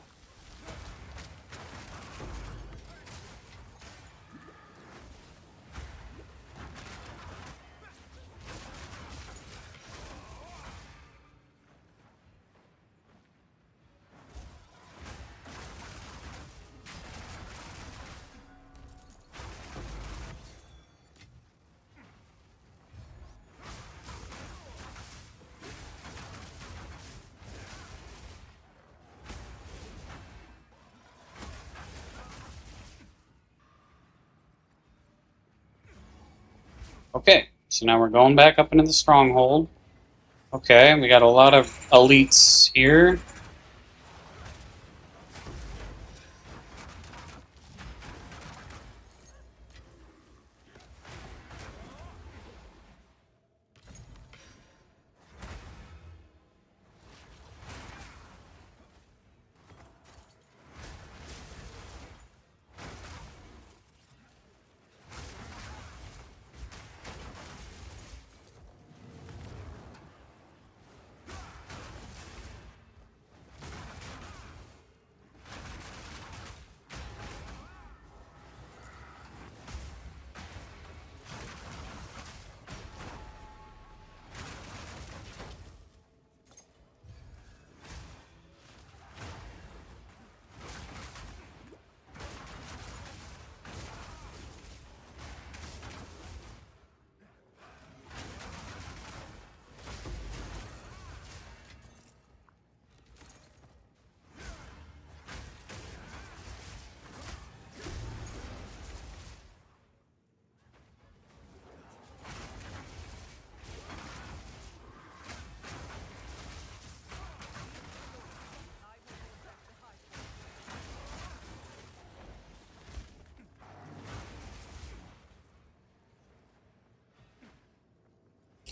Okay, so now we're going back up into the stronghold. Okay, we got a lot of elites here.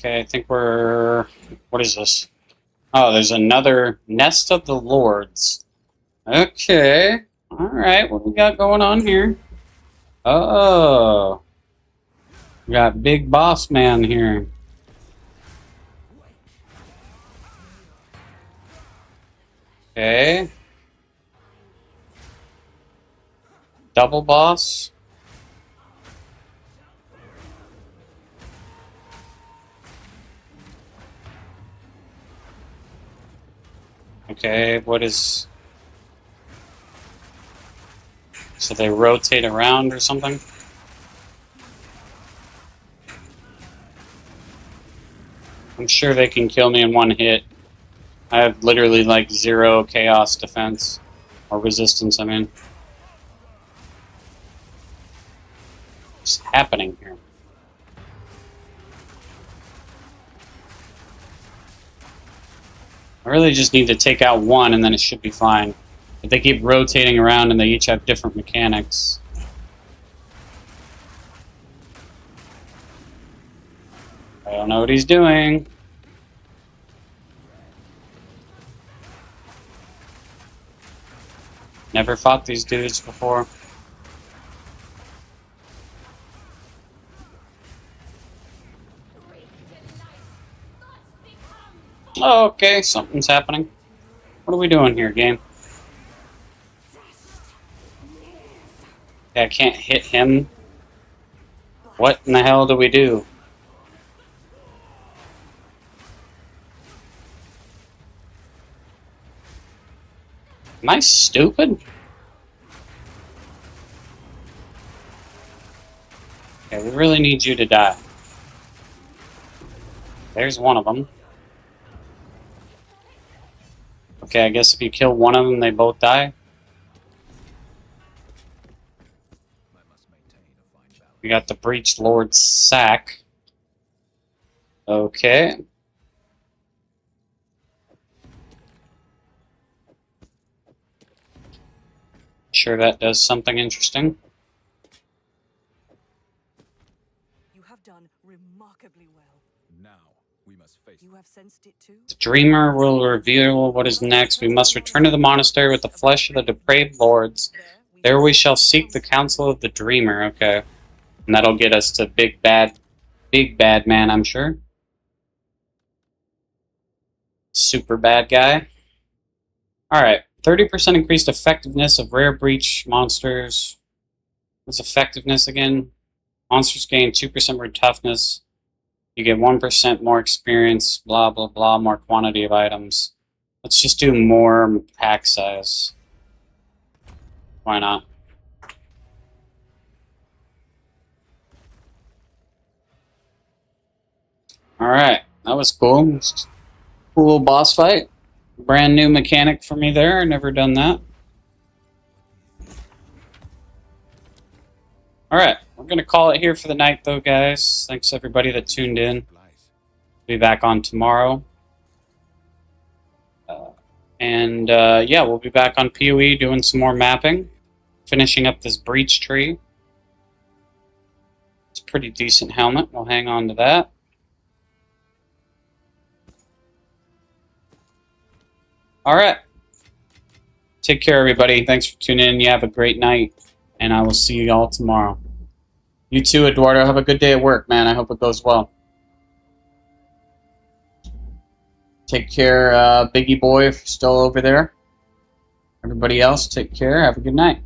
Okay, I think we're... What is this? Oh, there's another Nest of the Lords. Okay. Alright, what we got going on here? Oh. We got Big Boss Man here. Okay. Double boss. Okay, what is... So they rotate around or something? I'm sure they can kill me in one hit. I have literally like 0 chaos defense. Or resistance, I mean. What's happening here? I really just need to take out one and then it should be fine. But they keep rotating around and they each have different mechanics. I don't know what he's doing. Never fought these dudes before. Oh, okay, something's happening. What are we doing here, game? Okay, I can't hit him. What in the hell do we do? Am I stupid? Okay, we really need you to die. There's one of them. Okay, I guess if you kill one of them, they both die. We got the Breach Lord's sack. Okay. Sure that does something interesting. You have done remarkably well. Now we must face You have sensed it too? The dreamer will reveal what is next. We must return to the monastery with the flesh of the depraved lords. There we shall seek the counsel of the dreamer. Okay. And that'll get us to big bad man, I'm sure. Super bad guy. Alright. 30% increased effectiveness of rare breach monsters. What's effectiveness again? Monsters gain 2% more toughness. You get 1% more experience, blah, blah, blah, more quantity of items. Let's just do more pack size. Why not? Alright, that was cool. Cool boss fight. Brand new mechanic for me there. Never done that. Alright, we're going to call it here for the night though, guys. Thanks everybody that tuned in. Be back on tomorrow. Yeah, we'll be back on PoE doing some more mapping. Finishing up this breach tree. It's a pretty decent helmet. We'll hang on to that. Alright. Take care, everybody. Thanks for tuning in. You have a great night. And I will see you all tomorrow. You too, Eduardo. Have a good day at work, man. I hope it goes well. Take care, Biggie Boy, if you're still over there. Everybody else, take care. Have a good night.